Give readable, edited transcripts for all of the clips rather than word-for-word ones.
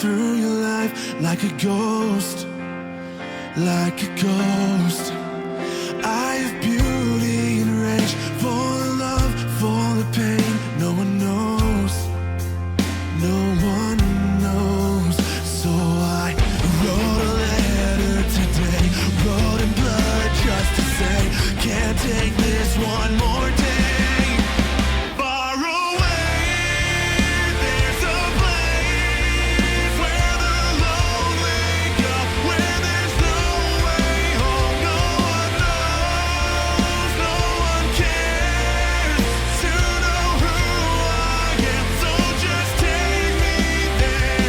through your life like a ghost, like a ghost. I have beauty and rage, full of love, full of pain. No one knows, no one knows. So I wrote a letter today, wrote in blood just to say, can't take this one more day. Far away, there's a place where the lonely go, where there's no way home. No one knows, no one cares to know who I am. So just take me there,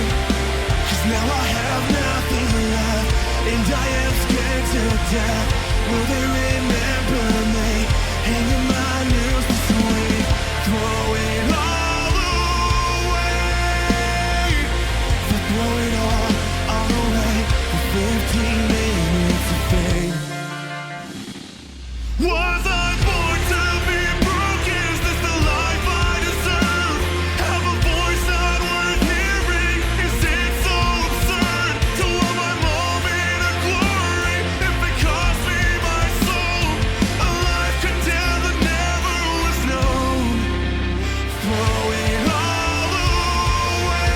'cause now I have nothing left, and I am scared to death. Will they remember me? Hanging my noose this week, throw it all away. Throw it all away for 15 minutes of fame. Was I born to be broken? Is this the life I deserve? Have a voice not worth hearing? Is it so absurd to want my moment of glory? If it cost me my soul, a life condemned that never was known. Throw it all away.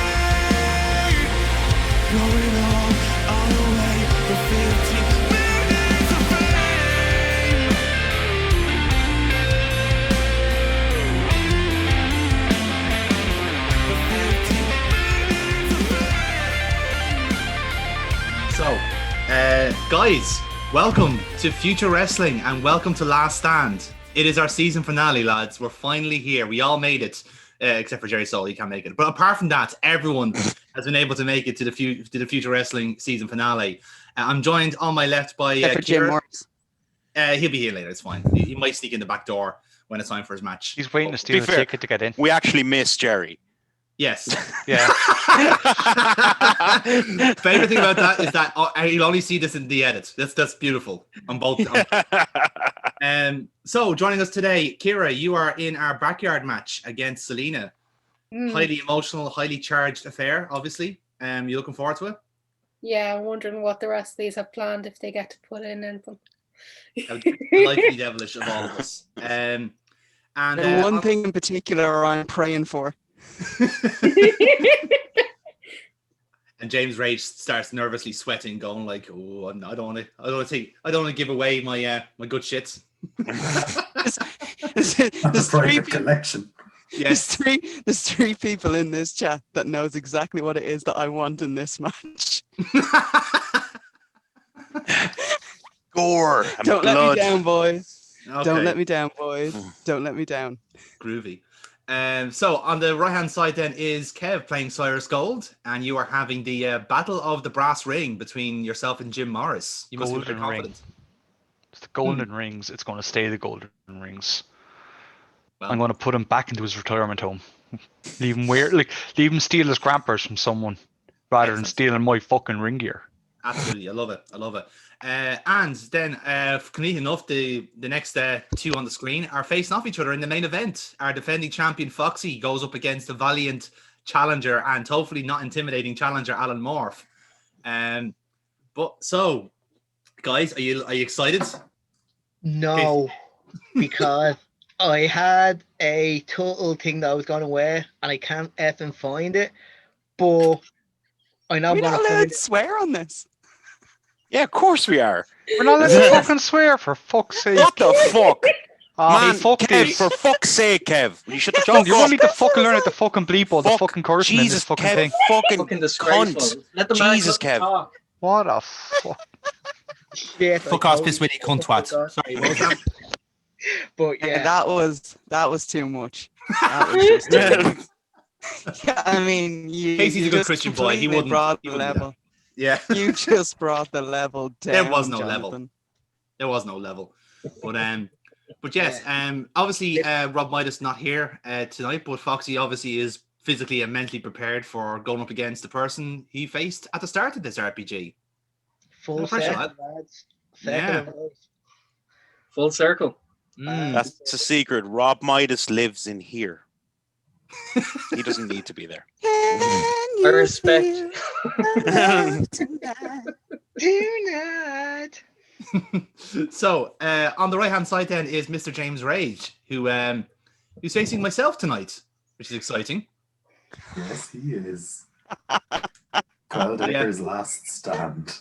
Throw it all away for 15 minutes of fame. For 15 minutes of fame. So, guys, welcome to Future Wrestling and welcome to Last Stand. It is our season finale, lads. We're finally here. We all made it, except for Jerry Soul. He can't make it. But apart from that, everyone has been able to make it to the Future Wrestling season finale. I'm joined on my left by Except for Jim Kieran. Morris. He'll be here later. It's fine. He might sneak in the back door when it's time for his match. He's waiting to steal be the fair, ticket to get in. We actually miss Jerry. Yes. Yeah. Favorite thing about that is that you'll only see this in the edit. That's beautiful on both. So joining us today, Kira, you are in our backyard match against Celina. Highly emotional, highly charged affair. Obviously, you looking forward to it? Yeah, I'm wondering what the rest of these have planned if they get to put in anything. How delightfully devilish of all of us. And One thing in particular I'm praying for. And James Rage starts nervously sweating, going like, "Oh, I don't want to give away my my good shits." There's three collection. Yes, there's three people in this chat that knows exactly what it is that I want in this match. Gore and Don't blood. let me down, boys. Okay. Don't let me down, boys. Don't let me down. Groovy. So on the right hand side then is Kev playing Cyrus Gold, and you are having the battle of the brass ring between yourself and Jim Morris. You must be very Golden ring. confident. It's the golden rings. It's going to stay the golden rings. Well, I'm going to put him back into his retirement home. Leave him steal his grampers from someone rather than Excellent. stealing my fucking ring gear. Absolutely, I love it. And then, convenient enough, the next two on the screen are facing off each other in the main event. Our defending champion Foxy goes up against the valiant challenger and hopefully not intimidating challenger Alan Morph. But so, guys, are you excited? No, because I had a total thing that I was going to wear and I can't effing find it. But I know I'm We're going not to allowed to swear on this. Yeah, of course we are. We're not allowed to fucking swear, for fuck's sake. What the fuck? Man, fuck Kev, this. for fuck's sake, Kev. You shut the John, fuck you up. want me to fucking learn it to fucking bleep all the Fuck. fucking cursing in this Jesus, fucking Kev, thing? fucking disgraceful. cunt. Let the man Jesus, Kev. talk. What a fuck. shit. Fuck off, piss witty cunt twat. Sorry, what was that? But Yeah, yeah, that was too much. That was just too much. Yeah, I mean, Casey's you a good just Christian boy. He completely wouldn't. brought He the wouldn't do level. Yeah, You just brought the level down. There was no Jonathan. level. There was no level. But yes, obviously Rob Midas not here tonight, but Foxy obviously is physically and mentally prepared for going up against the person he faced at the start of this RPG. full No pressure, circle, lad. lads. Yeah. Circle of life. Full circle. That's a secret. Rob Midas lives in here. He doesn't need to be there. Can you respect. feel love tonight? Tonight. So on the right hand side then is Mr. James Rage, who's facing myself tonight, which is exciting. Yes, he is. Kyle Dekker's last stand.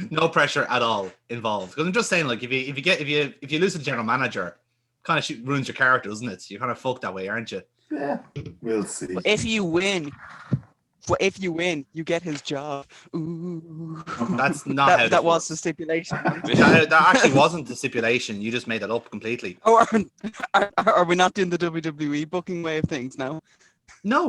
No pressure at all involved. Because I'm just saying, like, if you lose to the general manager, kind of ruins your character, doesn't it? You're kind of fucked that way, aren't you? Yeah, we'll see. But if you win, you get his job. Ooh. That's not how that was the stipulation. that actually wasn't the stipulation. You just made that up completely. Oh, are we not doing the WWE booking way of things now? No,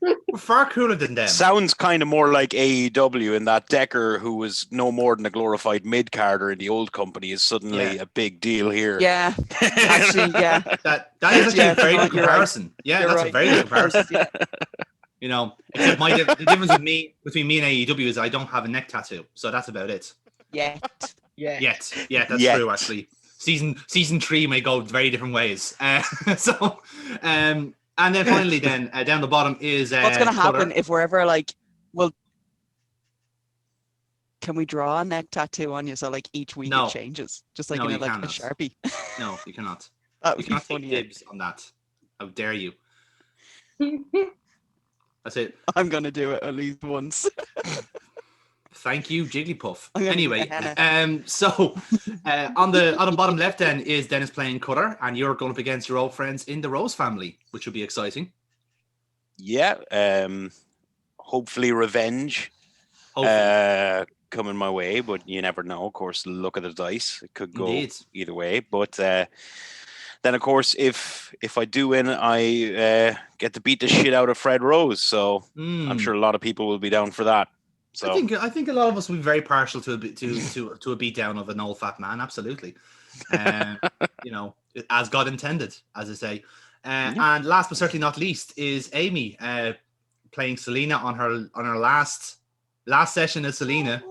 we're far cooler than them. Sounds kind of more like AEW in that Dekker, who was no more than a glorified mid-carder in the old company, is suddenly a big deal here. Yeah, actually, yeah. That is actually a very good you're comparison. Right. Yeah, You're that's right. a very good comparison. Yeah. You know, except the difference between me and AEW is I don't have a neck tattoo, so that's about it. Yeah. Yeah. Yeah, that's true actually. Season 3 may go very different ways. And then finally, then down the bottom is what's going to happen Cutter. if we're ever like, well, can we draw a neck tattoo on you so like each week No. it changes, just like No, in a, you like cannot. a Sharpie? No, you cannot. That You would be cannot take funny. dibs on that. How dare you? That's it. I'm gonna do it at least once. Thank you, Jigglypuff. I'm gonna do Anyway, a henna. so on the bottom left then is Dennis playing Cutter, and you're going up against your old friends in the Rose family, which will be exciting. Yeah. Hopefully revenge Hopefully. coming my way, but you never know. Of course, look at the dice. It could go Indeed. either way. But then, of course, if I do win, I get to beat the shit out of Fred Rose. So I'm sure a lot of people will be down for that. So I think a lot of us will be very partial to a beatdown of an old fat man. Absolutely. You know, as God intended, as I say. And last but certainly not least is Amy playing Celina on her last session as Celina.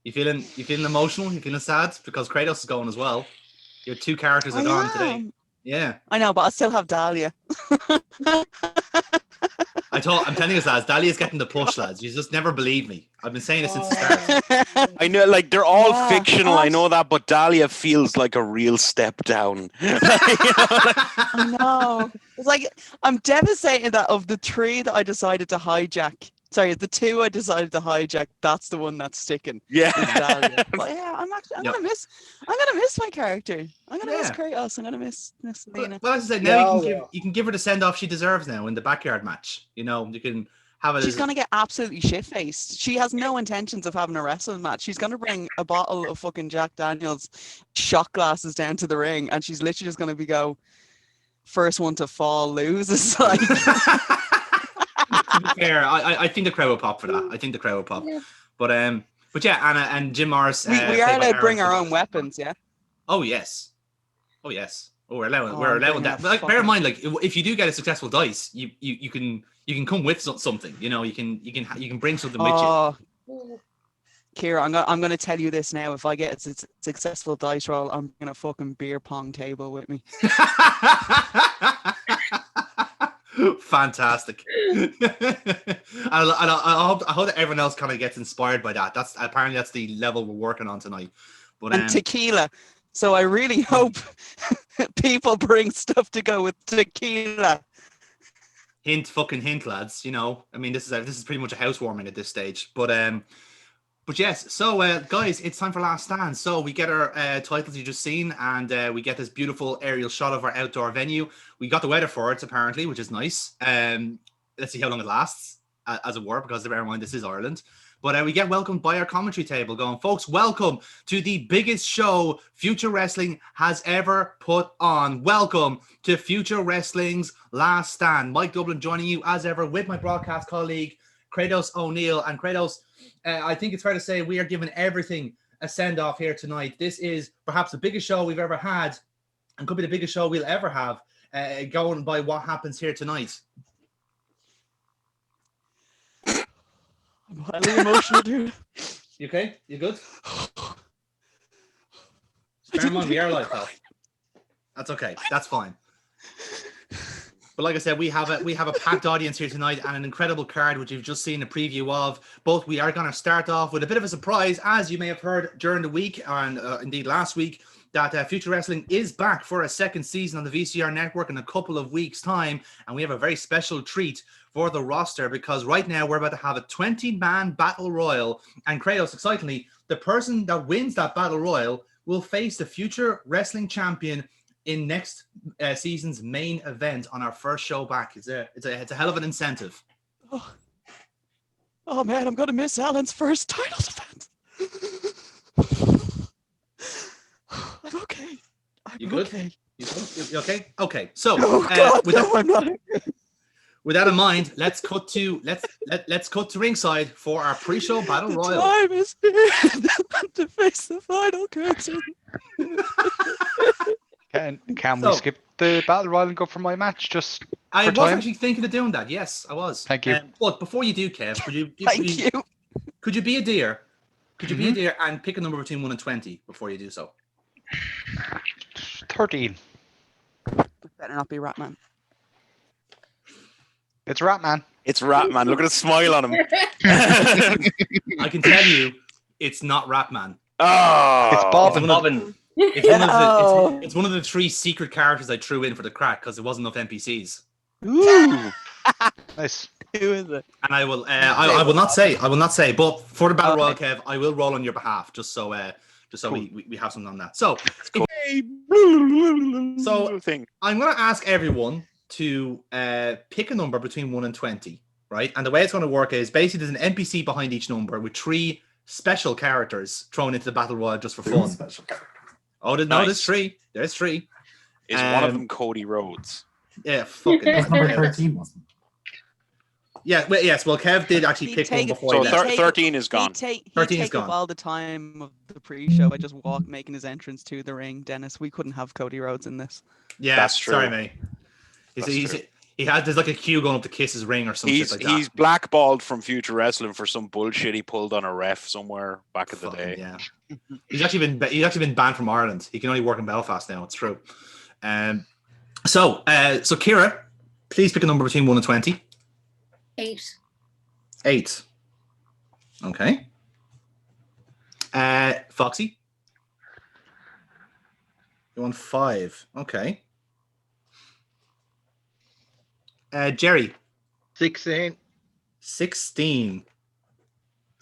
You feeling emotional? You feeling sad because Kratos is going as well? Your two characters are gone today. Yeah, I know, but I still have Dahlia. I'm telling you, lads, Dahlia's getting the push, lads. You just never believe me. I've been saying it since the start. I know, like, they're all Yeah, fictional. what? I know that, but Dahlia feels like a real step down. I know. It's like I'm devastated that of the 3 that I decided to hijack. Sorry, the 2 I decided to hijack. That's the one that's sticking. Yeah. Is Dahlia. But yeah, I'm gonna miss my character. I'm gonna miss Yeah. Kratos. I'm gonna miss Celina. Well, as I said, now you can give her the send off she deserves now in the backyard match. You know, you can have it. She's gonna get absolutely shit faced. She has no intentions of having a wrestling match. She's gonna bring a bottle of fucking Jack Daniels shot glasses down to the ring, and she's literally just gonna go first one to fall loses. Like, To be fair, I think the crowd will pop for that. I think the crowd will pop. Yeah. But yeah, Anna and Jim Morris. we played are by allowed to bring Aaron our own Fitzgerald. weapons, yeah. Oh yes. Oh yes. Oh, we're allowing I'm bringing that. a But like, bear in fucking- mind, like if you do get a successful dice, you can come with something. You know, you can bring something with you. Oh, Kira, I'm gonna tell you this now. If I get a successful dice roll, I'm bringing a fucking beer pong table with me. Fantastic. I hope that everyone else kind of gets inspired by that. That's the level we're working on tonight. But And tequila. So I really hope people bring stuff to go with tequila. hint, lads. You know, I mean, this is pretty much a housewarming at this stage. But yes, so guys, it's time for last stand. So we get our titles you just seen, and we get this beautiful aerial shot of our outdoor venue. We got the weather for it apparently, which is nice. Let's see how long it lasts, as it were, because bear in mind this is Ireland. But we get welcomed by our commentary table, going, folks, welcome to the biggest show Future Wrestling has ever put on. Welcome to Future Wrestling's Last Stand. Mike Dublin joining you as ever with my broadcast colleague Kratos O'Neill. And Kratos, I think it's fair to say we are giving everything a send-off here tonight. This is perhaps the biggest show we've ever had, and could be the biggest show we'll ever have, going by what happens here tonight. I'm highly emotional, dude. You okay? You good? Bear in mind, we are live, pal. That's okay. That's fine. But like I said, we have a packed audience here tonight and an incredible card which you've just seen a preview of. Both we are going to start off with a bit of a surprise, as you may have heard during the week and indeed last week, that Future Wrestling is back for a second season on the VCR network in a couple of weeks' time, and we have a very special treat for the roster because right now we're about to have a 20-man battle royal, and Kratos, excitingly, the person that wins that battle royal will face the Future Wrestling champion in next season's main event on our first show back. It's a hell of an incentive. Oh man, I'm gonna miss Alan's first title defense. I'm okay. You good? Okay. You okay? Okay. So I'm not. With that in mind, let's cut to ringside for our pre-show battle royal. Time is here to face the final curtain. Can we skip the battle royal and go for my match? Just I for was time? actually thinking of doing that. Yes, I was. Thank you. But before you do, Kev, could you be a dear? Could you be a dear and pick a number between 1 and 20 before you do so? 13. Better not be Ratman. It's Ratman. It's Ratman. Look at the smile on him. I can tell you, it's not Ratman. Oh, It's Bobbin. It's one of the 3 secret characters I threw in for the crack because there wasn't enough NPCs. Ooh. Nice. Who is it? And I will not say, but for the battle royal, Kev, I will roll on your behalf just so we have something on that. So, I'm going to ask everyone to pick a number between 1 and 20, right? And the way it's going to work is basically there's an NPC behind each number with 3 special characters thrown into the battle royal just for fun. Special character. Oh, no, there's 3. There's 3. Is one of them Cody Rhodes? Yeah, fucking. That's number 13, wasn't it? Yeah, well, yes. Well, Kev did actually pick one before So he left. 13 is gone. He'd 13 is take gone. up all the time of the pre-show by just making his entrance to the ring. Dennis, we couldn't have Cody Rhodes in this. Yeah, That's true. Sorry, mate. There's like a queue going up to kiss his ring or something like that. He's blackballed from Future Wrestling for some bullshit he pulled on a ref somewhere back in the day. Yeah, he's actually been banned from Ireland. He can only work in Belfast now. It's true. So Kira, please pick a number between 1 and 20. 8. 8. Okay. Foxy, you want 5? Okay. Jerry, 16. 16.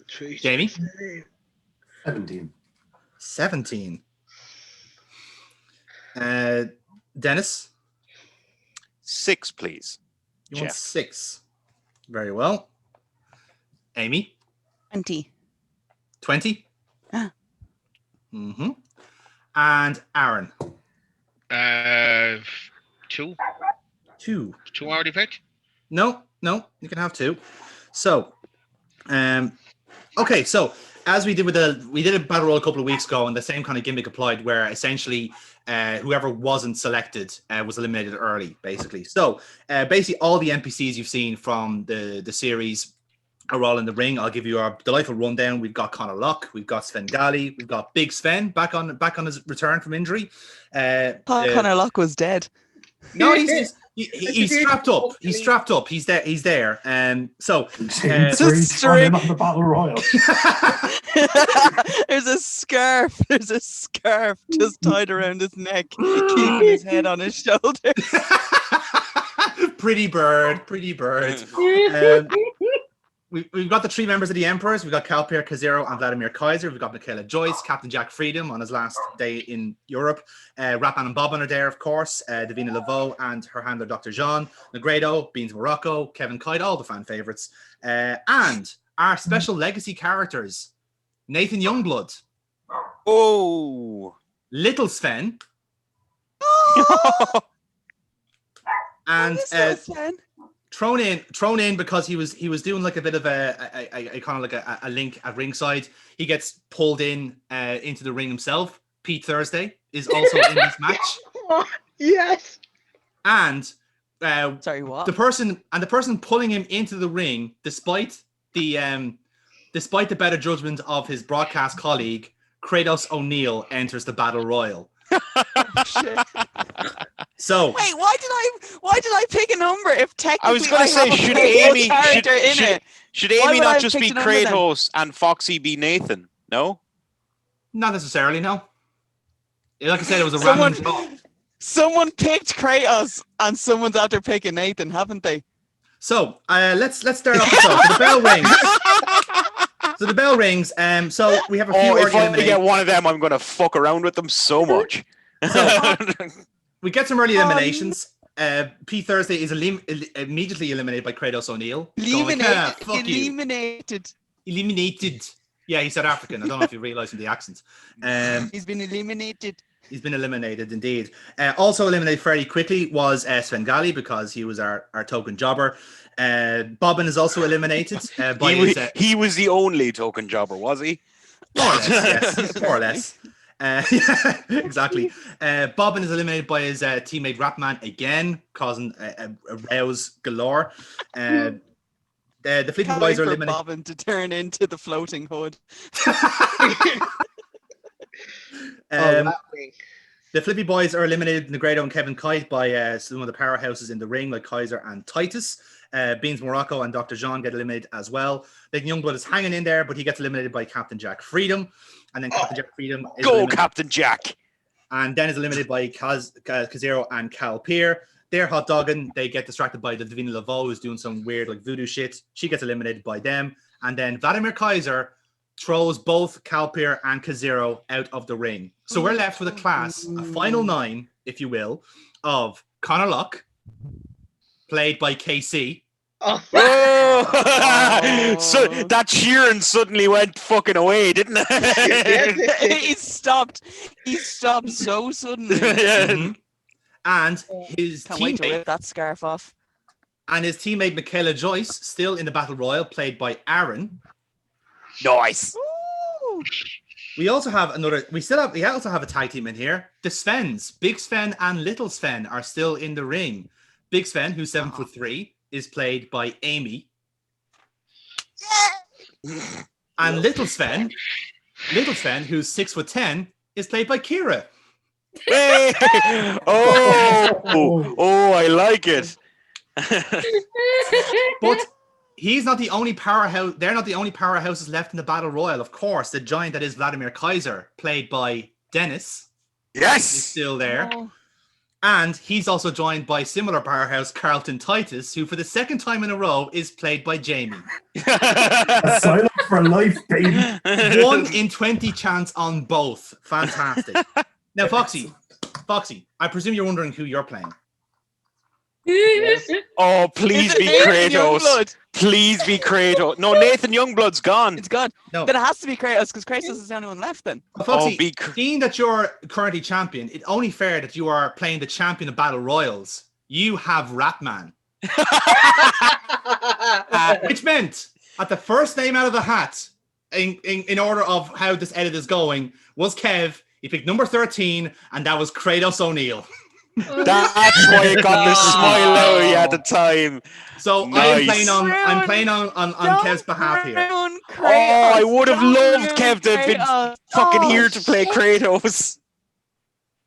Jeez. Jamie, 17. 17. Dennis, 6, please. you want Jeff. 6. Very well. Amy, 20. 20. Ah. Mm-hmm. And Aaron, 2. 2. 2 already picked? No, you can have 2. So, okay, so as we did we did a battle royal a couple of weeks ago, and the same kind of gimmick applied, where essentially whoever wasn't selected was eliminated early, basically. So basically all the NPCs you've seen from the series are all in the ring. I'll give you our delightful rundown. We've got Conor Locke, we've got Sven Gali, we've got Big Sven back on his return from injury. Conor Locke was dead. No, he's strapped up. He's strapped up. He's there. He's there. So He's on the battle royal. There's a scarf. There's a scarf just tied around his neck, keeping his head on his shoulders. Pretty bird. We've got the 3 members of the Emperors. We've got Kalper Kazero and Vladimir Kaiser. We've got Michaela Joyce, Captain Jack Freedom on his last day in Europe. Ratman and Bobbin are there, of course. Davina Laveau and her handler, Dr. Jean. Negredo, Beans Morocco, Kevin Kite, all the fan favorites. And our special legacy characters, Nathan Youngblood. Oh. Little Sven. And thrown in because he was doing like a bit of a kind of like a link at ringside. He gets pulled in into the ring himself. Pete Thursday is also in this match. Yes. And sorry, what? The person pulling him into the ring, despite the better judgment of his broadcast colleague, Kratos O'Neill enters the battle royal. Shit. So Wait, why did I pick a number if technically I was going to say, have a should playable Amy character in it? should Why Amy would I not have just be picked a number then? Kratos and Foxy be Nathan? No. not necessarily, no. Like I said, it was a Someone- random draw. Someone picked Kratos and someone's after picking Nathan, haven't they? So let's start off the show. So the bell rings. So the bell rings. So we have a few Oh, if already I eliminated. get one of them, I'm going to fuck around with them so much. We get some early eliminations. P Thursday is immediately eliminated by Kratos O'Neill. Eliminated. Yeah, he's South African. I don't know if you realise from the accent. He's been eliminated. He's been eliminated, indeed. Also eliminated fairly quickly was Svengali because he was our token jobber. Bobbin is also eliminated. He was the only token jobber, was he? More or less, yes. More or less. Yeah, exactly. Bobbin is eliminated by his teammate Rapman again, causing a rouse galore. The Flippy Can't Boys wait are for eliminated. Bobbin to turn into the floating hood. The Flippy Boys are eliminated, Negredo and Kevin Kite, by some of the powerhouses in the ring, like Kaiser and Titus. Beans Morocco and Dr. Jean get eliminated as well. Leighton Youngblood is hanging in there, but he gets eliminated by Captain Jack Freedom. And then Captain Jack Freedom is Go, eliminated, Captain Jack. and then is eliminated by Kazero and Cal Peer. They're hot dogging. They get distracted by the Divina Laveau, who's doing some weird like voodoo shit. She gets eliminated by them. And then Vladimir Kaiser throws both Kalpir and Kazero out of the ring. So we're left with a class, a final 9, if you will, of Conor Luck, played by KC. Oh, So that cheering suddenly went fucking away, didn't it? He stopped so suddenly. Mhm. And his Can't wait to teammate, rip that scarf off. Michaela Joyce, still in the Battle Royal, played by Aaron. Nice. Ooh. We also have we also have a tag team in here. The Svens, Big Sven and Little Sven, are still in the ring. Big Sven, who's 7'3", is played by Amy. And Little Sven, who's 6'10", is played by Kira. Hey! Oh, I like it. But he's not the only powerhouse. They're not the only powerhouses left in the Battle Royal. Of course, the giant that is Vladimir Kaiser, played by Dennis, is Yes. still there. Oh. And he's also joined by similar powerhouse Carlton Titus, who for the second time in a row is played by Jamie. Silent for life, baby. 1 in 20 chance on both. Fantastic. Now, Foxy, I presume you're wondering who you're playing. Oh, please be Nathan Kratos. Youngblood. Please be Kratos. No, Nathan Youngblood's gone. It's gone. No. Then it has to be Kratos because Kratos is the only one left then. Foxy, be seeing that you're currently champion, it's only fair that you are playing the champion of Battle Royals. You have Ratman. Which meant at the first name out of the hat, in order of how this edit is going, was Kev. He picked number 13, and that was Kratos O'Neill. That's why you got the smile out of you at the time. So Nice. I'm playing on Kev's behalf here. Ruin Oh, Kratos. I would have Don't loved ruin Kev to have been Kratos. fucking Oh, here to play shit. Kratos.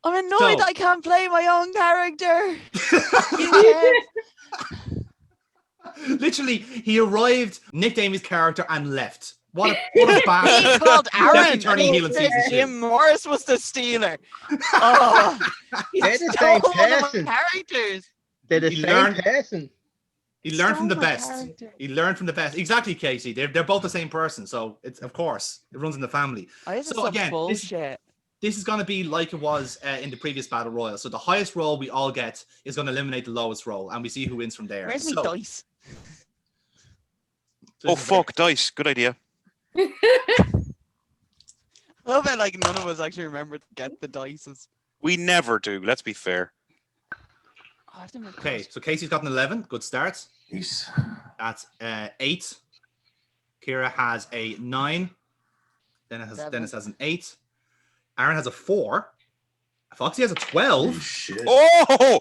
I'm annoyed So- that I can't play my own character. Literally, he arrived, nicked Amy's character, and left. What a He bastard. called Aaron. Definitely turning heel in and he season said 2. Jim Morris was the stealer. Oh, he They're the stole same one of my person. characters. They're the He same learned- person. He learned from the Stole my best. character. He learned from the best. Exactly, Casey. They're both the same person, so it's of course it runs in the family. Oh, this is So some again, bullshit. This is going to be like it was in the previous battle royal. So the highest roll we all get is going to eliminate the lowest roll, and we see who wins from there. Where's my So- dice? Oh, fuck, dice. Good idea. I love it. Like none of us actually remember to get the dices. We never do. Let's be fair. Oh, I have to make Okay, those. so Casey's got an 11. Good start. Jeez. That's 8. Kira has a 9. Seven. Dennis has an 8. Aaron has a 4. Foxy has a 12. Shit. Oh,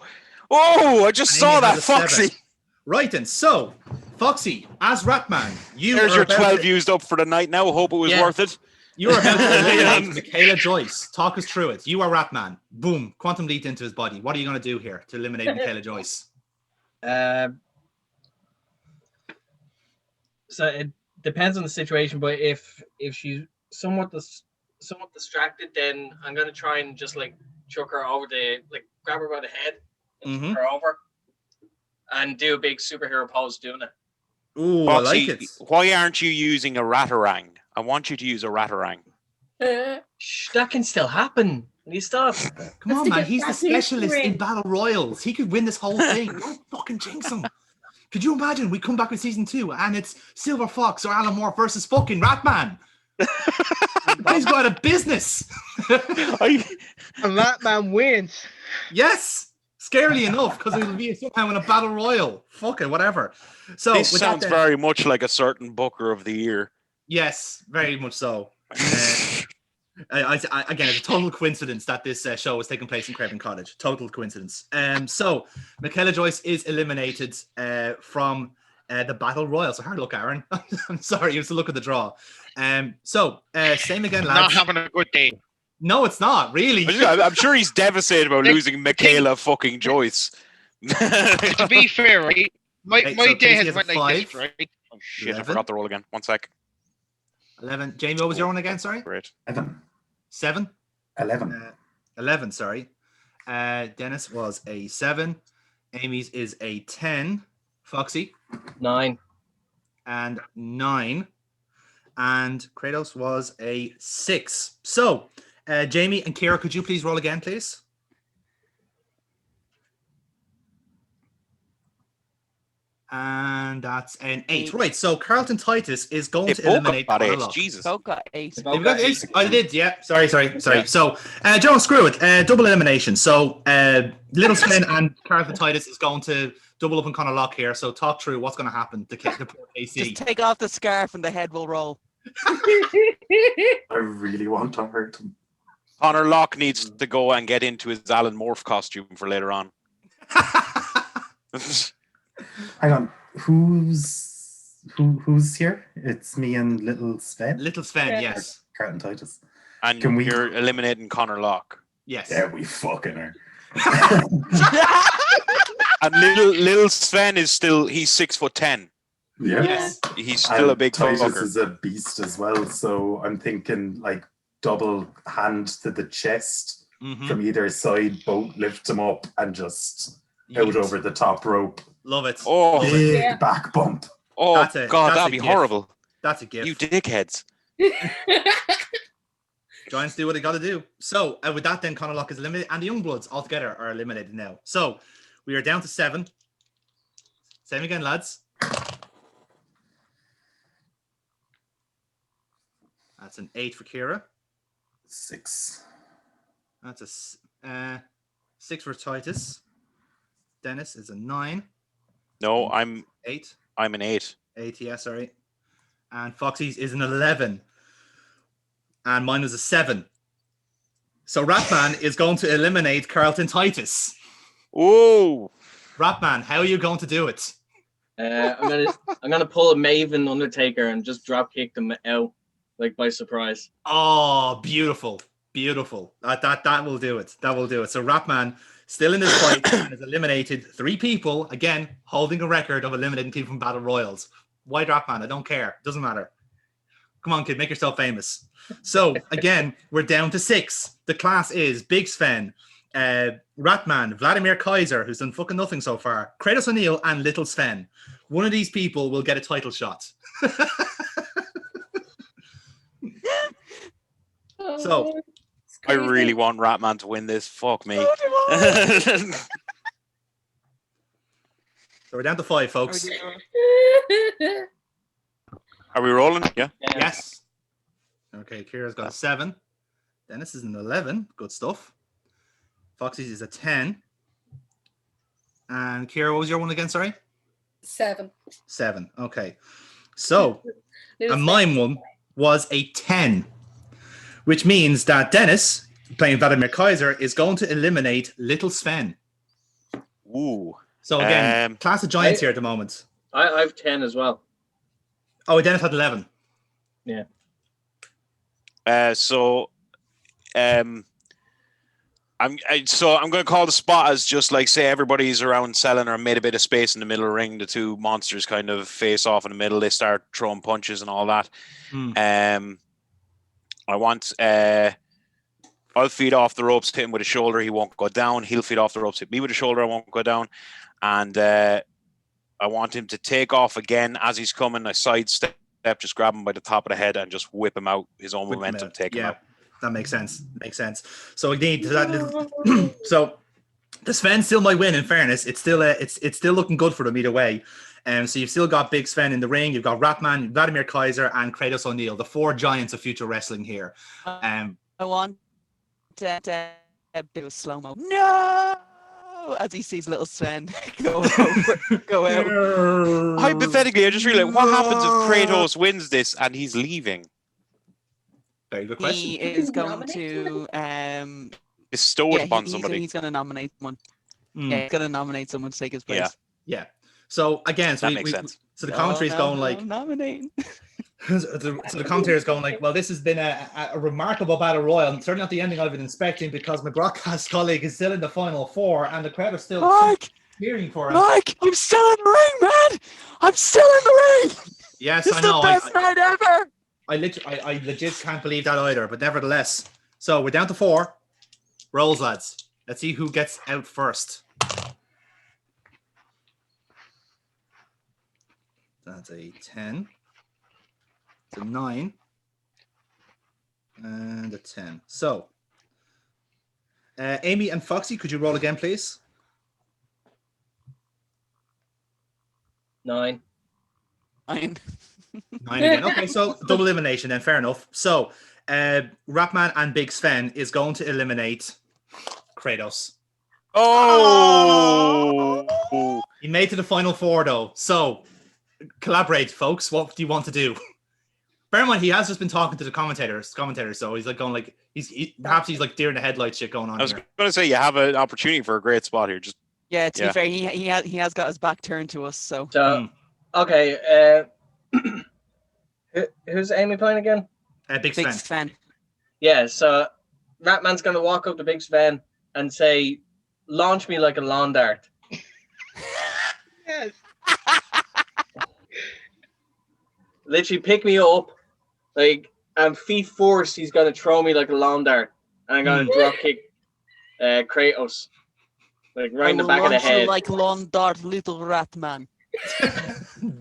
I just And saw Amy that, has a 7. Foxy. Right then, so Foxy, as Ratman, you There's are your about 12 to- used up for the night now. Hope it was Yeah. worth it. You are about to eliminate Michaela Joyce. Talk us through it. You are Ratman. Boom. Quantum leap into his body. What are you going to do here to eliminate Michaela Joyce? So it depends on the situation, but if she's somewhat distracted, then I'm gonna try and just like chuck her over grab her by the head and chuck her over, and do a big superhero pose doing it. Ooh, Foxy, I like it. Why aren't you using a Ratarang? I want you to use a Ratarang. Shh, that can still happen. You stop. Come on, man. He's the specialist in battle royals. He could win this whole thing. Don't fucking jinx him. Could you imagine we come back with season 2 and it's Silver Fox or Alan Morph versus fucking Ratman? He's got a business. And Ratman wins. Yes. Scarily enough, because it will be somehow in a battle royal. Fuck it, whatever. So This with sounds that, then, very much like a certain Booker of the Year. yes, very much so. Again, it's a total coincidence that this show was taking place in Craven Cottage. Total coincidence. So Michaela Joyce is eliminated from the battle royal. So hard luck, Aaron. I'm sorry, you have to look at the draw. Same again, lads. Not having a good day. No, it's not really. I'm sure he's devastated about losing Michaela fucking Joyce. To be fair, right? My so day Casey has has went like this, 5. right? Oh shit, 11. I forgot the roll again. 1 sec. 11. Jamie, what was your one again? Sorry. Great. 7. 11. 11. Sorry. Dennis was a 7. Amy's is a 10. Foxy 9. and 9. And Kratos was a 6. So, Jamie and Kira, could you please roll again, please? And that's an 8. Right, so Carlton Titus is going to eliminate got 8. Conor. Jesus. Both got 8. You've got 8? I did, yeah. Sorry. So, Joe, screw it. Double elimination. So, Little Sven and Carlton Titus is going to double up on Conor Lock here. So, talk through what's going to happen to the poor AC. Just take off the scarf and the head will roll. I really want to hurt him. Connor Locke needs to go and get into his Alan Morph costume for later on. Hang on, who's here? It's me and Little Sven. Little Sven, yes. Carlton Titus. And Can we- you're eliminating Connor Locke. Yes. Yeah, we fucking are. And little Sven is he's 6'10". Yeah. Yes. He's still a big Titus fucker. is a beast as well, so I'm thinking like double hand to the chest from either side, both lift him up and just out over the top rope. Love it. Oh, Big back bump. oh That's God, a that'd be gift. horrible. That's a gift. You dickheads. Giants do what they got to do. So, with that, then Conor Lock is eliminated, and the Youngbloods altogether are eliminated now. So, we are down to 7. Same again, lads. That's an 8 for Kira. 6. That's a 6 for Titus. Dennis is a 9. No, I'm 8. an 8. 8, yeah, sorry. And Foxy's is an 11. And mine was a 7. So Ratman is going to eliminate Carlton Titus. Ooh. Ratman, how are you going to do it? I'm gonna pull a Maven Undertaker and just drop kick them out like by surprise. Oh, beautiful. Beautiful. That will do it. That will do it. So Ratman still in this fight and has eliminated 3 people, again, holding a record of eliminating people from Battle Royals. Why Ratman? I don't care. Doesn't matter. Come on, kid, make yourself famous. So, again, we're down to 6. The class is Big Sven, Ratman, Vladimir Kaiser, who's done fucking nothing so far, Kratos O'Neill, and Little Sven. One of these people will get a title shot. So, I really want Ratman to win this. Fuck me. So we're down to 5, folks. Are we rolling? Yeah. Yes. Okay, Kira's got a 7. Dennis is an 11. Good stuff. Foxy's is a 10. And Kira, what was your one again? Sorry? 7. 7. Okay. So, Little and mine one was a 10, which means that Dennis, playing Vladimir Kaiser, is going to eliminate Little Sven. Ooh. So again, class of giants here at the moment. I have 10 as well. Oh, Dennis had 11. Yeah. I'm going to call the spot as just like say everybody's around Celina or made a bit of space in the middle ring. The two monsters kind of face off in the middle. They start throwing punches and all that. I want. I'll feed off the ropes, hit him with a shoulder. He won't go down. He'll feed off the ropes, hit me with a shoulder. I won't go down. And I want him to take off again as he's coming. I sidestep, just grab him by the top of the head and just whip him out. His own momentum, take him out. That makes sense. So again, so the Sven still might win. In fairness, it's still looking good for them either way. So you've still got Big Sven in the ring. You've got Ratman, Vladimir Kaiser, and Kratos O'Neill, the four giants of future wrestling here. I want a bit of slow mo. No, as he sees little Sven go out. Hypothetically, I just realized what happens if Kratos wins this and he's leaving. Very good question. He is going to bestow it upon somebody. He's going to nominate someone. Yeah, he's going to nominate someone to take his place. Yeah. So again, that makes sense. So the commentary is going like nominating. So the commentator is going like, well, this has been a remarkable battle royal, and certainly not the ending I've been expecting because my broadcast colleague is still in the final four, and the crowd are still cheering for him. Mike, I'm still in the ring, man. I'm still in the ring. Yes, it's I know. The best night ever. I legit can't believe that either, but nevertheless. So we're down to 4. Rolls, lads. Let's see who gets out first. That's a 10. It's a 9. And a 10. So, Amy and Foxy, could you roll again, please? 9. 9 again. Okay, so double elimination then, fair enough. So, Rapman and Big Sven is going to eliminate Kratos. Oh! He made to the final 4 though. So, collaborate, folks. What do you want to do? Bear in mind, he has just been talking to the commentators, so he's like going like perhaps he's like deer in the headlights shit going on. I was going to say you have an opportunity for a great spot here. To be fair, he has got his back turned to us. So okay, who's Amy playing again? Big Sven. Yeah, so Ratman's going to walk up to Big Sven and say, "Launch me like a lawn dart." Yes. Literally pick me up, like, and feet first, he's going to throw me like a lawn dart. And I'm going to drop kick Kratos. Like, right in the back of the head. Like lawn dart, little rat man.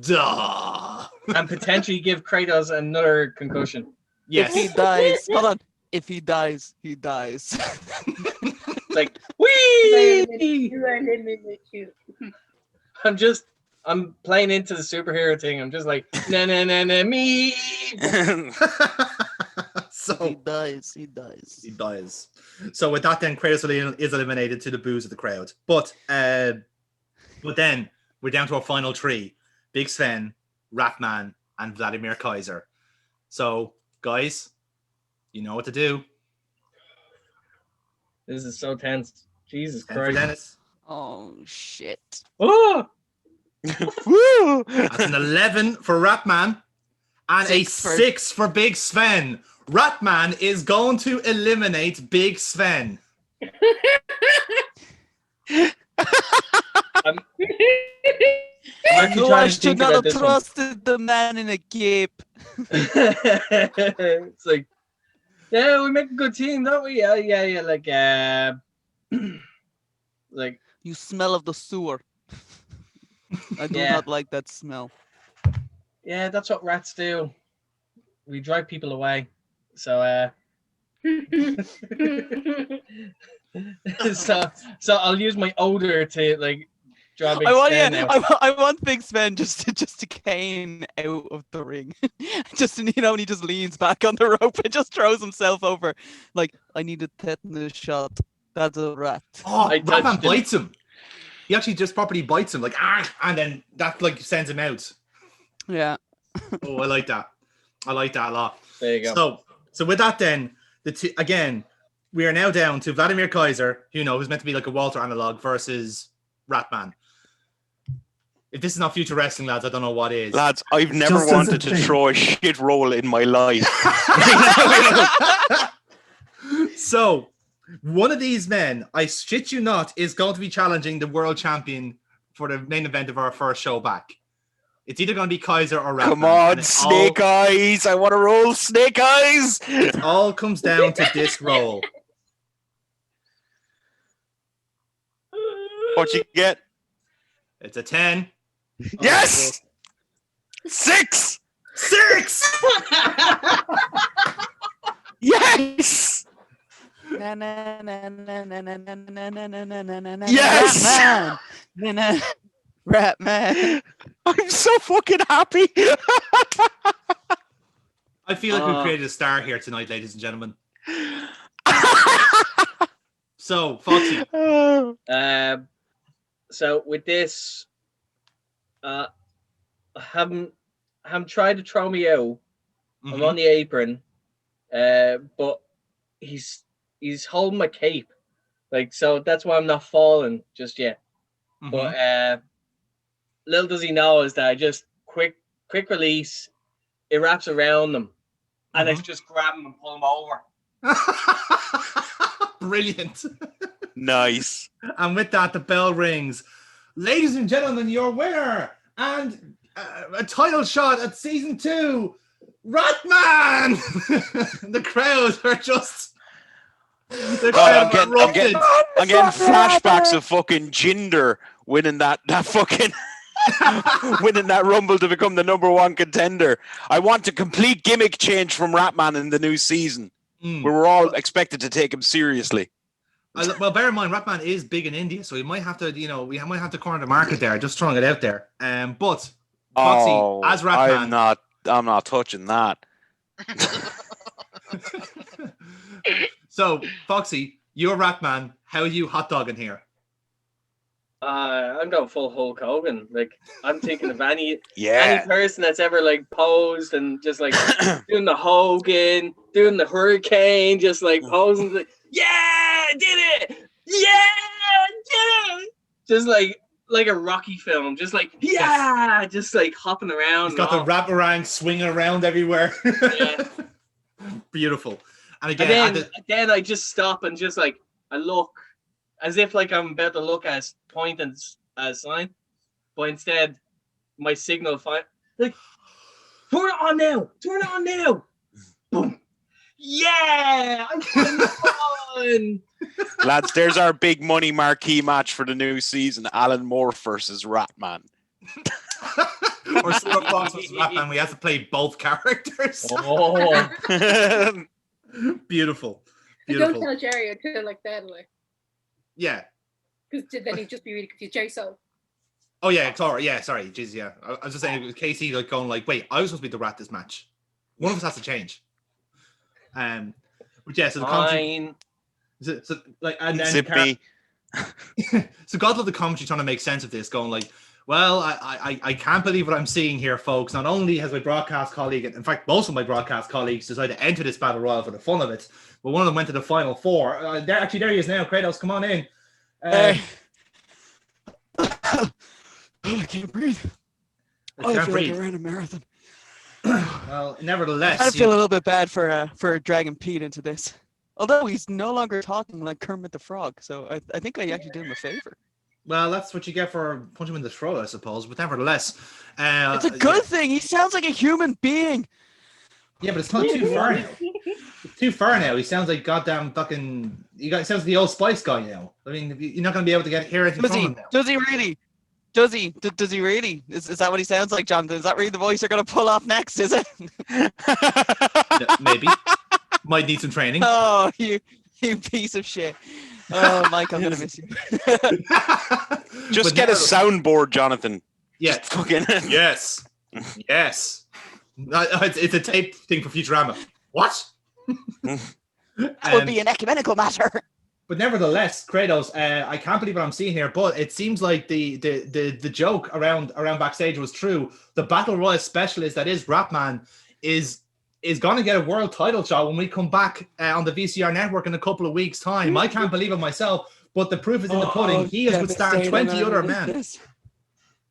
Duh. And potentially give Kratos another concussion. Yes. If he dies, hold on. If he dies, he dies. Like, wee! I'm playing into the superhero thing. I'm just like, na me. So he dies. So with that, then Kratos is eliminated to the boos of the crowd. But then we're down to our final 3: Big Sven, Ratman, and Vladimir Kaiser. So guys, you know what to do. This is so tense. Jesus Christ. Dennis. Oh shit. Oh. That's an 11 for Ratman and a 6 for Big Sven. Ratman is going to eliminate Big Sven. I should not have trusted the man in a cape. It's like, yeah, we make a good team, don't we? Yeah. Like you smell of the sewer. I do not like that smell. Yeah, that's what rats do. We drive people away. So so I'll use my odor to like drive Big Sven out. I want Big Sven just to cane out of the ring. Just and he just leans back on the rope and just throws himself over. Like, I need a tetanus shot. That's a rat. Oh, Ratman bites him. He actually just properly bites him, like, and then that like sends him out. Yeah. Oh, I like that. I like that a lot. There you go. So with that, then again, we are now down to Vladimir Kaiser, who's meant to be like a Walter analog, versus Ratman. If this is not future wrestling, lads, I don't know what is. Lads, I've never Just as wanted a to thing. throw a shit roll in my life. So, one of these men, I shit you not, is going to be challenging the world champion for the main event of our first show back. It's either going to be Kaiser or Ratman. Come on, Snake Eyes. I want to roll Snake Eyes. It all comes down to this roll. What you get? It's a 10. Yes! 6! 6! Yes! Na, na, na, na, na, na, na, na, na, na, na, na, na, Yes! Ratman. Na, na. Ratman. I'm so fucking happy. I feel like we've created a star here tonight, ladies and gentlemen. So, Foxy. So with this, haven't tried to throw me out. I'm on the apron, but he's holding my cape, like, so that's why I'm not falling just yet. But little does he know is that I just quick release, it wraps around them, and I just grab him and pull him over. Brilliant. Nice. And with that, the bell rings. Ladies and gentlemen, your winner and a title shot at season 2, Ratman. The crowd are just. I'm getting flashbacks of fucking Jinder winning that fucking winning that Rumble to become the #1 contender. I want a complete gimmick change from Ratman in the new season, where we're all expected to take him seriously. Well, bear in mind, Ratman is big in India, so we might have to, we might have to corner the market there. Just throwing it out there. But Foxy as Ratman, I'm not touching that. So Foxy, you're Ratman. How are you hot dogging here? I'm going full Hulk Hogan. Like, I'm thinking of any Yeah. person that's ever like posed and just like doing the Hogan, doing the Hurricane, just like posing. Like, yeah, I did it. Yeah, I did it. Just like a Rocky film. Just like, yeah, just like hopping around. He's got the wraparound swinging around everywhere. Yeah. Beautiful. And again, then I just stop and just like I look as if like I'm about to look as point and as sign, but instead my signal like turn it on now. Boom. Yeah, I'm Lads, there's our big money marquee match for the new season: Alan Morph versus Ratman. Or Silver Fox versus Ratman. We have to play both characters. Oh. Beautiful. Don't tell Jerry until like that, like. Yeah. Because then he'd just be really confused. Jerry, so. Oh yeah, sorry. Yeah, sorry. Jeez, yeah. I was just saying, it was Casey like going like, wait, I was supposed to be the rat this match. One of us has to change. But yeah, so the commentary. So like, and then Zippy. So God love the commentary trying to make sense of this, going like, well, I can't believe what I'm seeing here, folks. Not only has my broadcast colleague, in fact, most of my broadcast colleagues decided to enter this battle royal for the fun of it, but one of them went to the final 4. There he is now. Kratos, come on in. I can't breathe. I can't feel breathe. like I ran a marathon. Well, nevertheless, I feel a little bit bad for dragging Pete into this. Although he's no longer talking like Kermit the Frog, so I think I actually did him a favor. Well, that's what you get for punching him in the throat, I suppose. But nevertheless, it's a good thing. He sounds like a human being. Yeah, but it's not too far now. It's too far now. He sounds like goddamn fucking. He sounds like the Old Spice guy now. I mean, you're not going to be able to hear anything from him now. Does he really? Does he really? Is that what he sounds like, Jonathan? Is that really the voice you're going to pull off next? Is it? No, maybe. Might need some training. Oh, you piece of shit. Oh, Mike, I'm gonna miss you. Just get a soundboard, Jonathan. Yeah. Just fucking yes. It's a tape thing for Futurama. What? That would be an ecumenical matter. But nevertheless, Kratos, I can't believe what I'm seeing here. But it seems like the joke around backstage was true. The Battle Royal specialist that is Ratman is going to get a world title shot when we come back on the VCR network in a couple of weeks' time. I can't believe it myself, but the proof is in the pudding. He is withstand 20 other men.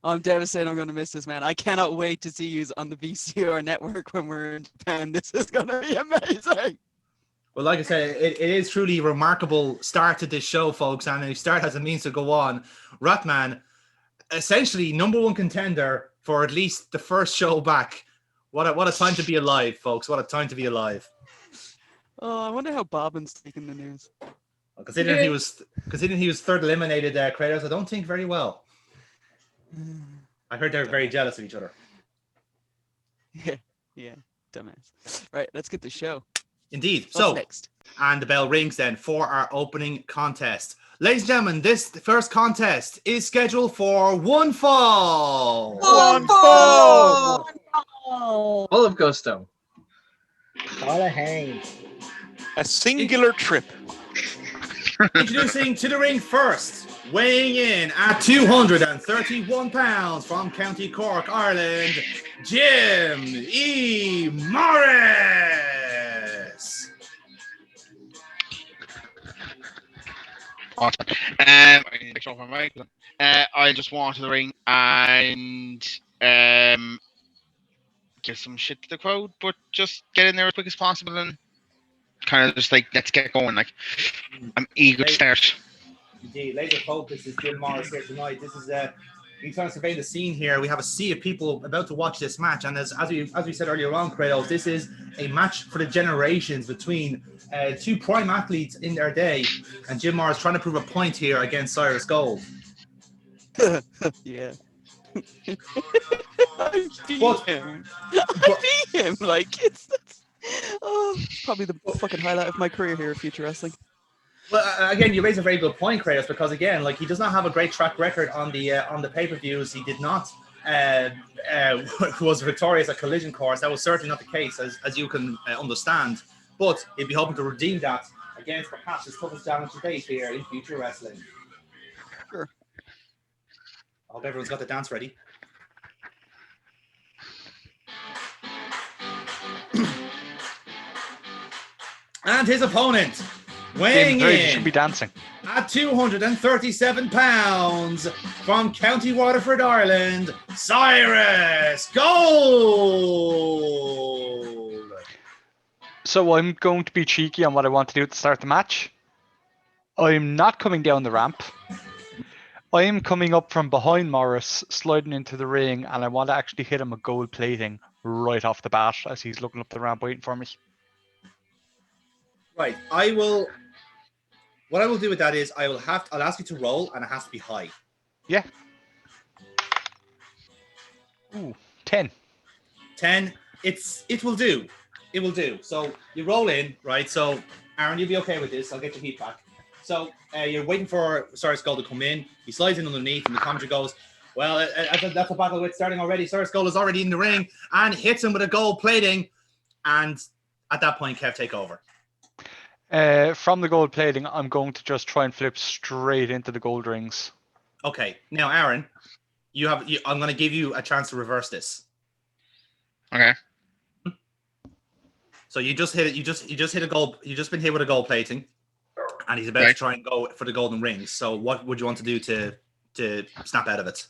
I'm devastated. I'm going to miss this, man. I cannot wait to see you on the VCR network when we're in Japan. This is going to be amazing. Well, like I said, it is truly a remarkable start to this show, folks. And a start has a means to go on. Ratman, essentially #1 contender for at least the first show back. What a time to be alive, folks. What a time to be alive. Oh, I wonder how Bobbin's taking the news. Considering he was third eliminated, Kratos, I don't think very well. I heard they're very jealous of each other. Yeah, dumbass. Right, let's get the show. Indeed. What's So, next? and the bell rings then for our opening contest. Ladies and gentlemen, this first contest is scheduled for one fall. One fall! Full of gusto. All a hang. A singular trip. Introducing to the ring first, weighing in at 231 pounds from County Cork, Ireland, Jim E. Morris. Awesome. I just walk to the ring and give some shit to the crowd, but just get in there as quick as possible and kind of just like, let's get going. Like, I'm eager to start. Indeed, laser focus is Jim Morris here tonight. This is we trying to survey the scene here. We have a sea of people about to watch this match, and as we said earlier on, Kratos, this is a match for the generations between two prime athletes in their day, and Jim Morris trying to prove a point here against Cyrus Gold. Yeah. I beat him. Like, it's probably the fucking highlight of my career here at Future Wrestling. Well, again, you raise a very good point, Kratos, because again, like, he does not have a great track record on the pay-per-views. He did not was victorious at Collision Course. That was certainly not the case, as you can understand. But he'd be hoping to redeem that against perhaps his toughest challenge to date here in Future Wrestling. Sure. I hope everyone's got the dance ready. And his opponent, weighing in should be dancing at 237 pounds from County Waterford, Ireland, Cyrus Gold. So I'm going to be cheeky on what I want to do to start the match. I'm not coming down the ramp. I am coming up from behind Morris, sliding into the ring, and I want to actually hit him a gold plating right off the bat as he's looking up the ramp waiting for me. Right, what I will do with that is I'll ask you to roll, and it has to be high. Yeah. Ooh, 10. 10. It will do. It will do. So you roll in, right? So Aaron, you'll be okay with this. I'll get your heat back. So you're waiting for Cyrus Gold to come in. He slides in underneath, and the commentary goes, well, that's a battle with starting already. Cyrus Gold is already in the ring and hits him with a gold plating. And at that point, Kev, take over. From the gold plating, I'm going to just try and flip straight into the gold rings. Okay. Now, Aaron, I'm going to give you a chance to reverse this. Okay. So you just hit it. You just hit a gold. You just been hit with a gold plating, and he's about to try and go for the golden rings. So what would you want to do to snap out of it?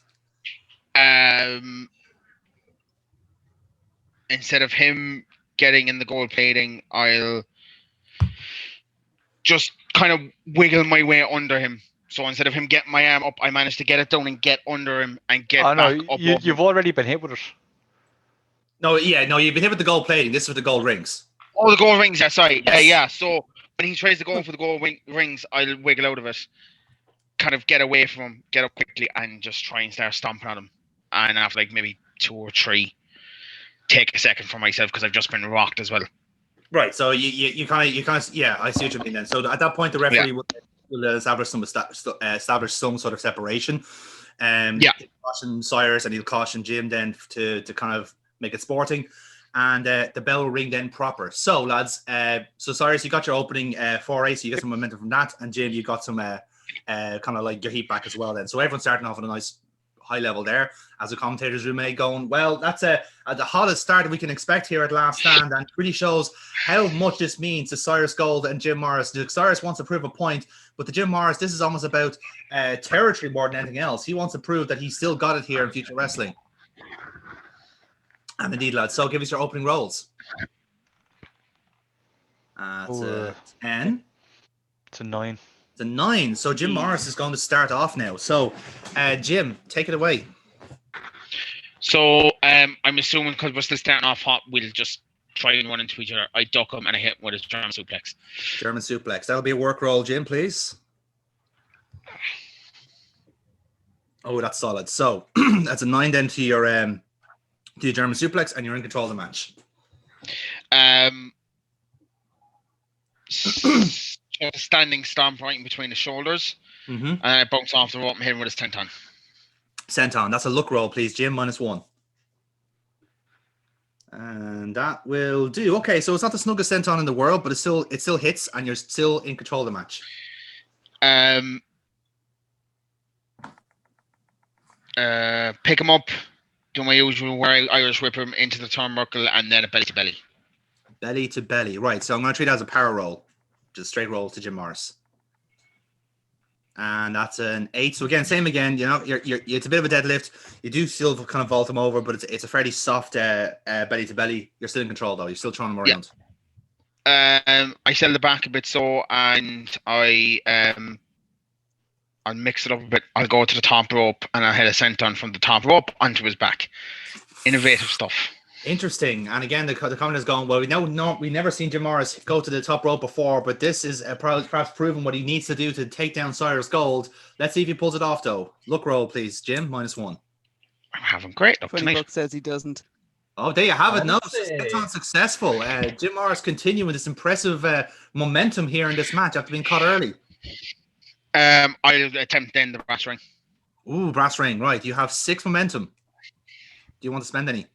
Instead of him getting in the gold plating, I'll just kind of wiggle my way under him. So instead of him getting my arm up, I managed to get it down and get under him and get back up. You've already been hit with it. No, you've been hit with the gold plating. This is with the gold rings. Oh, the gold rings, yeah, sorry. Yes. Yeah, so when he tries to go for the gold rings, I'll wiggle out of it, kind of get away from him, get up quickly, and just try and start stomping on him. And after like maybe 2 or 3, take a second for myself because I've just been rocked as well. Right, so you kind of yeah, I see what you mean then. So at that point, the referee will establish some sort of separation. He'll caution Cyrus and he'll caution Jim then to kind of make it sporting, and the bell will ring then proper. So lads, so Cyrus, you got your opening foray, so you get some momentum from that, and Jim, you got some kind of like your heat back as well then. So everyone's starting off on a nice high level there. As the commentators room may going, well, that's the hottest start that we can expect here at Last Stand, and really shows how much this means to Cyrus Gold and Jim Morris. Cyrus wants to prove a point, but to Jim Morris, this is almost about territory more than anything else. He wants to prove that he's still got it here in Future Wrestling. And indeed, lads. So give us your opening rolls. It's a 10. It's a 9. It's a 9. So Jim Morris is going to start off now. So, Jim, take it away. So I'm assuming because we're still starting off hot, we'll just try and run into each other. I duck him and I hit him with his German suplex. German suplex. That'll be a work roll, Jim, please. Oh, that's solid. So that's a 9 then to your German suplex, and you're in control of the match. Standing stomp right in between the shoulders, and then I bounce off the rope and hit him with his senton. Senton. That's a look roll, please, Jim. -1. And that will do. Okay, so it's not the snuggest senton in the world, but it still hits, and you're still in control of the match. Pick him up, do my usual where I Irish whip him into the turnbuckle, and then a belly to belly. Belly to belly, right? So I'm going to treat it as a power roll, just straight roll to Jim Morris. And that's an 8. So again, same again. You know, it's a bit of a deadlift. You do still kind of vault him over, but it's a fairly soft belly to belly. You're still in control though. You're still throwing him around. I sell the back a bit, and I'll mix it up a bit. I'll go to the top rope and I'll hit a senton from the top rope onto his back. Innovative stuff. Interesting. And again, the comment is going, well, we've never seen Jim Morris go to the top rope before, but this is perhaps proving what he needs to do to take down Cyrus Gold. Let's see if he pulls it off, though. Look roll, please, Jim. -1. I'm having great luck tonight. Book says he doesn't. Oh, there you have it. No, it's unsuccessful. Jim Morris continuing this impressive momentum here in this match after being caught early. I'll attempt then the brass ring. Ooh, brass ring. Right. You have 6 momentum. Do you want to spend any?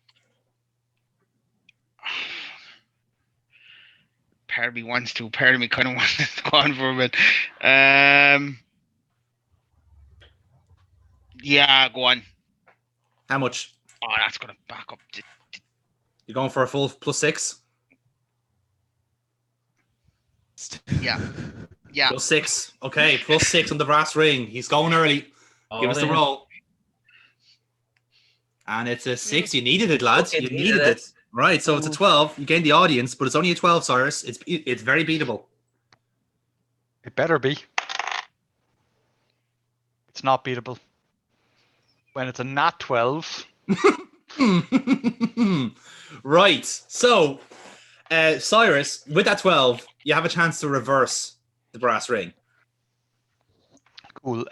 Part of me wants to. Part of me kind of wants to go on for a bit. Yeah, go on. How much? Oh, that's going to back up. You're going for a full +6? Yeah. +6. Okay, +6 on the brass ring. He's going early. Give us the roll. And it's a 6. You needed it, lads. You needed it. Right, so it's a 12. You gained the audience, but it's only a 12, Cyrus. It's very beatable. It better be. It's not beatable. When it's a nat 12. Right. So, Cyrus, with that 12, you have a chance to reverse the brass ring. Cool.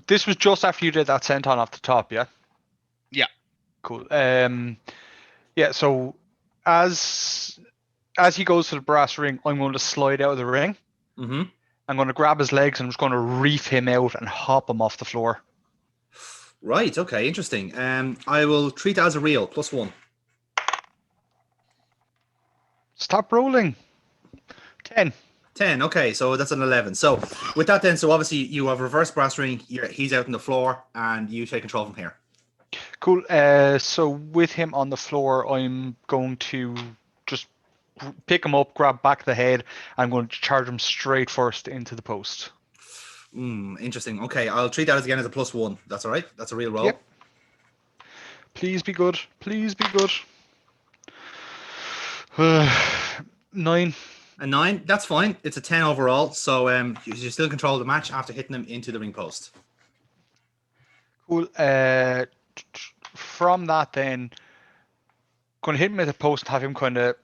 This was just after you did that senton off the top, yeah? Yeah. Cool. Yeah, so as he goes to the brass ring, I'm going to slide out of the ring. Mm-hmm. I'm going to grab his legs and I'm just going to reef him out and hop him off the floor. Right, okay, interesting. I will treat that as a real, +1. Stop rolling. 10. 10, okay, so that's an 11. So with that then, so obviously you have reverse brass ring, he's out on the floor, and you take control from here. Cool. So with him on the floor, I'm going to just pick him up, grab back the head. I'm going to charge him straight first into the post. Interesting. Okay, I'll treat that again as a +1. That's all right? That's a real roll. Yep. Please be good. Please be good. 9. A 9, that's fine. It's a 10 overall. So you still control the match after hitting him into the ring post. Cool. From that, then, going to hit him at the post and have him kind of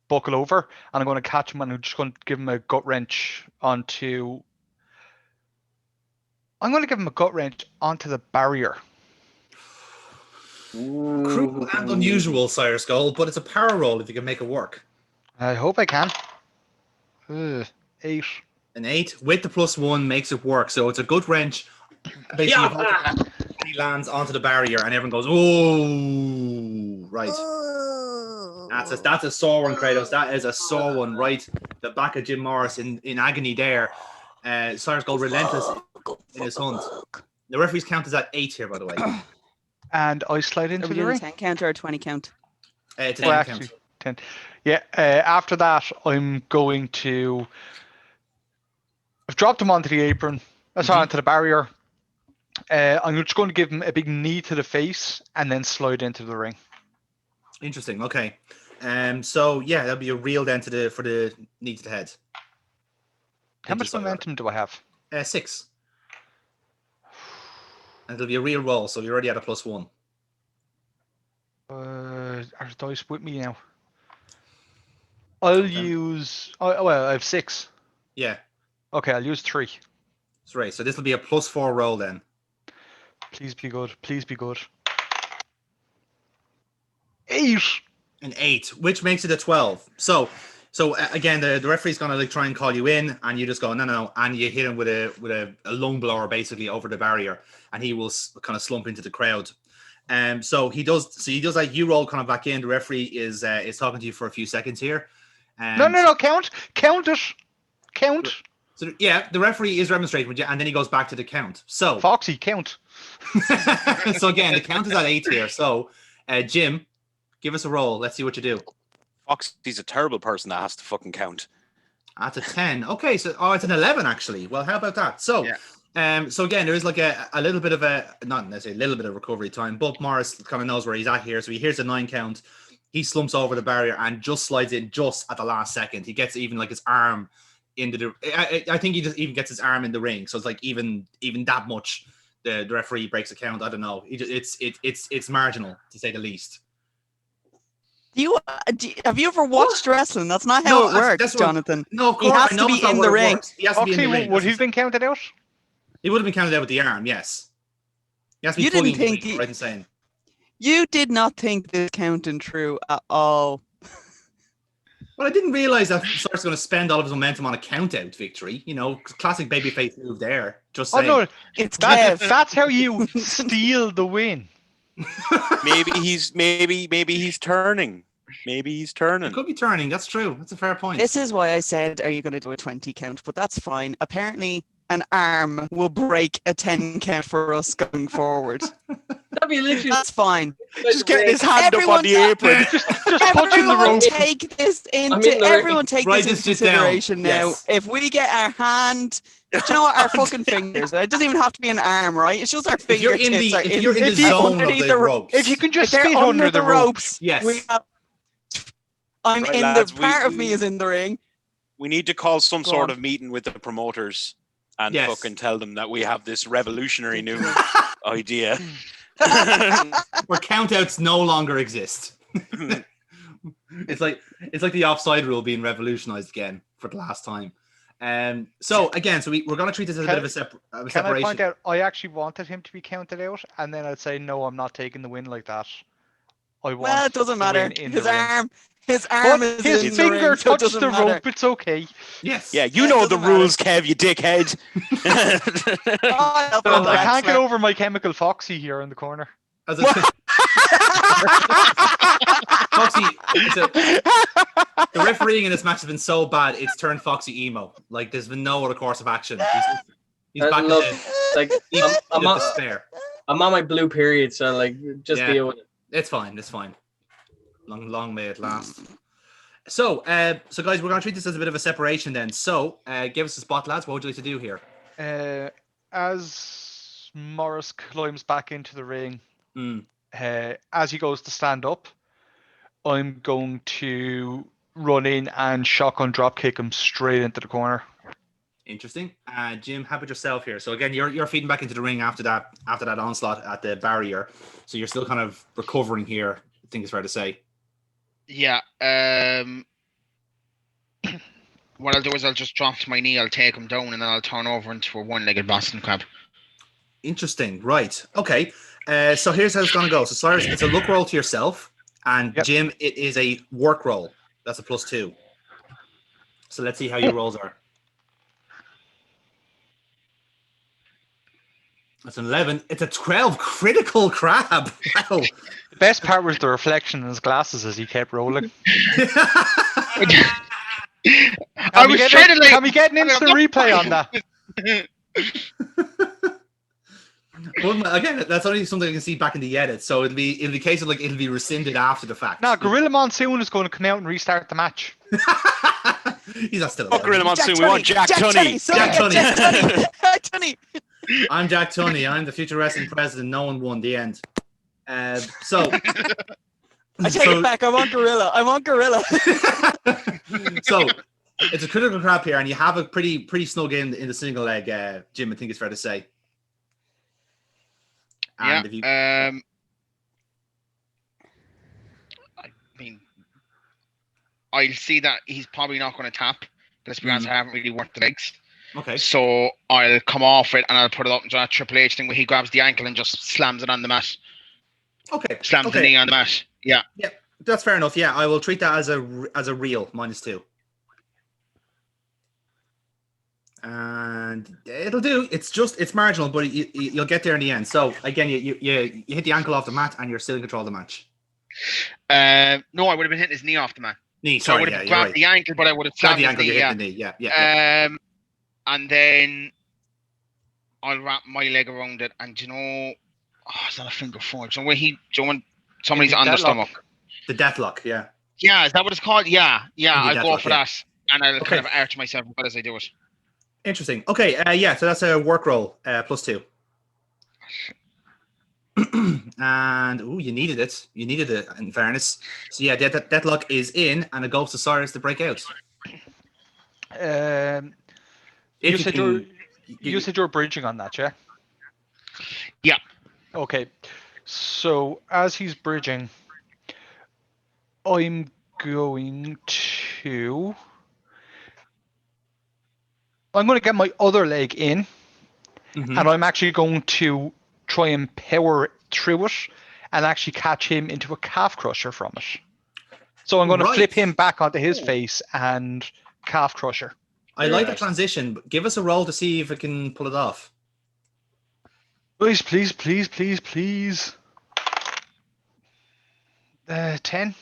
buckle over, and I'm going to catch him and I'm just going to give him a gut wrench onto. I'm going to give him a gut wrench onto the barrier. Cruel and unusual, Cyrus Gold, but it's a power roll if you can make it work. I hope I can. 8. An 8 with the +1 makes it work. So it's a gut wrench. Basically, he lands onto the barrier and everyone goes, "Oh, right." That's a sore one, Kratos. That is a sore one, right? the back of Jim Morris in agony there. Cyrus go relentless in his hunt. The referee's count is at 8 here, by the way. And I slide Are into we the doing a ring. 10 count or a 20 count? It's a Well, 10 actually, count. 10. Yeah, after that, I'm going to... I've dropped him onto the apron. Sorry, onto the barrier. I'm just going to give him a big knee to the face and then slide into the ring. Interesting. Okay. So yeah, that'll be a reel then for the knee to the head. How much momentum do I have? 6. And it'll be a real roll, so you're already at a +1. Are the dice with me now? I'll use... Oh, well, I have 6. Yeah. Okay, I'll use 3. That's right. So this will be a +4 roll then. Please be good. Please be good. 8. An 8, which makes it a 12. So again, the referee's gonna like try and call you in, and you just go no, and you hit him with a lung blower basically over the barrier, and he will kind of slump into the crowd. So he does like you roll kind of back in. The referee is talking to you for a few seconds here. No, count it. So yeah, the referee is remonstrating with you, and then he goes back to the count. So Foxy, count. so again, the count is at 8 here. So Jim, give us a roll. Let's see what you do. Foxy's a terrible person that has to fucking count. That's a 10. Okay, so it's an 11 actually. Well, how about that? So so again, there is like a little bit of not necessarily a little bit of recovery time, but Morris kind of knows where he's at here. So he hears the 9 count. He slumps over the barrier and just slides in just at the last second. He gets even like his arm into the. I think he just even gets his arm in the ring. So it's like even that much. The referee breaks a count. I don't know. It's marginal to say the least. Have you ever watched wrestling? That's not how it works, Jonathan. No, of course. He has to be in the ring. He has to be in the ring. Would he have been counted out? He would have been counted out with the arm, yes. He has to be fully in the ring, right in saying. You did not think this counting true at all. Well, I didn't realize that Cyrus was going to spend all of his momentum on a count-out victory. You know, classic babyface move there. Just saying. Oh no, that's how you steal the win. Maybe he's turning. Maybe he's turning. It could be turning. That's true. That's a fair point. This is why I said, are you going to do a 20 count? But that's fine. Apparently, an arm will break a 10 count for us going forward. That'd be literally. That's fine. Just getting his hand up on the apron. just punching the rope. Take this into everyone take Write this this into down. consideration now. Yes. If we get our hand, do you know what? Our fucking fingers. It doesn't even have to be an arm, right? It's just our If you're fingertips. in the zone of the ropes. If you can just If they're spit under the ropes. Yes. I'm Right, in lads, the part of me is in the ring. We need to call some Go sort on. of meeting with the promoters and Yes. fucking tell them that we have this revolutionary new idea. Where countouts no longer exist. It's like the offside rule being revolutionized again for the last time. So again, we're going to treat this as a bit of a separation. Can I point out, I actually wanted him to be counted out, and then I'd say, no, I'm not taking the win like that. Well, it doesn't matter. His But arm is his in the finger ring, so it touched doesn't the matter. rope, it's okay. Yes. Yeah, you It know the doesn't matter. rules, Kev, you dickhead. Oh, Well, I can't get wrestler. over my chemical Foxy here in the corner. As I said, Foxy, the refereeing in this match has been so bad, it's turned Foxy emo. Like, there's been no other course of action. He's back Look, to like I'm on, despair. I'm on my blue period, so like just Yeah. deal with it. It's fine. It's fine. Long may it last. So guys, we're going to treat this as a bit of a separation then. So, give us a spot, lads. What would you like to do here? As Morris climbs back into the ring, Mm. as he goes to stand up, I'm going to run in and shotgun drop kick him straight into the corner. Interesting. Jim, how about yourself here? So again, you're feeding back into the ring after that onslaught at the barrier. So you're still kind of recovering here, I think it's fair to say. Yeah. What I'll do is I'll just drop to my knee, I'll take him down, and then I'll turn over into a one-legged Boston crab. Interesting. Right. Okay. So here's how it's going to go. So Cyrus, it's a look roll to yourself, and Yep. Jim, it is a work roll. That's a +2. So let's see how your rolls are. That's an 11. It's a 12 critical crab. Wow. The best part was the reflection in his glasses as he kept rolling. I was trying to like. Can we get an instant replay on that? Well, again, that's only something I can see back in the edit, so it'll be a case of like it'll be rescinded after the fact. No, Gorilla Monsoon is going to come out and restart the match. He's not still Fuck alive. Gorilla Monsoon. We want Jack Tunney. Jack Tunney. Jack Tunney. I'm Jack Tunney. I'm the future wrestling president. No one won. The end. So I take it back. I want Gorilla. So it's a critical crap here, and you have a pretty snug in the single leg, Jim. I think it's fair to say. And I mean, I'll see that he's probably not going to tap. Let's be honest, I haven't really worked the legs. Okay. So I'll come off it and I'll put it up into that Triple H thing where he grabs the ankle and just slams it on the mat. Okay. Slams the knee on the mat. Yeah. Yeah, that's fair enough. Yeah, I will treat that as a real -2. And it'll do. It's marginal, but you'll get there in the end. So again, you hit the ankle off the mat, and you're still in control of the match. No, I would have been hitting his knee off the mat. Knee. So I Sorry, would have grabbed the ankle, but I would have slammed the ankle. his knee. You hit the knee. Yeah. And then I'll wrap my leg around it, and is that a finger four? So when somebody's on the stomach. The deathlock. Yeah. Yeah, is that what it's called? Yeah. I'll go for that, and I'll kind of arch myself as I do it. Interesting. Okay. So that's a work roll +2. And you needed it. You needed it. In fairness. So yeah, deathlock is in, and it goes to Cyrus to break out. You said you're bridging on that, yeah? Yeah. Okay. So as he's bridging, I'm going to get my other leg in, and I'm actually going to try and power through it and actually catch him into a calf crusher from it. So I'm going to flip him back onto his face and calf crusher. I like the transition. But give us a roll to see if it can pull it off. Please. 10.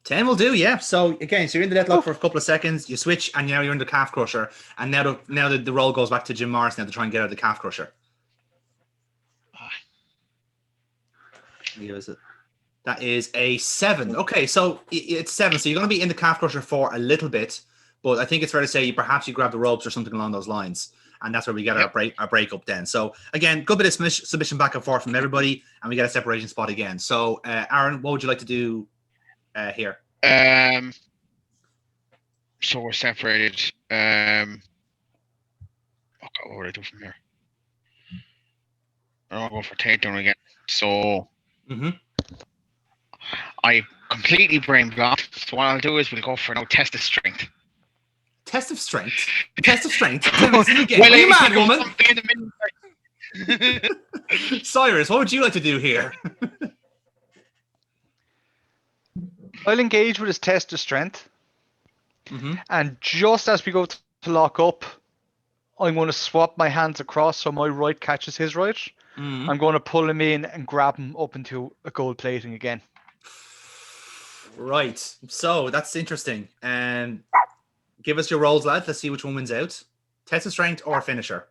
10 will do, yeah. So again, so you're in the deadlock for a couple of seconds, you switch, and now you're in the calf crusher. And now the roll goes back to Jim Morris now to try and get out of the calf crusher. That is a 7. Okay, so it's 7. So you're going to be in the calf crusher for a little bit, but I think it's fair to say perhaps you grab the ropes or something along those lines. And that's where we get our break up then. So again, good bit of submission back and forth from everybody, and we get a separation spot again. So Aaron, what would you like to do here? So we're separated. Okay, what would I do from here? I don't want to go for takedown again. So I completely brain blocked. So what I'll do is we'll go for test of strength. Test of strength? Test of strength? Well, are you mad, woman? Cyrus, what would you like to do here? I'll engage with his test of strength. And just as we go to lock up, I'm going to swap my hands across so my right catches his right. I'm going to pull him in and grab him up into a gold plating again. Right. So that's interesting. Give us your rolls, lads. Let's see which one wins out. Test of strength or finisher.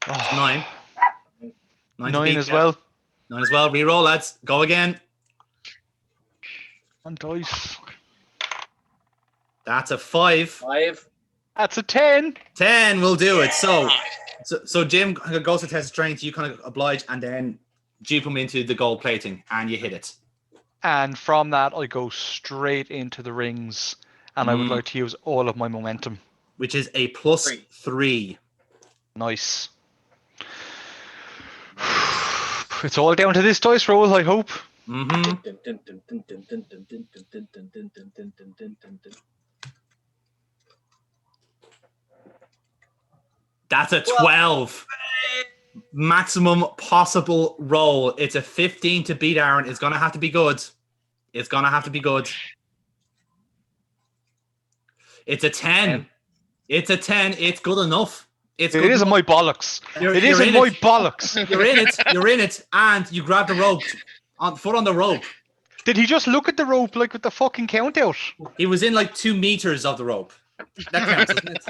9. 9 as well. 9 as well. Reroll, lads. Go again. On dice. That's a 5. 5. That's a 10. 10 will do it. So Jim goes to test of strength. You kind of oblige, and then dupe him into the gold plating, and you hit it. And from that, I go straight into the rings, and I would like to use all of my momentum, which is a +3. Nice. It's all down to this dice roll, I hope. That's a 12. Maximum possible roll. It's a 15 to beat Aaron. It's going to have to be good. It's going to have to be good. It's a 10. It's a 10. It's good enough. It isn't my bollocks. It isn't my bollocks. You're in it. You're in it. And you grab the rope. Foot on the rope. Did he just look at the rope like with the fucking count out? He was in like 2 meters of the rope. That counts, doesn't it?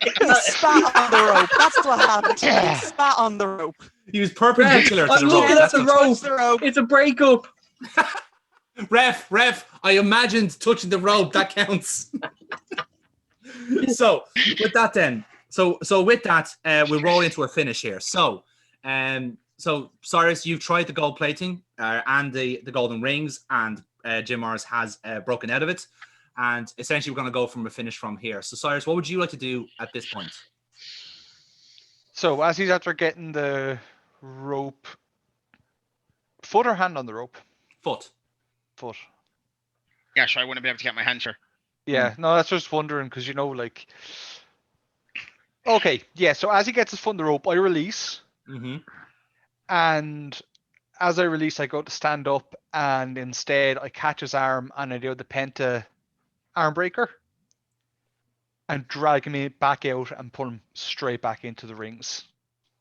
He spat on the rope. That's what happened. He spat on the rope. He was perpendicular to I'm the rope. looking at That's the what- rope. The rope. It's a breakup. Ref, I imagined touching the rope. That counts. So with that then, so with that, we'll roll into a finish here. So Cyrus, you've tried the gold plating and the golden rings, and Jim Morris has broken out of it. And essentially, we're going to go from a finish from here. So Cyrus, what would you like to do at this point? So as he's after getting the rope, foot or hand on the rope? Foot. Yeah, sure. I wouldn't be able to get my hand, sure. Yeah, no, that's just wondering because like. Okay, yeah. So as he gets his foot on the rope, I release, and as I release, I go to stand up, and instead I catch his arm and I do the penta arm breaker, and drag him back out and pull him straight back into the rings.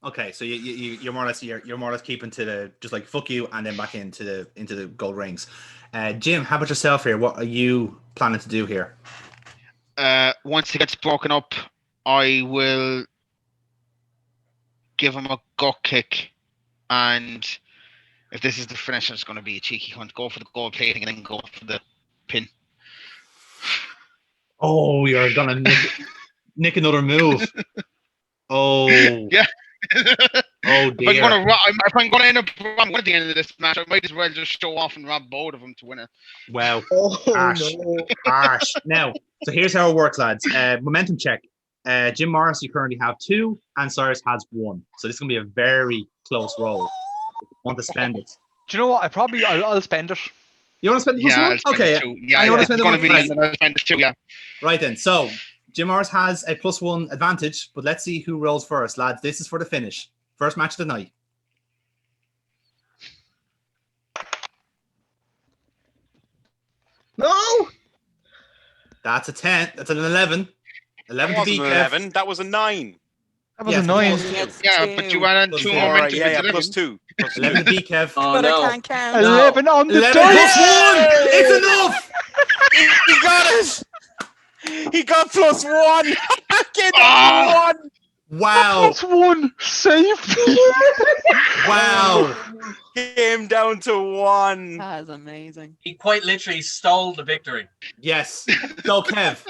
Okay, so you're more or less you're more or less keeping to the just like fuck you and then back into the gold rings. Jim, how about yourself here? What are you planning to do here? Once it gets broken up, I will give him a gut kick, and if this is the finish, it's going to be a cheeky hunt. Go for the gold plating and then go for the pin. Oh, you're gonna nick another move. Oh yeah. Oh dear. If I'm going to end up wrong at the end of this match, I might as well just show off and rob both of them to win it. Wow. Oh, Harsh. no. Harsh. Now, so here's how it works, lads. Momentum check. Jim Morris, you currently have 2, and Cyrus has 1. So this is gonna be a very close roll. If you want to spend it? Do you know what? I'll spend it. You want to spend the plus Yeah, one? I'll spend Okay. it too. Yeah, I want to it's spend the going one. to be. Right. I'll spend it too. Yeah. Right then. So Jim Morris has a +1 advantage, but let's see who rolls first, lads. This is for the finish. First match of the night. No! That's a 10. That's an 11. 11 That to beat. wasn't 11. That was a 9. That was Yes, annoying. Yeah, but you added Plus 2 four, more Alright, momentum. yeah, It's 11. +2. 11 to beat, Kev. Oh But no! I can't count. 11 on the 11 dice. plus 1! It's enough! He got it! He got +1! Get Ah! 1! Wow. That's 1 safe. Wow. Came down to 1. That is amazing. He quite literally stole the victory. Yes. So, Kev,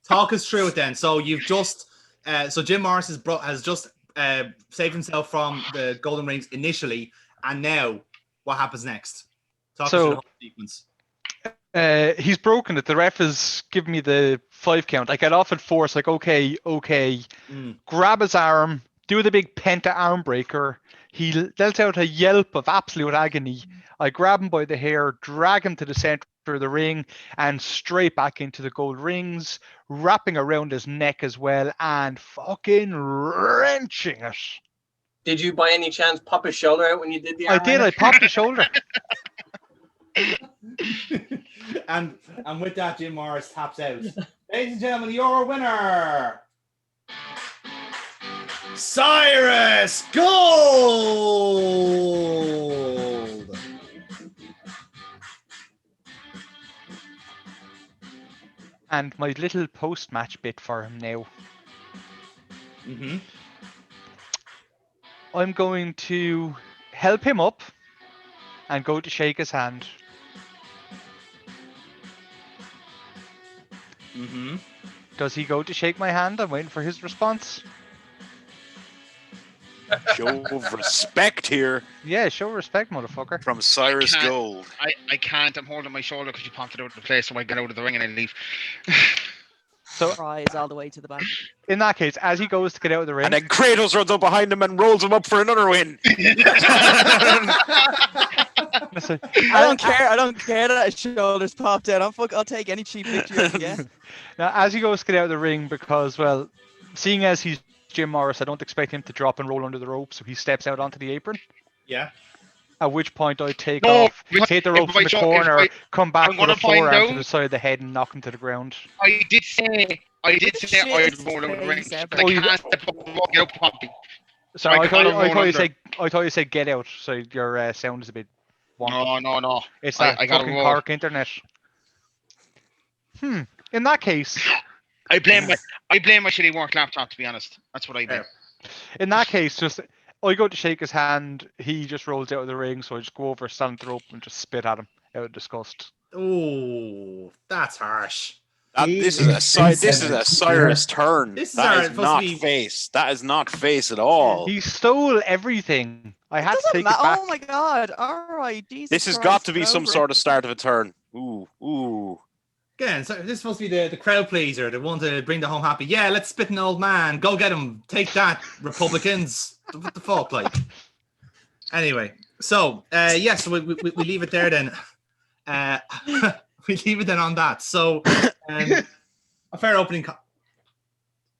talk us through it then. So, you've just, so Jim Morris has just saved himself from the golden rings initially, and now what happens next? Talk us through the whole sequence. He's broken it. The ref has given me the 5 count. I get off at 4. It's like, okay. Grab his arm, do the big penta arm breaker. He lets out a yelp of absolute agony. I grab him by the hair, drag him to the center of the ring, and straight back into the gold rings, wrapping around his neck as well, and fucking wrenching it. Did you by any chance pop his shoulder out when you did the I arm did. wrench? I popped the shoulder. and with that, Jim Morris taps out. Ladies and gentlemen, your winner, Cyrus Gold. And my little post-match bit for him now. I'm going to help him up and go to shake his hand. Does he go to shake my hand? I'm waiting for his response. Show of respect here Yeah, show respect, motherfucker. from Cyrus can't- Gold. I can't. I'm holding my shoulder because you popped it out of the place, so I get out of the ring and I leave. So Rise all the way to the back. in that case, as he goes to get out of the ring, And then Kratos runs up behind him and rolls him up for another win. listen, I don't care. I don't care that his shoulders popped out. I'll take any cheap victory I can get. now as he goes to get out of the ring, because well, seeing as he's Jim Morris, I don't expect him to drop and roll under the rope, so he steps out onto the apron. Yeah. At which point I take No, off, take the rope from the corner, come back I'm with a gonna find forearm to out- the side of the head and knock him to the ground. I did say I'd Shit, roll out the ring. face But I Oh, you- can't step up and walk out pumping. So I I can't thought roll you under. said get out, so your sound is a bit wonky. No. It's I that gotta fucking roll. Cork internet. In that case, I blame my shitty work laptop. To be honest, that's what I blame. just I go to shake his hand. He just rolls out of the ring, so I just go over, stand the rope, and just spit at him out of disgust. Oh, that's harsh. This is a Cyrus turn. This is That is supposed not to be- face. That is not face at all. He stole everything. I had to Doesn't take it matter. back. Oh my god! All right, Jesus This has Christ, got to be get some over sort it. of start of a turn. Ooh. Again, so this is supposed to be the crowd pleaser, the one to bring the home happy. Yeah, let's spit an old man. Go get him. Take that, Republicans. What the fuck, like? Anyway, so so we leave it there then. We leave it then on that. So a fair opening.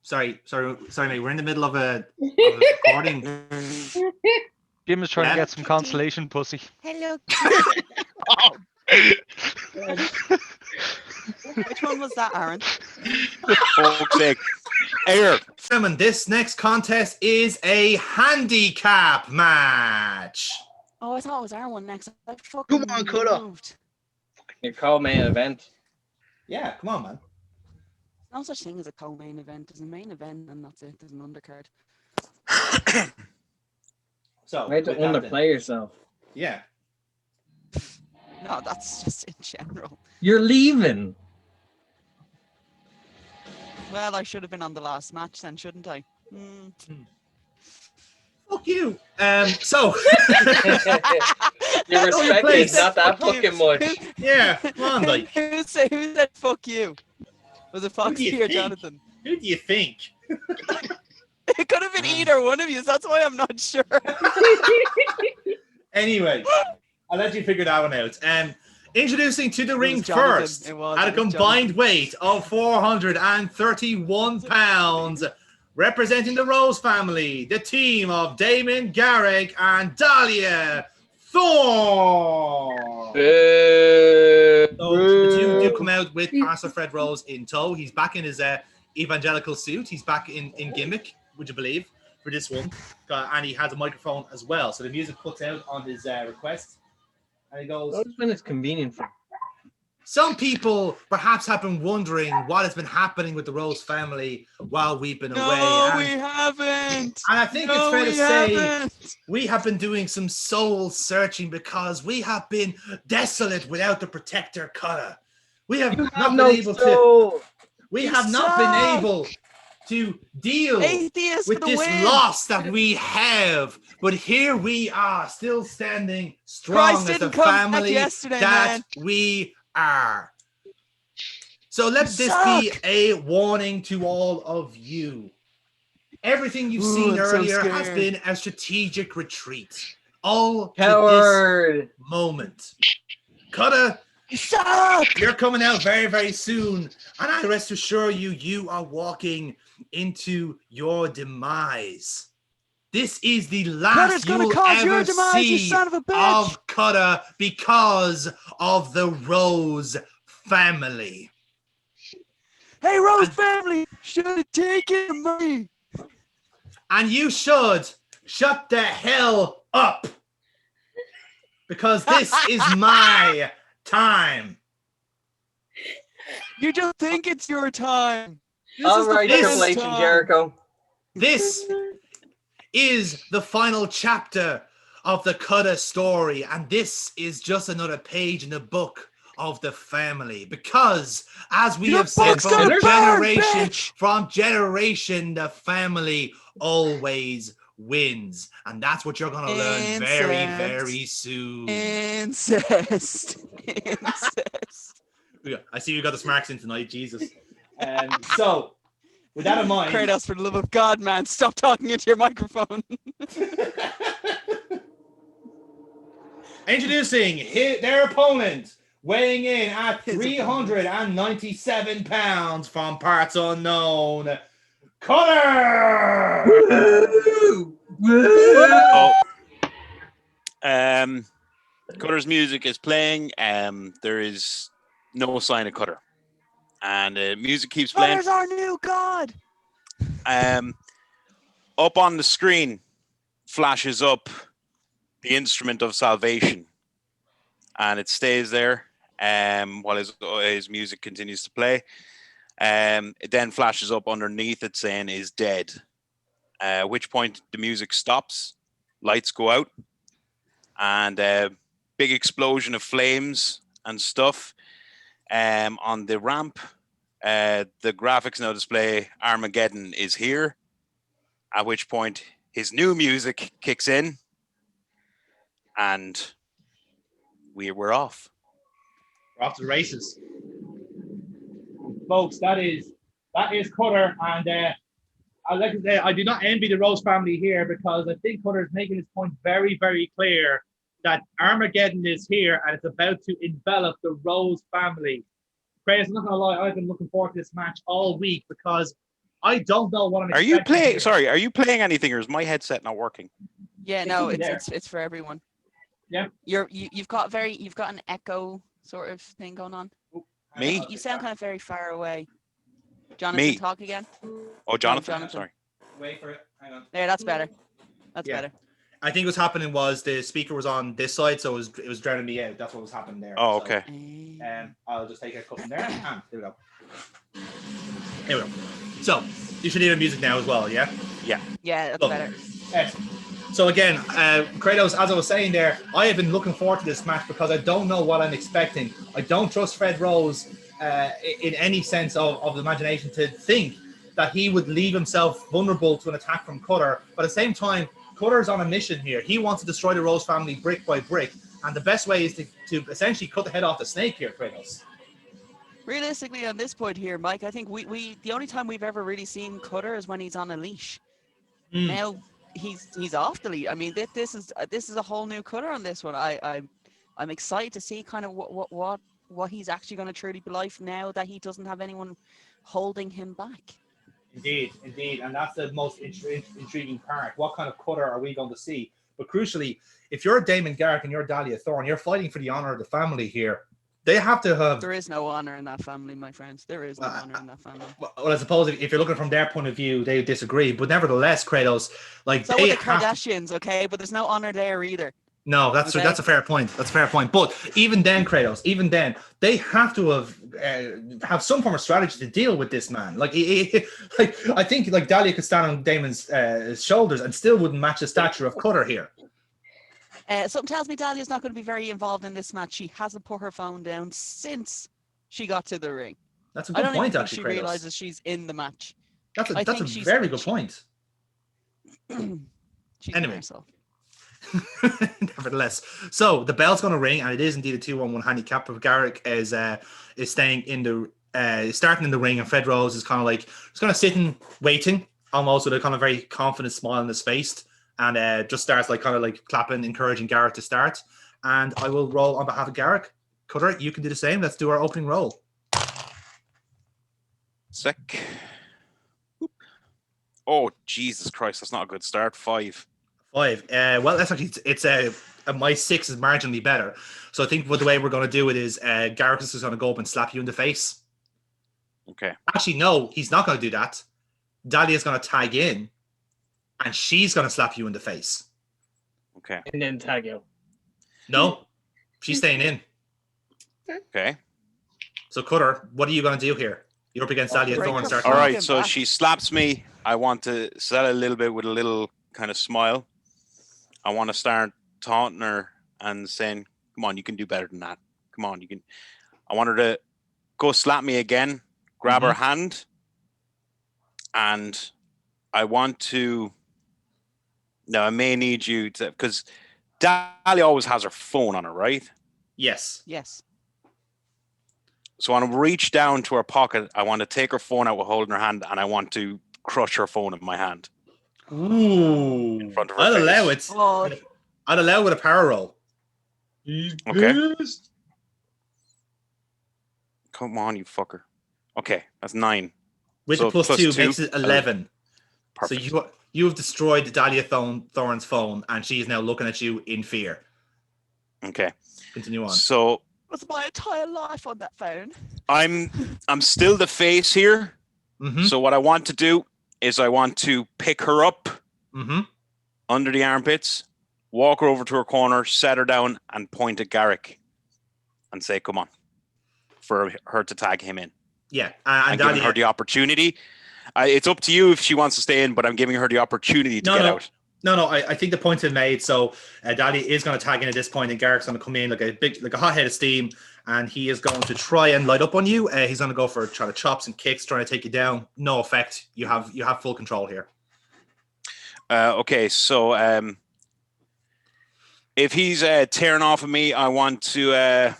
Sorry, mate. We're in the middle of a recording. Jim is trying to get some consolation pussy. Hello. Which one was that, Aaron? Fuck's sake. Here. Gentlemen, this next contest is a handicap match. Oh, I thought it was our one next. I fucking Come on, Cutter. moved. Your co-main event. Yeah, come on, man. No such thing as a co-main event. There's a main event, and that's it. There's an undercard. So, Way to with that then- underplay yourself. Yeah. No, that's just in general. You're leaving. Well, I should have been on the last match then, shouldn't I? Fuck you. So. Your respect place. is not that Fuck you. fucking much. Yeah, come on, like. Who said fuck you? Was it Who do Foxy you or think? Jonathan? Who do you think? It could have been either one of you. That's why I'm not sure. Anyway, I'll let you figure that one out. Introducing to the ring Jonathan. first, It was at a combined weight of 431 pounds, representing the Rose family, the team of Damon, Garrick, and Dahlia Thorne. So the two do come out with Pastor Fred Rose in tow. He's back in his evangelical suit. He's back in gimmick, would you believe, for this one. And he has a microphone as well. So the music cuts out on his request. And he goes, When it's convenient for. some people perhaps have been wondering what has been happening with the Rose family while we've been away. No, And, we haven't. and I think No, it's fair to we say haven't. we have been doing some soul searching because we have been desolate without the protector Cutter. We have not been able to. We You have not suck. been able to deal Atheist with for the this win. loss that we have. But here we are, still standing strong Christ as the didn't come back family yesterday, that man. we are. So let You this be suck. a warning to all of you. Everything you've Ooh, seen I'm so earlier has scared. been a strategic retreat. All to Coward. this moment. Cutter, You suck. you're coming out very, very soon. And I rest assure you, you are walking into your demise. This is the last Cutter's you gonna will cause your ever demise, you see son of a bitch. of Cutter because of the Rose family. Hey, Rose family, should have taken me. And you should shut the hell up. Because this is my time. You just think it's your time. This All is the right, first Triple H and time. Jericho. This is the final chapter of the Cutter story, and this is just another page in the book of the family. Because, as we Your have said book's gonna burn, bitch! from generation, the family always wins, and that's what you're gonna learn very, Incest. very soon. Incest. Incest. Yeah, I see you got the smarks in tonight, Jesus. So, with that in mind, Kratos, for the love of God, man, stop talking into your microphone. introducing their opponent, weighing in at 397 pounds from parts unknown, Cutter! Cutter's music is playing. There is no sign of Cutter, and music keeps playing. Cutter's our new god. Up on the screen flashes up the instrument of salvation, and it stays there while his music continues to play. It then flashes up underneath it saying is dead. At which point the music stops, lights go out, and big explosion of flames and stuff on the ramp. The graphics now display Armageddon is here. At which point his new music kicks in, and we're off. We're off to the races. Folks, that is Cutter, and I'd like to say I do not envy the Rose family here, because I think Cutter is making his point very, very clear that Armageddon is here and it's about to envelop the Rose family. Craig, I'm not gonna lie, I've been looking forward to this match all week because I don't know what I'm Are you expecting playing? here. Sorry, are you playing anything, or is my headset not working? Yeah, no, it's for everyone. Yeah. You've got an echo sort of thing going on. Me? You sound kind of very far away. Jonathan, Me? talk again. Oh, Jonathan. Jonathan. Sorry. Wait for it. Hang on. There, that's better. That's Yeah. better. I think what's happening was the speaker was on this side, so it was drowning me out. That's what was happening there. Oh, So, okay. I'll just take a cut from there. And there we go. There we go. So you should hear the music now as well, yeah? Yeah. Yeah, that's Look. better. Excellent. So again, Kratos, as I was saying there, I have been looking forward to this match because I don't know what I'm expecting. I don't trust Fred Rose in any sense of the imagination to think that he would leave himself vulnerable to an attack from Cutter. But at the same time, Cutter's on a mission here. He wants to destroy the Rose family brick by brick. And the best way is to essentially cut the head off the snake here, Kratos. Realistically, on this point here, Mike, I think we the only time we've ever really seen Cutter is when he's on a leash. Now he's off the leash. I mean, this is a whole new Cutter on this one. I'm excited to see kind of what he's actually going to truly be like now that he doesn't have anyone holding him back. Indeed, and that's the most intriguing part. What kind of Cutter are we going to see? But crucially, if you're Damon Garrick and you're Dahlia Thorne, you're fighting for the honor of the family here. They have to have. There is no honor in that family, my friends. There is no honor in that family. Well, I suppose if you're looking from their point of view, they disagree. But nevertheless, Kratos, like so they with the Kardashians, okay, but there's no honor there either. No, that's a fair point. That's a fair point. But even then, Kratos, they have to have some form of strategy to deal with this man. Like I think like Dahlia could stand on Damon's shoulders and still wouldn't match the stature of Cutter here. Something tells me Dahlia's not going to be very involved in this match. She hasn't put her phone down since she got to the ring. That's a good point, actually, she Kratos. realizes she's in the match. That's a very good point. Anyway. Nevertheless, so the bell's going to ring, and it is indeed a 2-on-1 handicap. But Garrick is staying in the starting in the ring, and Fred Rose is kind of like just kind of sitting, waiting, almost with a kind of very confident smile on his face, and just starts like kind of like clapping, encouraging Garrick to start. And I will roll on behalf of Garrick. Cutter, you can do the same. Let's do our opening roll. Sick. Oh Jesus Christ, that's not a good start. 5. Well, that's actually it's my 6 is marginally better. So I think the way we're going to do it is Garrick is going to go up and slap you in the face. Okay. Actually, no, he's not going to do that. Dahlia's going to tag in, and she's going to slap you in the face. Okay. And then tag you. No, she's staying in. Okay. So Cutter, what are you going to do here? You're up against Dahlia Thorne. All right, so she slaps me. I want to sell a little bit with a little kind of smile. I want to start taunting her and saying, come on, you can do better than that. Come on, you can. I want her to go slap me again, grab her hand, and I want to. No, I may need you to, because Dahlia always has her phone on her, right? Yes. So I want to reach down to her pocket. I want to take her phone out with holding her hand, and I want to crush her phone in my hand. Ooh. In front of her I'll face. allow it. Oh. I'd allow it with a power roll. Okay. Come on, you fucker. Okay, that's 9. With So the plus 2 makes it 11. Perfect. So you have destroyed Dahlia Thorne's phone, and she is now looking at you in fear. Okay. Continue on. So Was my entire life on that phone. I'm still the face here. Mm-hmm. So what I want to do is I want to pick her up under the armpits, walk her over to her corner, set her down, and point at Garrick and say, come on, for her to tag him in. Yeah, and giving her the opportunity. It's up to you if she wants to stay in, but I'm giving her the opportunity to get out. No, I think the point's been made. So Dahlia is going to tag in at this point, and Garrick's going to come in like a hot head of steam, and he is going to try and light up on you. He's going to go for try to chops and kicks, trying to take you down. No effect. You have full control here. Okay, so if he's tearing off of me, I want to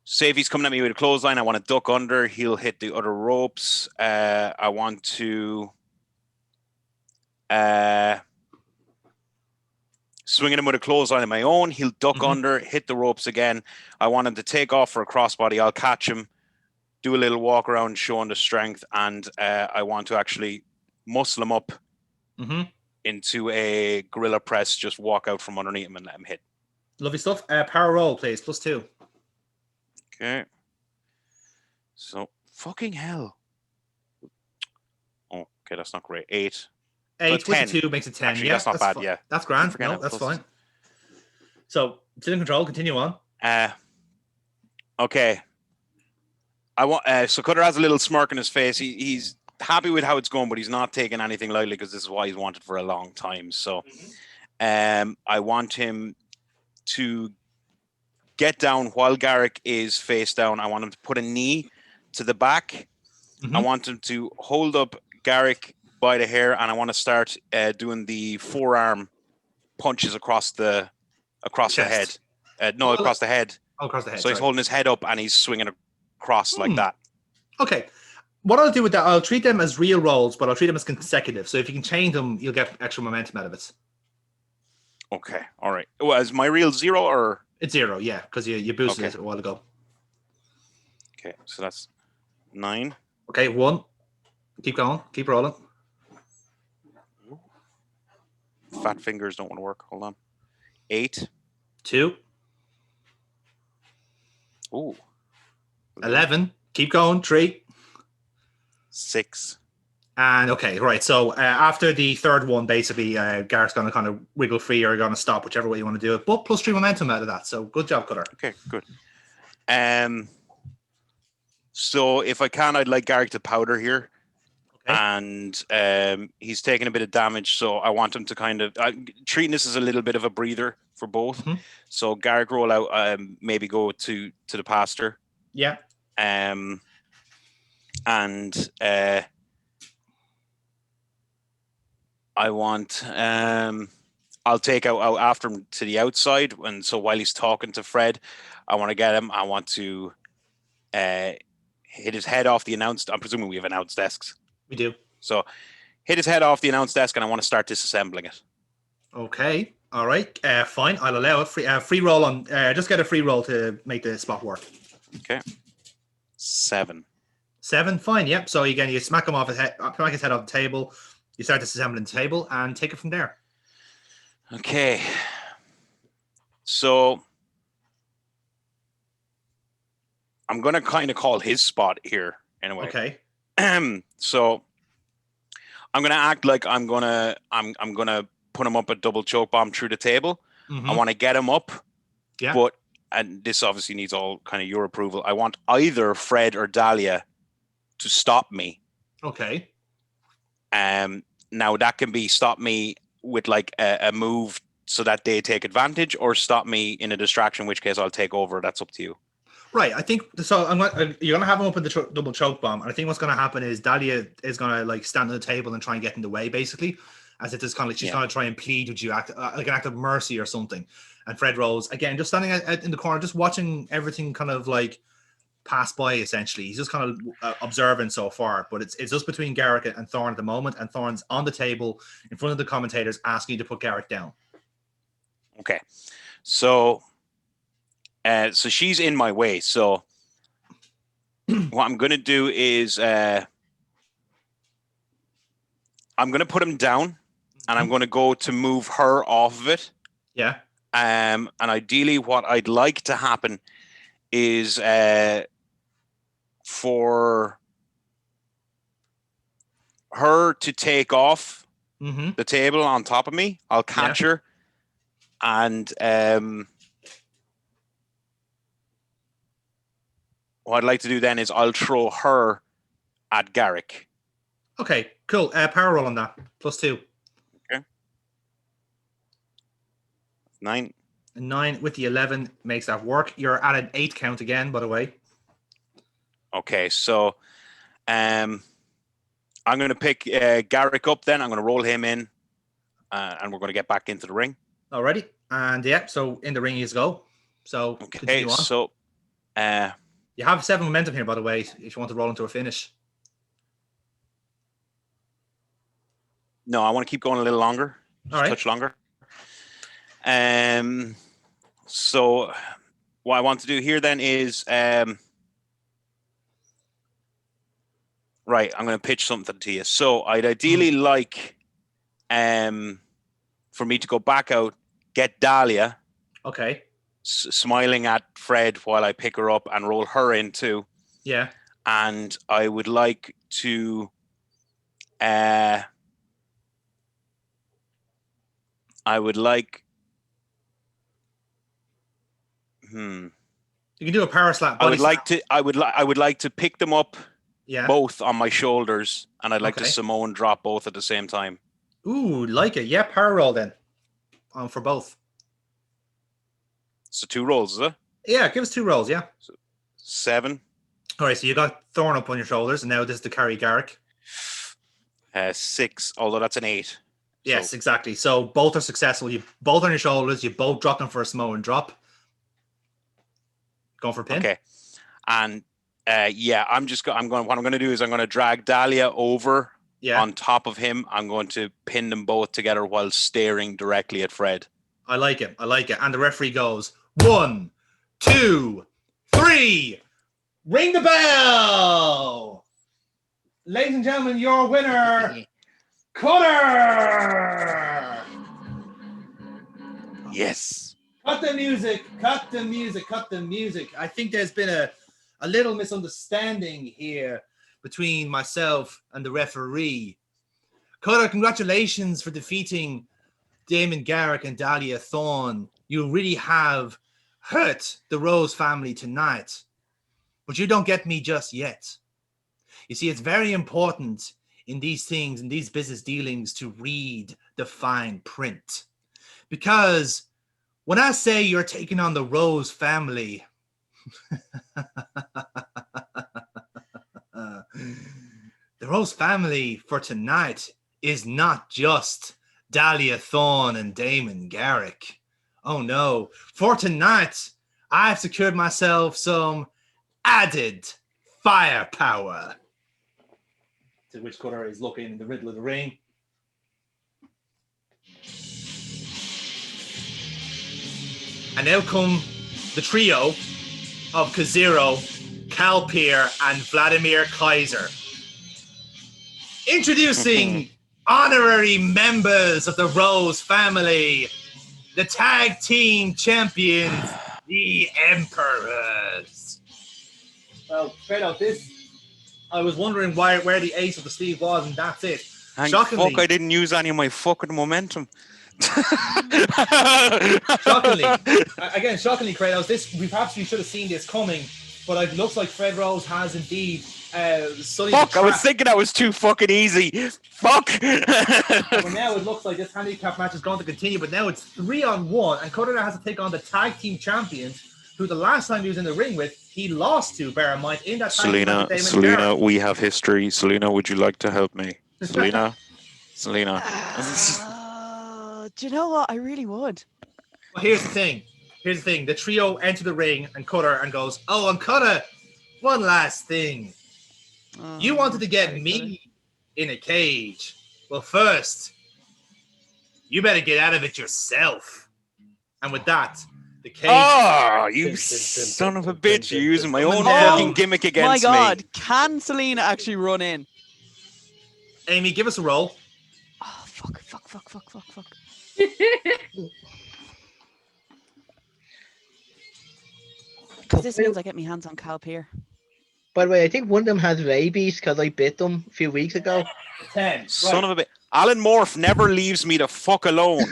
say if he's coming at me with a clothesline, I want to duck under. He'll hit the other ropes. I want to swing at him with a clothesline of my own. He'll duck under, hit the ropes again. I want him to take off for a crossbody. I'll catch him, do a little walk around, showing the strength, and I want to actually muscle him up into a gorilla press, just walk out from underneath him and let him hit. Lovely stuff. Power roll, please. +2. Okay. So, fucking hell. Oh, okay, that's not great. 8. 8 so with 2 makes it 10. Actually, yeah, that's not bad, yeah. That's grand. No, that's fine. So, still in control. Continue on. Okay. I want. So Cutter has a little smirk on his face. He's happy with how it's going, but he's not taking anything lightly because this is what he's wanted for a long time. So, I want him to get down while Garrick is face down. I want him to put a knee to the back. I want him to hold up Garrick by the hair, and I want to start doing the forearm punches across the head. Across the head. Oh, across the head. So he's holding his head up and he's swinging across like that. Okay. What I'll do with that, I'll treat them as real rolls, but I'll treat them as consecutive. So if you can change them, you'll get extra momentum out of it. Okay. All right. Well, is my real 0 or? It's 0, yeah, because you boosted it a while ago. Okay, so that's 9. Okay, 1. Keep going. Keep rolling. Fat fingers don't want to work. Hold on. 8. 2. Ooh. 11. Keep going. 3. 6. And okay, right. So after the third one, basically, Garrett's going to kind of wiggle free or going to stop, whichever way you want to do it. But +3 momentum out of that. So good job, Cutter. Okay, good. So if I can, I'd like Garrick to powder here. Okay. And he's taking a bit of damage, so I want him to kind of treating this as a little bit of a breather for both. So Garrick roll out, maybe go to the pastor. Yeah. And I want I'll take out after him to the outside, and so while he's talking to Fred, I want to get him. I want to hit his head off the announce. I'm presuming we have announce desks. We do. So hit his head off the announce desk, and I want to start disassembling it. Okay. All right. Fine. I'll allow it. Free roll on. Just get a free roll to make the spot work. Okay. 7. 7. Fine. Yep. So again, you smack him off his head. Smack his head off the table. You start disassembling the table and take it from there. Okay. So I'm gonna kind of call his spot here in a way. Okay. So I'm gonna act like I'm gonna put him up a double choke bomb through the table. I want to get him up. Yeah. But and this obviously needs all kind of your approval. I want either Fred or Dahlia to stop me. Okay. Now that can be stop me with like a move so that they take advantage, or stop me in a distraction, in which case I'll take over. That's up to you. Right. I think so. You're gonna have him up in the double choke bomb, and I think what's gonna happen is Dahlia is gonna like stand on the table and try and get in the way, basically, as if it's kind of like she's gonna try and plead with you, like an act of mercy or something. And Fred Rose again, just standing in the corner, just watching everything kind of like pass by. Essentially, he's just kind of observing so far. But it's just between Garrick and Thorne at the moment, and Thorne's on the table in front of the commentators asking you to put Garrick down. Okay, so she's in my way. So what I'm gonna do is I'm gonna put him down, and I'm gonna go to move her off of it. Yeah. And ideally, what I'd like to happen is for her to take off the table on top of me. I'll catch her, and what I'd like to do then is I'll throw her at Garrick. Okay, cool. Power roll on that. +2. Okay. 9. 9 with the 11 makes that work. You're at an 8 count again, by the way. Okay, so I'm going to pick Garrick up then. I'm going to roll him in, and we're going to get back into the ring. Alrighty. And yeah, so in the ring you go. So Okay, continue on. so You have 7 momentum here, by the way, if you want to roll into a finish. no, I want to keep going a little longer. Just All right. a touch longer. So what I want to do here then is right, I'm going to pitch something to you. So I'd ideally like for me to go back out, get Dahlia Okay. smiling at Fred while I pick her up and roll her in too. Yeah. And I would like to You can do a power slap. I body would like slap. to I would like to pick them up Yeah. both on my shoulders, and I'd like to Okay. Samoan drop both at the same time. Ooh, like it. Yeah, power roll then. For both. So 2 rolls, is it? Yeah, give us 2 rolls, yeah. 7, All right, so you got Thorn up on your shoulders, and now this is to carry Garrick. 6, although that's an 8. Yes, So- exactly. So both are successful. You both on your shoulders. You both drop them for a Samoan drop. Going for a pin. Okay. And yeah, I'm going. What I'm going to do is I'm going to drag Dahlia over Yeah, on top of him. I'm going to pin them both together while staring directly at Fred. I like it. I like it. And the referee goes 1, 2, 3. Ring the bell, ladies and gentlemen. Your winner, Cutter. Yes. Cut the music, cut the music, cut the music. I think there's been a little misunderstanding here between myself and the referee. Cutter, congratulations for defeating Damon Garrick and Dahlia Thorne. You really have hurt the Rose family tonight. But you don't get me just yet. You see, it's very important in these things, in these business dealings, to read the fine print. Because when I say you're taking on the Rose family, the Rose family for tonight is not just Dahlia Thorne and Damon Garrick. Oh no, for tonight, I've secured myself some added firepower. To which Cutter is looking in the middle of the ring. And now come the trio of Kaziro, Kalpir, and Vladimir Kaiser. Introducing honorary members of the Rose family, the tag team champions, the Emperors. Well, Fredo, this, I was wondering where the ace of the sleeve was, and that's it. Thank Shockingly, fuck I didn't use any of my fucking momentum. shockingly, Kratos, this we should have seen this coming, but it looks like Fred Rose has indeed sullied Fuck, the I was trap. thinking that was too fucking easy. Fuck. Well, now it looks like this handicap match is going to continue, but now it's 3-on-1, and Cutter has to take on the tag team champions, who the last time he was in the ring with, he lost to, bear in mind, in that tag team match with Damon Garrett. we have history. Selena, would you like to help me? Selena. Do you know what? I really would. Well, here's the thing. The trio enter the ring and Cutter and goes, oh, and Cutter, one last thing. You wanted to get me in a cage. Well, first, you better get out of it yourself. And with that, the cage... Oh, you son of a bitch. You're using my own fucking gimmick My against God, me. can Celina actually run in? Amy, give us a roll. Oh, fuck. Because this means I get my hands on Kalpir. By the way, I think one of them has rabies because I bit them a few weeks ago. 10. Son of a bitch. Alan Morph never leaves me the fuck alone.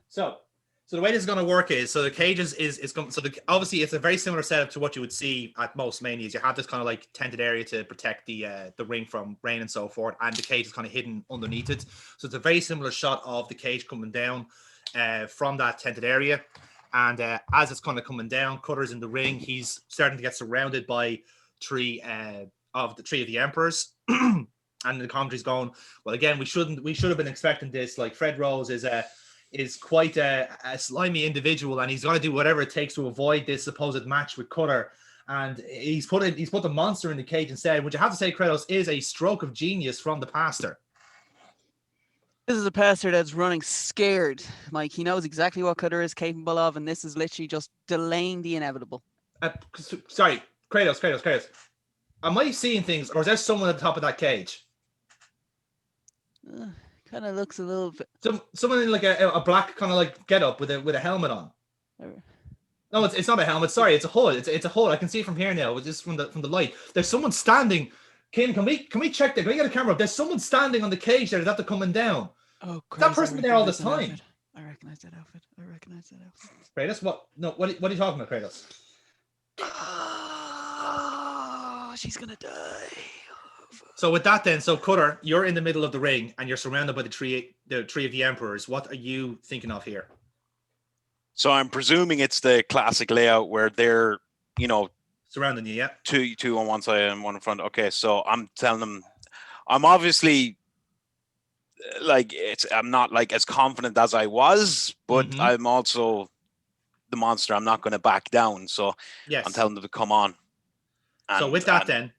So, So the way this is going to work is, so the cage is going, so obviously it's a very similar setup to what you would see at most manias. You have this kind of like tented area to protect the ring from rain and so forth, and the cage is kind of hidden underneath it. So it's a very similar shot of the cage coming down from that tented area. And as it's kind of coming down, Cutter's in the ring. He's starting to get surrounded by three of the emperors. And the commentary's going, well, again, we should have been expecting this. Like, Fred Rose is quite a slimy individual, and he's going to do whatever it takes to avoid this supposed match with Cutter. And he's put the monster in the cage instead, which I have to say, Kratos, is a stroke of genius from the pastor. This is a pastor that's running scared, Mike. He knows exactly what Cutter is capable of, and this is literally just delaying the inevitable. Sorry, Kratos. Am I seeing things, or is there someone at the top of that cage? Kind of looks a little bit. Someone in like a black kind of like get up with a helmet on. No, it's not a helmet. Sorry, it's a hood. It's a hood. I can see it from here now. Just from the light. There's someone standing. Kim, can we check that? Can we get a camera up? There's someone standing on the cage there. That's coming down. Oh, that person been there all this time. I recognize that outfit. Kratos, what? No, what are you talking about, Kratos? Oh, she's gonna die. So with that then, so Cutter, you're in the middle of the ring and you're surrounded by the three of the emperors. What are you thinking of here? So I'm presuming it's the classic layout where they're, surrounding you, yeah. Two on one side and one in front. Okay, so I'm telling them, I'm obviously I'm not like as confident as I was, but I'm also the monster. I'm not going to back down. So yes. I'm telling them to come on. So with that then.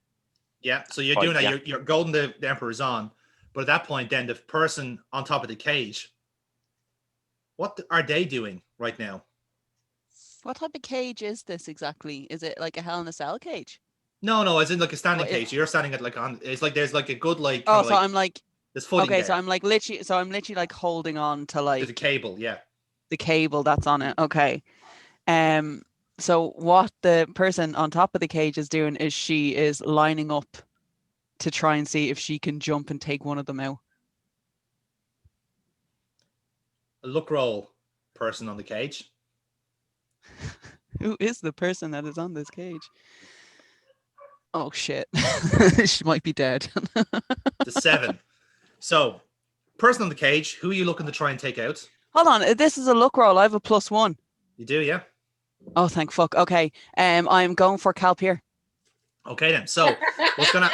Yeah, so you're doing that. Yeah. You're goading the emperors on, but at that point, then the person on top of the cage, what are they doing right now? What type of cage is this exactly? Is it like a Hell in a Cell cage? No, as in like a standing cage. You're standing at like on. It's like there's like a good like. Oh, so I'm like. There's footing okay, there. so I'm literally like holding on to like. There's a cable, yeah. The cable that's on it. Okay. So what the person on top of the cage is doing is she is lining up to try and see if she can jump and take one of them out. A look roll person on the cage. Who is the person that is on this cage? Oh shit. She might be dead. The 7. So, person on the cage, who are you looking to try and take out? Hold on, this is a look roll. I have a +1. You do, yeah. Oh, thank fuck. Okay. I'm going for Calpier. Okay then. So what's gonna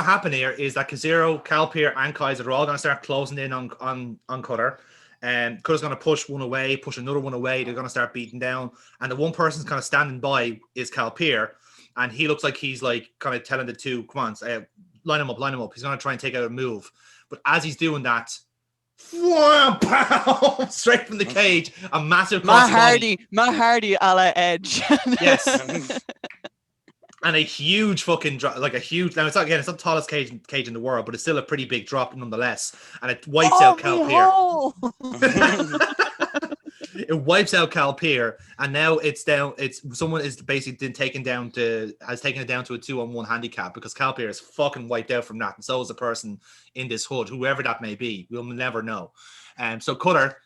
happen here is that Kazero, Calpier, and Kaiser are all gonna start closing in on Cutter. And Cutter's gonna push one away, push another one away. They're gonna start beating down, and the one person's kind of standing by is Calpier, and he looks like he's like kind of telling the two, "Come on, line him up." He's gonna try and take out a move, but as he's doing that. Straight from the cage, a massive Matt Hardy a la Edge. Yes. And a huge fucking drop, like a huge. Now it's not the tallest cage in the world, but it's still a pretty big drop nonetheless. And it wipes out Calpier. It wipes out Calpier, and now it's down. Someone is basically has taken it down to a 2-on-1 handicap because Calpier is fucking wiped out from that, and so is the person in this hood, whoever that may be. We'll never know. So Cutter,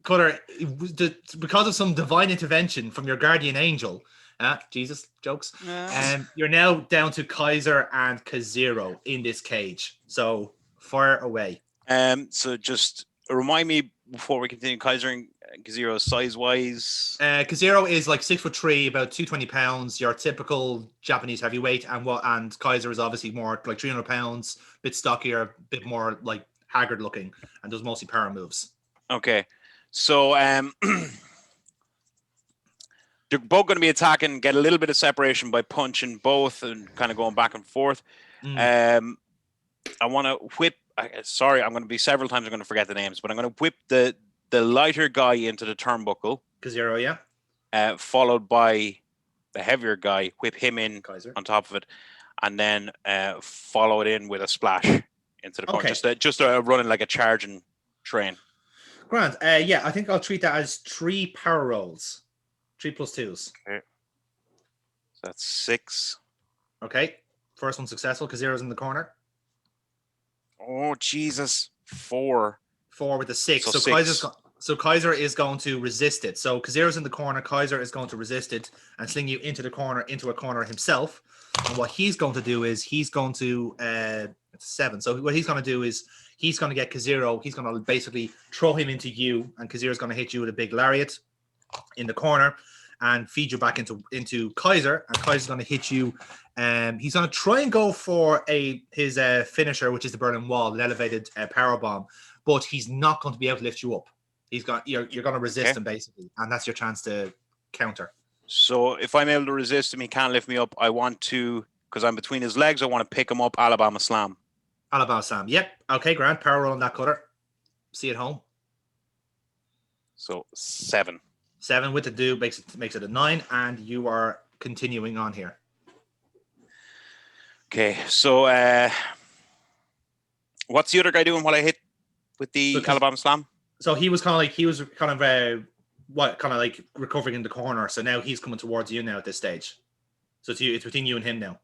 because of some divine intervention from your guardian angel, Jesus jokes. You're now down to Kaiser and Kazero in this cage. So fire away. So just remind me before we continue, Kaiser and Kazero size-wise. Kazero is like 6'3", about 220 pounds. Your typical Japanese heavyweight, and Kaiser is obviously more like 300 pounds, a bit stockier, a bit more like haggard looking, and does mostly power moves. Okay, so they're both going to be attacking, get a little bit of separation by punching both and kind of going back and forth. I want to whip. Sorry, I'm going to be several times. I'm going to forget the names, but I'm going to whip the lighter guy into the turnbuckle. Kazero, yeah. Followed by the heavier guy, whip him in Kaiser on top of it, and then follow it in with a splash into the corner. Okay. Just running like a charging train. Grant, yeah, I think I'll treat that as 3 power rolls. 3 + 2s. Okay. So that's 6. Okay. First one successful. Kazero's in the corner. Oh, Jesus. 4. 4 with the 6. So So Kaiser is going to resist it. So Kaziro's in the corner. Kaiser is going to resist it and sling you into a corner himself. And what he's going to do is he's going to it's 7. So what he's going to do is he's going to get Kaziro. He's going to basically throw him into you, and Kaziro's going to hit you with a big lariat in the corner and feed you back into Kaiser. And Kaiser's going to hit you. He's going to try and go for his finisher, which is the Berlin Wall, an elevated power bomb, but he's not going to be able to lift you up. You're going to resist him basically, and that's your chance to counter. So if I'm able to resist him, he can't lift me up. I want to, because I'm between his legs, I want to pick him up. Alabama Slam. Alabama Slam. Yep. Okay, Grant. Power roll on that cutter. See you at home. So 7. 7 with the do makes it a 9, and you are continuing on here. Okay, so what's the other guy doing while I hit with the Alabama Slam? So he was kind of like recovering in the corner. So now he's coming towards you now at this stage. So it's between you and him now.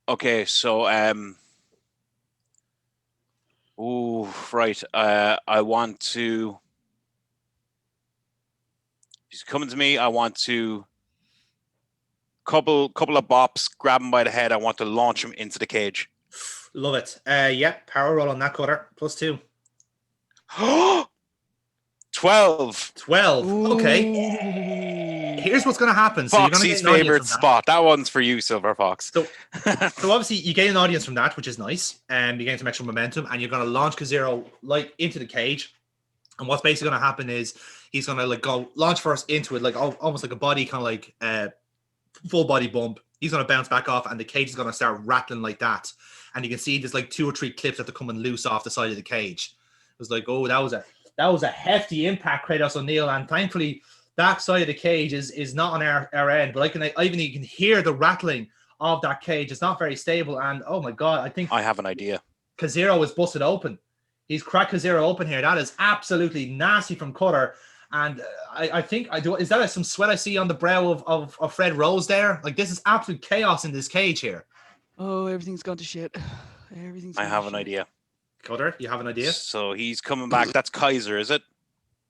Okay, so right. I want to. He's coming to me. I want to couple of bops, grab him by the head. I want to launch him into the cage. Love it. Yeah, power roll on that cutter. +2. 12. 12. Okay. Here's what's going to happen. So Foxy's favorite spot. That one's for you, Silver Fox. So obviously you gain an audience from that, which is nice. And you gain some extra momentum, and you're going to launch Kaziro like into the cage. And what's basically going to happen is he's going to like go launch first into it, like almost like a body kind of like full body bump. He's going to bounce back off, and the cage is going to start rattling like that. And you can see there's like 2 or 3 clips that are coming loose off the side of the cage. It was like, oh, that was a hefty impact, Kratos O'Neill, and thankfully that side of the cage is not on our end. But you can hear the rattling of that cage. It's not very stable, and oh my god, I think I have an idea. Kaziro is busted open. He's cracked Kaziro open here. That is absolutely nasty from Cutter. And I think I do. Is that some sweat I see on the brow of Fred Rose there? Like, this is absolute chaos in this cage here. Oh, everything's gone to shit. I have an idea. Cutter, you have an idea? So he's coming back. That's Kaiser, is it?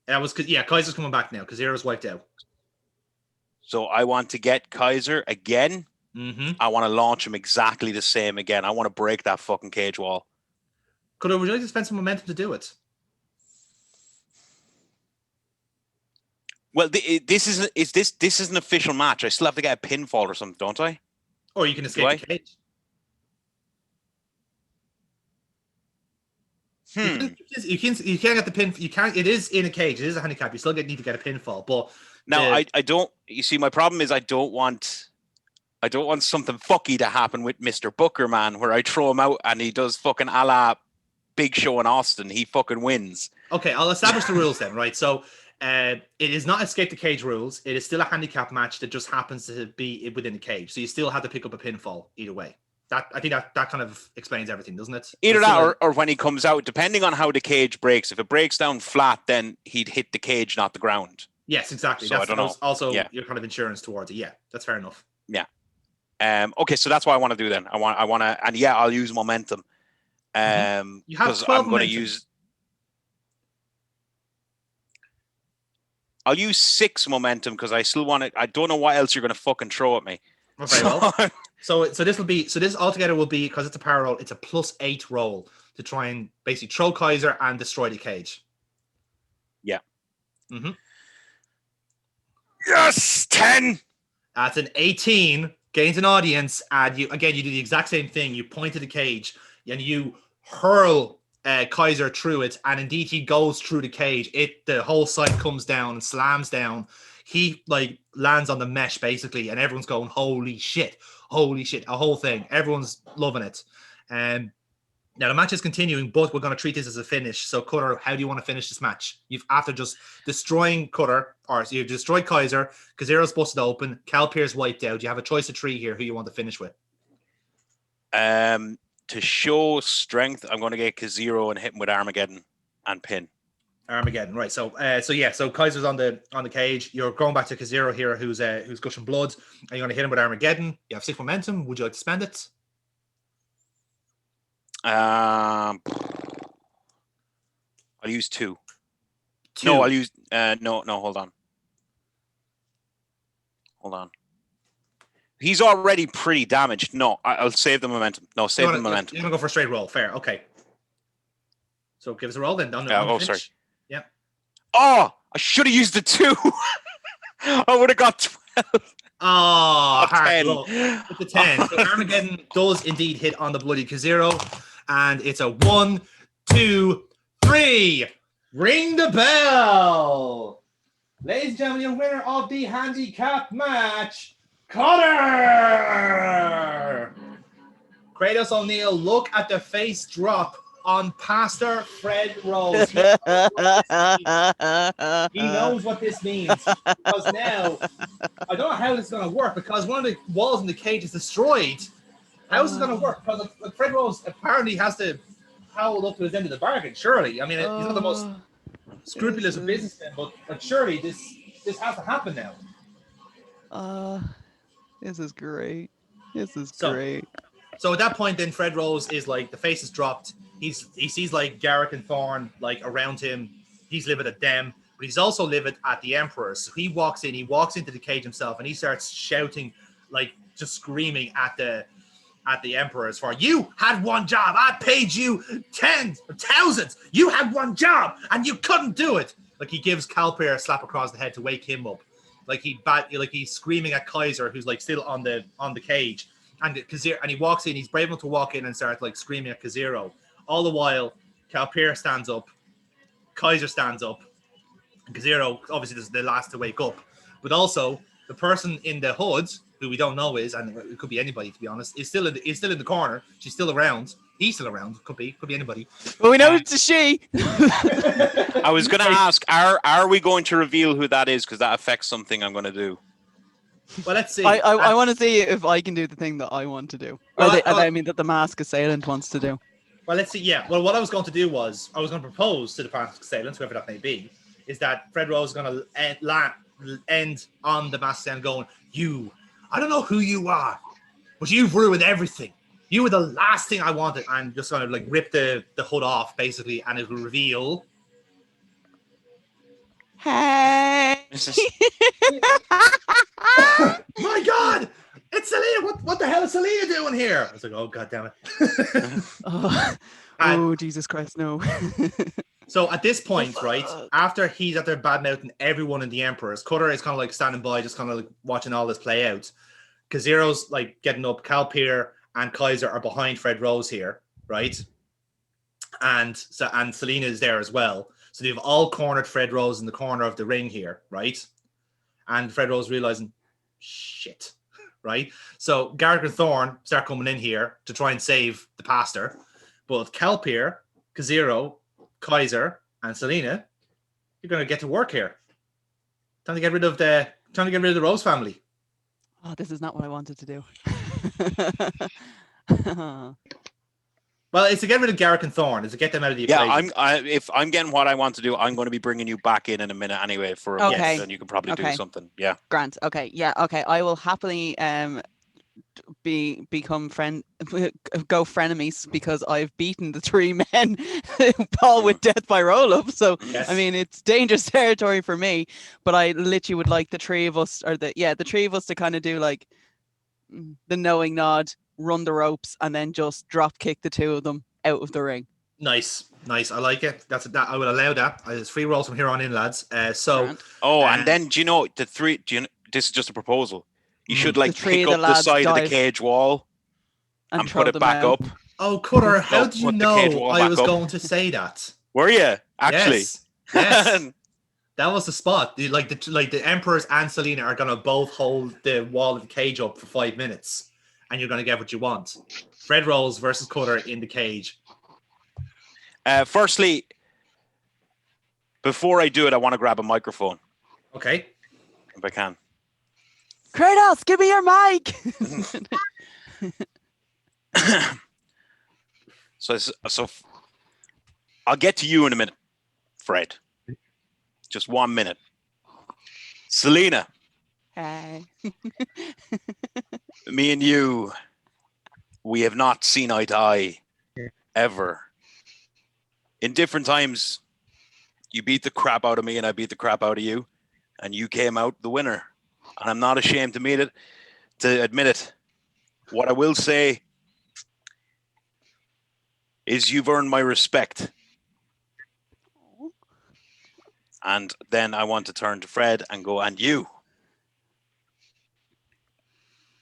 Kaiser's coming back now. Kaziro's wiped out. So I want to get Kaiser again. Mm-hmm. I want to launch him exactly the same again. I want to break that fucking cage wall. Cutter, would you like to spend some momentum to do it? Well, this is an official match. I still have to get a pinfall or something, don't I? Or you can escape the cage. You can't get the pin. You can't. It is in a cage. It is a handicap. You still need to get a pinfall. But now I don't. You see, my problem is I don't want something fucky to happen with Mr. Booker, man, where I throw him out and he does fucking a la Big Show in Austin. He fucking wins. Okay, I'll establish the rules then, right? So it is not escape the cage rules. It is still a handicap match that just happens to be within the cage. So you still have to pick up a pinfall either way. I think that kind of explains everything, doesn't it? Either that or when he comes out, depending on how the cage breaks. If it breaks down flat, then he'd hit the cage, not the ground. Yes, exactly. So I don't know. Also, your kind of insurance towards it. Yeah, that's fair enough. Yeah. Okay, so that's what I want to do then. I want to, and yeah, I'll use momentum. Because I'm going to use. I'll use 6 momentum because I still want it. I don't know what else you're going to fucking throw at me. Okay, well. So this altogether will be, because it's a power roll, it's a +8 roll to try and basically throw Kaiser and destroy the cage. Yeah. Mm-hmm. Yes, 10. That's an 18. Gains an audience, and you do the exact same thing. You point to the cage and you hurl Kaiser through it, and indeed he goes through the cage. The whole side comes down and slams down. He like lands on the mesh basically, and everyone's going, holy shit, a whole thing. Everyone's loving it. Now the match is continuing, but we're going to treat this as a finish. So Cutter, how do you want to finish this match? You've after just destroying Cutter, or so you've destroyed Kaiser, Kaziro's busted open, Cal Pierce wiped out. You have a choice of 3 here who you want to finish with. To show strength, I'm going to get Kaziro and hit him with Armageddon and pin. Armageddon, right? So Kaiser's on the cage. You're going back to Kaziro here, who's gushing blood, and you're going to hit him with Armageddon. You have 6 momentum. Would you like to spend it? I'll use 2. Two. No, I'll use no, hold on. He's already pretty damaged. No, I'll save the momentum. No, save the momentum. You're gonna go for a straight roll. Fair, okay. So give us a roll then. Sorry. Yeah. Oh, I should have used the 2. I would have got 12. Oh, 10. With the 10. So Armageddon does indeed hit on the bloody K0, and it's a 1, 2, 3. Ring the bell. Ladies and gentlemen, your winner of the handicap match, Connor! Kratos O'Neill, look at the face drop on Pastor Fred Rose. He knows what this means. Because now, I don't know how this is going to work, because one of the walls in the cage is destroyed. How is it going to work? Because Fred Rose apparently has to howl up to his end of the bargain, surely. I mean, he's not the most scrupulous of businessmen, but surely this has to happen now. This is great. Great. So at that point, then Fred Rose is like, the face is dropped. He sees like Garrick and Thorne like around him. He's livid at them, but he's also livid at the Emperor. So he walks into the cage himself, and he starts shouting, like just screaming at the Emperor as far, you had one job. I paid you tens of thousands. You had one job and you couldn't do it. Like he gives Calpir a slap across the head to wake him up. Like he's screaming at Kaiser, who's like still on the cage. And he walks in, he's brave enough to walk in and start like screaming at K0. All the while, Calpir stands up, Kaiser stands up, and K0 obviously is the last to wake up. But also, the person in the hood, who we don't know is, and it could be anybody to be honest, is still in the corner. She's still around. He's still around. Could be anybody. Well, we know it's a she. I was going to ask, are we going to reveal who that is? Because that affects something I'm going to do. Well, let's see. I want to see if I can do the thing that I want to do. I mean that the masked assailant wants to do. Well, let's see. Yeah. Well, what I was going to do was I was going to propose to the masked assailant, whoever that may be, is that Fred Rose is going to end on the masked assailant going, I don't know who you are, but you've ruined everything. You were the last thing I wanted. And just going to like rip the hood off, basically, and it will reveal. Hey. My God! It's Celina! What the hell is Celina doing here? I was like, oh, God damn it. Oh, Jesus Christ, no. So at this point, right, after he's at there bad-mouthing everyone in the Emperor's, Cutter is kind of like standing by, just kind of like watching all this play out. K0's like getting up, Calpir and Kaiser are behind Fred Rose here, right? And Celina is there as well. So they've all cornered Fred Rose in the corner of the ring here, right? And Fred Rose realizing, shit, right? So Garrick and Thorne start coming in here to try and save the pastor. But Calpir, K0, Kaiser, and Celina, you're going to get to work here. Trying to get rid of the Rose family. Oh, this is not what I wanted to do. Well, it's to get rid of Garrick and Thorne. It's to get them out of the equation. If I'm getting what I want to do, I'm going to be bringing you back in a minute anyway for a minute, and you can probably do something. Yeah. Grant. Okay. Yeah. Okay. I will happily become go frenemies because I've beaten the 3 men all with death by roll up. So yes. I mean it's dangerous territory for me. But I literally would like the 3 of us, or the 3 of us to kind of do like the knowing nod, run the ropes, and then just drop kick the 2 of them out of the ring. Nice. I like it. That I will allow that. There's free rolls from here on in, lads. And then do you know the 3? This is just a proposal. You should like pick up the side of the cage wall and put it back up. Oh, Cutter, how did you know I was going to say that? Were you actually? Yes. That was the spot. The Emperors and Celina are gonna both hold the wall of the cage up for 5 minutes, and you're gonna get what you want. Fred Rose versus Cutter in the cage. Firstly, before I do it, I want to grab a microphone. Okay. If I can. Kratos, give me your mic. So I'll get to you in a minute, Fred. Just 1 minute. Celina. Hey. Me and you, we have not seen eye to eye ever. In different times, You beat the crap out of me, and I beat the crap out of you, and you came out the winner. And I'm not ashamed to admit it. What I will say is you've earned my respect. And then I want to turn to Fred and go, and you.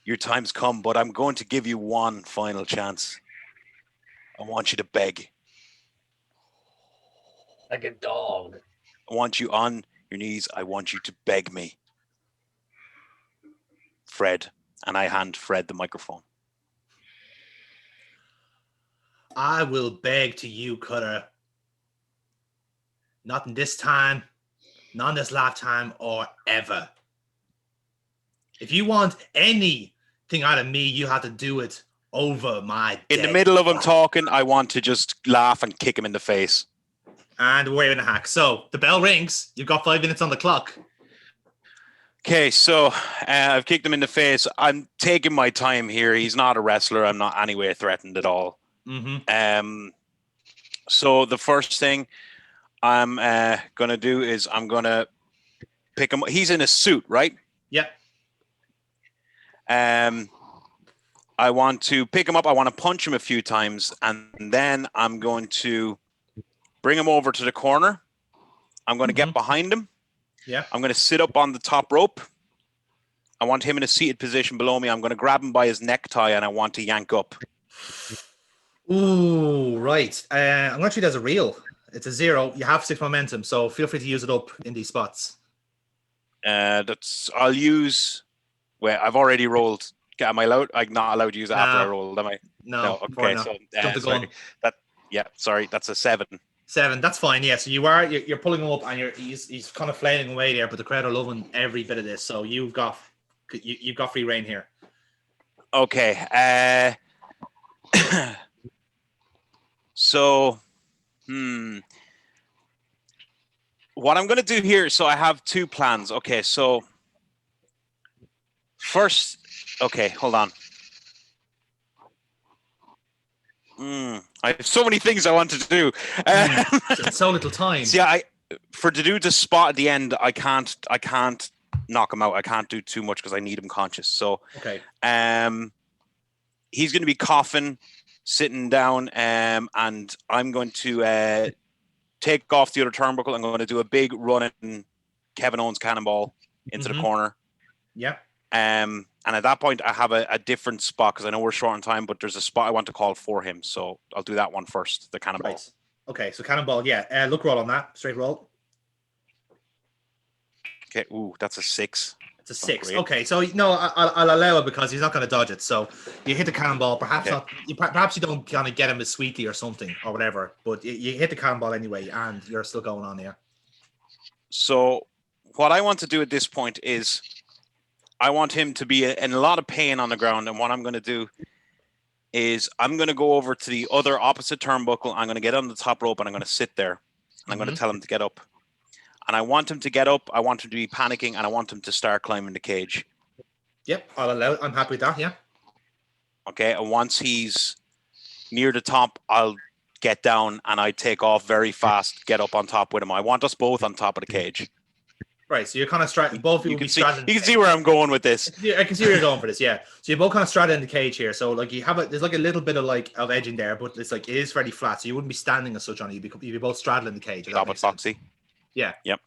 Your time's come, but I'm going to give you one final chance. I want you to beg. Like a dog. I want you on your knees. I want you to beg me. Fred. And I hand Fred the microphone. I will beg to you, Cutter. Not in this time, not in this lifetime, or ever. If you want anything out of me, you have to do it over my dead In the middle of him body. talking, I want to just laugh and kick him in the face. And we're in a hack. So the bell rings. You've got 5 minutes on the clock. Okay, so I've kicked him in the face. I'm taking my time here. He's not a wrestler. I'm not anywhere threatened at all. Mm-hmm. So the first thing I'm going to do is I'm going to pick him. He's in a suit, right? Yep. I want to pick him up. I want to punch him a few times, and then I'm going to bring him over to the corner. I'm going to get behind him. Yeah. I'm going to sit up on the top rope. I want him in a seated position below me. I'm going to grab him by his necktie, and I want to yank up. Ooh, right. I'm going to treat it as a real. It's a 0. You have 6 momentum, so feel free to use it up in these spots. I'll use. Wait, I've already rolled. Am I allowed? I'm not allowed to use it after I rolled, am I? No. Okay, no. so Jump the gun. sorry. That's a 7. 7. That's fine. Yeah. So you're pulling him up, and he's kind of flailing away there, but the crowd are loving every bit of this. So you've got free reign here. Okay. So, what I'm going to do here, so I have 2 plans. Okay, so first, okay, hold on. I have so many things I want to do. So little time. See, to do the spot at the end, I can't knock him out. I can't do too much because I need him conscious. So, okay. He's going to be coughing, sitting down, and I'm going to take off the other turnbuckle. I'm going to do a big running Kevin Owens cannonball into the corner. Yeah. And at that point, I have a different spot because I know we're short on time, but there's a spot I want to call for him. So I'll do that one first, the cannonball. Right. Okay, so cannonball, yeah. Look roll on that. Straight roll. Okay, ooh, that's a 6. It's a 6. Okay, so no, I'll allow it because he's not going to dodge it. So you hit the cannonball. Perhaps not. Perhaps you don't kind of get him as sweetly or something or whatever. But you hit the cannonball anyway, and you're still going on here. So what I want to do at this point is I want him to be in a lot of pain on the ground, and what I'm going to do is I'm going to go over to the other opposite turnbuckle. I'm going to get on the top rope, and I'm going to sit there, and I'm going to tell him to get up. And I want him to get up. I want him to be panicking, and I want him to start climbing the cage. Yep, I'll allow it. I'm happy with that, yeah. Okay, and once he's near the top, I'll get down, and I take off very fast, get up on top with him. I want us both on top of the cage. Right, so you're kind of straddling. Both of you will be straddling. You can see where I'm going with this. I can see where you're going for this, yeah. So you're both kind of straddling the cage here. So like there's like a little bit of edging there, but it's like it is fairly flat. So you wouldn't be standing as such on it. You'd be both straddling the cage. Stop it, Foxy. Yeah. Yep.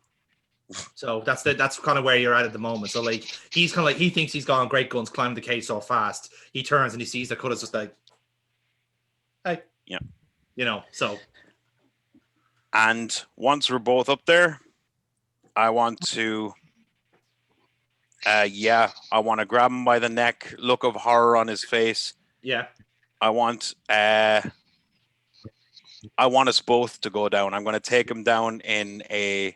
So that's kind of where you're at the moment. So like he's kind of like he thinks he's gone great guns, climbing the cage so fast. He turns and he sees the Cutter's just like, hey. Yeah. You know. So. And once we're both up there, I want to. I want to grab him by the neck, look of horror on his face. Yeah. I want us both to go down. I'm going to take him down in a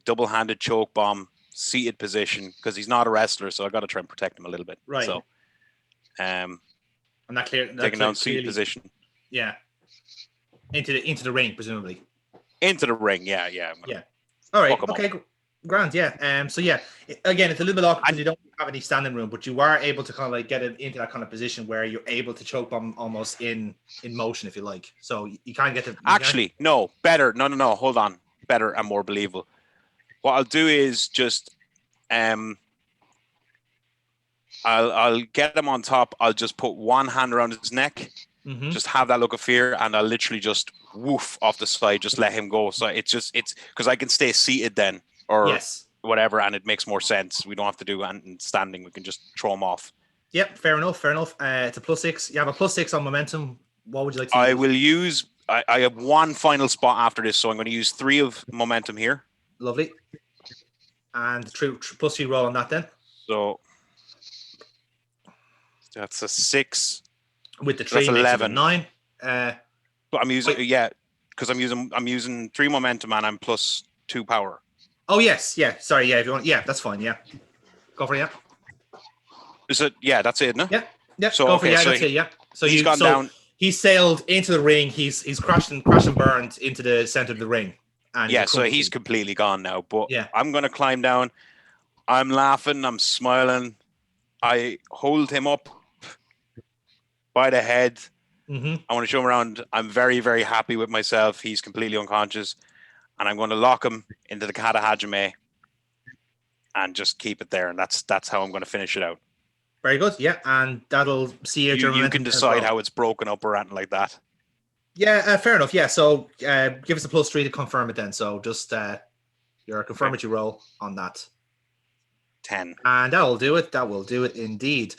double-handed choke bomb, seated position, because he's not a wrestler, so I got to try and protect him a little bit. Right. So, and that taking down seated position. Yeah. Into the ring, presumably. Into the ring, yeah. All right. Okay. Grand, yeah. So yeah, again, it's a little bit awkward because you don't have any standing room, but you are able to kind of like get it into that kind of position where you're able to choke bomb almost in motion, if you like. So you can't get to. Actually, no, better. No. Hold on. better and more believable. What I'll do is just I'll get him on top. I'll just put one hand around his neck, just have that look of fear, and I'll literally just woof off the side, just let him go. So it's because I can stay seated then, or whatever, and it makes more sense. We don't have to do anything standing. We can just throw him off. Yep, fair enough. It's a +6. You have a +6 on momentum. What would you like to I will use. I have one final spot after this, so I'm going to use 3 of momentum here. Lovely. And +3 roll on that then. So that's a 6. With the 3, that's 11. 9. But I'm using because I'm using 3 momentum and I'm +2 power. Oh yes, yeah. Sorry, yeah. If you want, that's fine. Yeah, go for it. Yeah. Is it? Yeah, that's it. No. Yeah. So go okay, for it. Yeah, so that's it. Yeah. So he's gone down. He sailed into the ring. He's crashed and burned into the center of the ring. And So he's completely gone now. But yeah, I'm going to climb down. I'm laughing. I'm smiling. I hold him up by the head. I want to show him around. I'm very, very happy with myself. He's completely unconscious. And I'm going to lock him into the Kata Hajime and just keep it there. And that's how I'm going to finish it out. Very good. Yeah. And that'll see you can decide how it's broken up or anything like that. Yeah, fair enough. Yeah. So give us a +3 to confirm it then. So just your confirmatory roll on that. 10. And that will do it. That will do it indeed.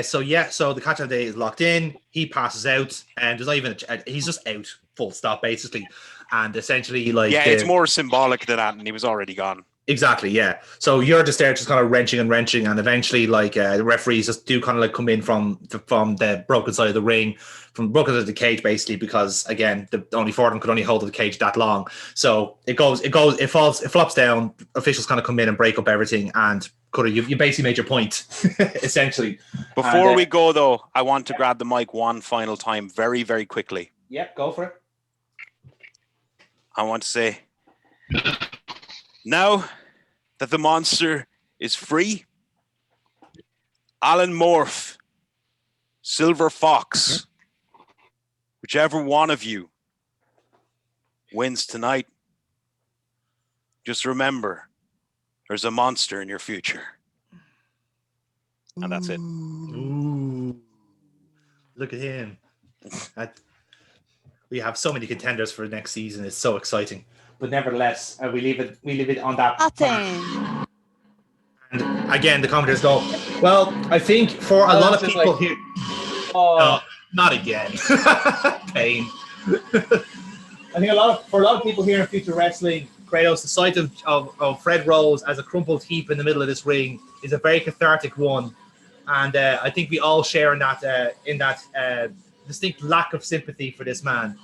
So the Kata Day is locked in. He passes out, and there's not even he's just out, full stop, basically. And essentially, it's more symbolic than that, and he was already gone. Exactly, yeah. So you're just there, just kind of wrenching, and eventually, the referees just do kind of come in from the broken side of the ring, from the broken side of the cage, basically, because again, only 4 of them could only hold the cage that long. So it flops down. Officials kind of come in and break up everything, and you basically made your point, essentially. Before we go though, I want to grab the mic one final time, very, very quickly. Yep, go for it. I want to say, now that the monster is free, Alan Morph, Silver Fox, whichever one of you wins tonight, just remember, there's a monster in your future. And that's it. Ooh. Look at him. We have so many contenders for next season. It's so exciting. But nevertheless, we leave it on that. And again, the commentators go, well, I think for a lot of people here... No, not again. Pain. I think for a lot of people here in Future Wrestling, Kratos, the sight of Fred Rose as a crumpled heap in the middle of this ring is a very cathartic one. And I think we all share in that distinct lack of sympathy for this man.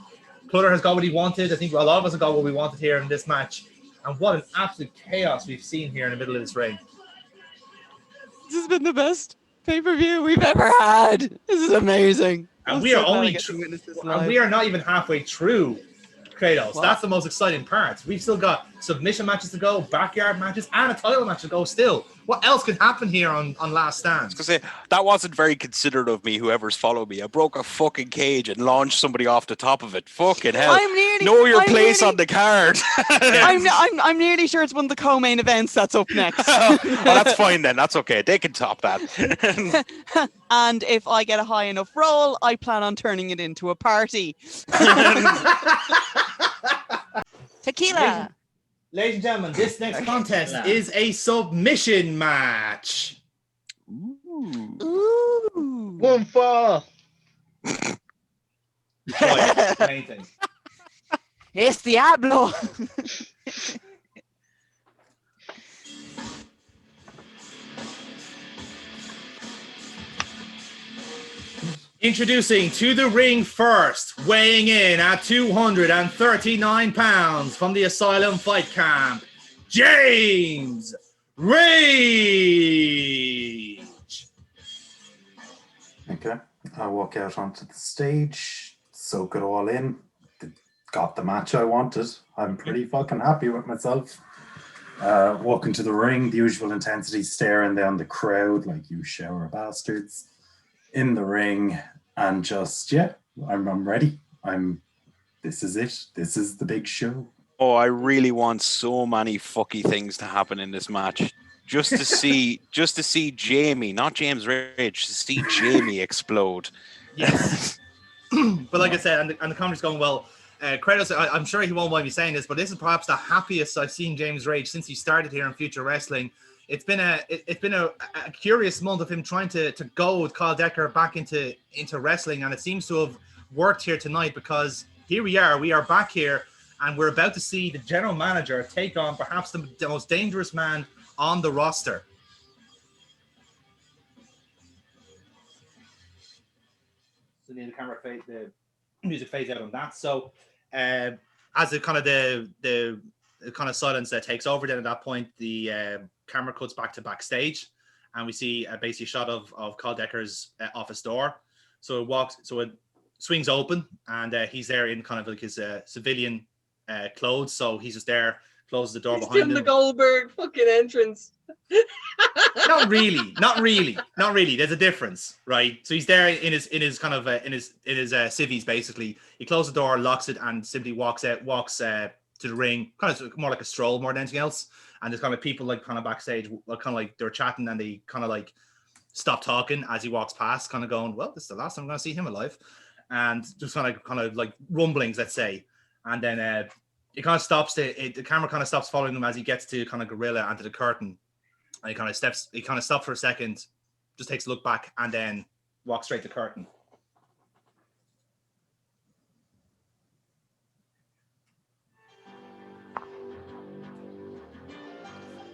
Clutter has got what he wanted. I think a lot of us have got what we wanted here in this match. And what an absolute chaos we've seen here in the middle of this ring. This has been the best pay-per-view we've ever had. This is amazing. And we are not even halfway through, Kratos. What? That's the most exciting part. We've still got submission matches to go, backyard matches, and a title match to go still. What else could happen here on Last Stand? Because that wasn't very considerate of me, whoever's followed me. I broke a fucking cage and launched somebody off the top of it. Fucking hell. Know your place on the card. I'm nearly sure it's one of the co-main events that's up next. Well, that's fine then. That's okay. They can top that. And if I get a high enough roll, I plan on turning it into a party. Tequila. Ladies and gentlemen, this next contest is a submission match. Ooh. 1-4. Amazing. Es Diablo. Introducing to the ring first, weighing in at 239 pounds from the Asylum Fight Camp, James Rage. Okay, I walk out onto the stage, soak it all in, got the match I wanted. I'm pretty fucking happy with myself. Walk into the ring, the usual intensity, staring down the crowd like you shower bastards. In the ring, and just I'm ready. This is it. This is the big show. Oh, I really want so many fucky things to happen in this match. Just to see Jamie, not James Rage, to see Jamie explode. Yes. But like I said, and the commentary's going well. Kratos, I'm sure he won't mind me saying this, but this is perhaps the happiest I've seen James Rage since he started here in Future Wrestling. It's been a curious month of him trying to goad Carl Dekker back into wrestling, and it seems to have worked here tonight, because here we are back here, and we're about to see the general manager take on perhaps the most dangerous man on the roster. So the camera fade, the music fades out on that. So as the kind of silence takes over, then at that point the camera cuts back to backstage, and we see basically a shot of Carl Decker's office door. So it swings open, and he's there in kind of like his civilian clothes. So he's just there, closes the door behind him. The Goldberg fucking entrance. Not really. There's a difference, right? So he's there in his civvies basically. He closes the door, locks it, and simply walks to the ring, kind of more like a stroll more than anything else. And there's kind of people like kind of backstage, kind of like they're chatting, and they kind of like stop talking as he walks past, kind of going, "Well, this is the last time I'm going to see him alive," and just kind of like rumblings, let's say. And then it kind of stops. The camera kind of stops following him as he gets to kind of gorilla and to the curtain. And he kind of stops for a second, just takes a look back, and then walks straight to the curtain.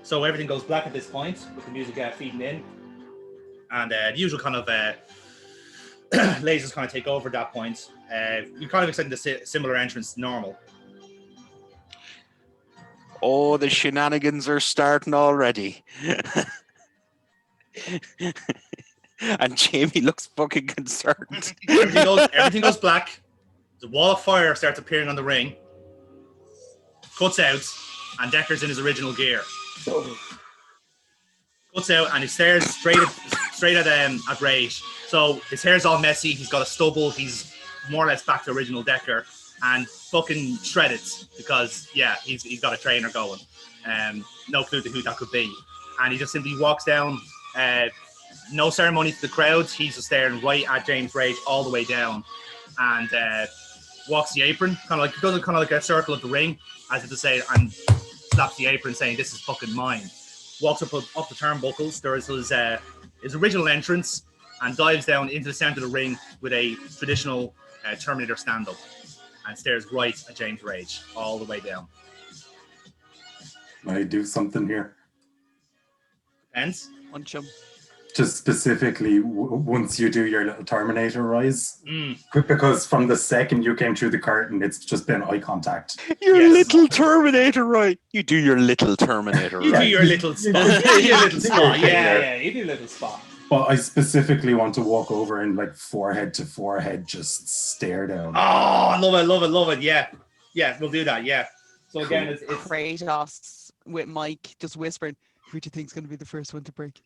So everything goes black at this point, with the music feeding in. And the usual kind of lasers kind of take over at that point. You're kind of expecting the similar entrance to normal. Oh, the shenanigans are starting already. And Jamie looks fucking concerned. Everything goes black. The wall of fire starts appearing on the ring. Cuts out, and Dekker's in his original gear. Cuts out, and he stares straight at Rage. So his hair's all messy. He's got a stubble. He's more or less back to original Dekker. And fucking shredded, because he's got a trainer going. No clue to who that could be. And he just simply walks down, no ceremony to the crowd. He's just staring right at James Rage all the way down, and walks the apron, does like a circle of the ring, as if to say, and slaps the apron, saying, "This is fucking mine." Walks up the turnbuckles. There is his original entrance, and dives down into the center of the ring with a traditional Terminator stand-up. And stares right at James Rage all the way down. I do something here. Depends. Punch him. Just specifically, once you do your little Terminator rise, Mm. because from the second you came through the curtain, it's just been eye contact. Your little Terminator, right? You do your little Terminator, You right? do your little spot. You do your little spot. Yeah, you do your little spot. But I specifically want to walk over and like forehead to forehead, just stare down. Oh, I love it. Yeah, we'll do that. Yeah. So again, it's Kratos with Mike just whispering, "Who do you think's going to be the first one to break?"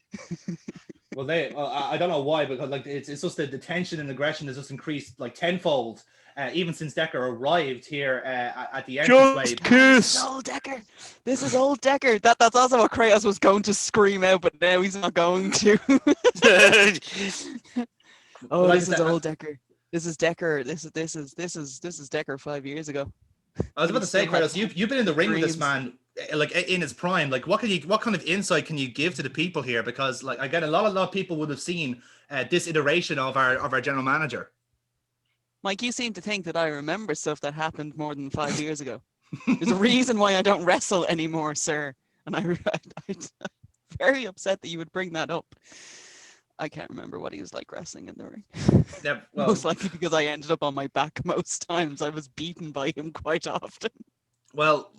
well, I don't know why, because like it's just the tension and aggression has just increased like tenfold. Even since Dekker arrived here at the entranceway. Just kiss. This is old Dekker. This is old Dekker. That's also what Kratos was going to scream out, but now he's not going to. Oh, Like this is old Dekker. This is Dekker. This is Dekker 5 years ago. I was about to say, Kratos, you've been in the ring with this man, like in his prime. Like, what kind of insight can you give to the people here? Because, like, again, a lot of people would have seen this iteration of our general manager. Mike, you seem to think that I remember stuff that happened more than 5 years ago. There's a reason why I don't wrestle anymore, sir. And I'm very upset that you would bring that up. I can't remember what he was like wrestling in the ring. Yeah, well, most likely because I ended up on my back most times. I was beaten by him quite often. Well,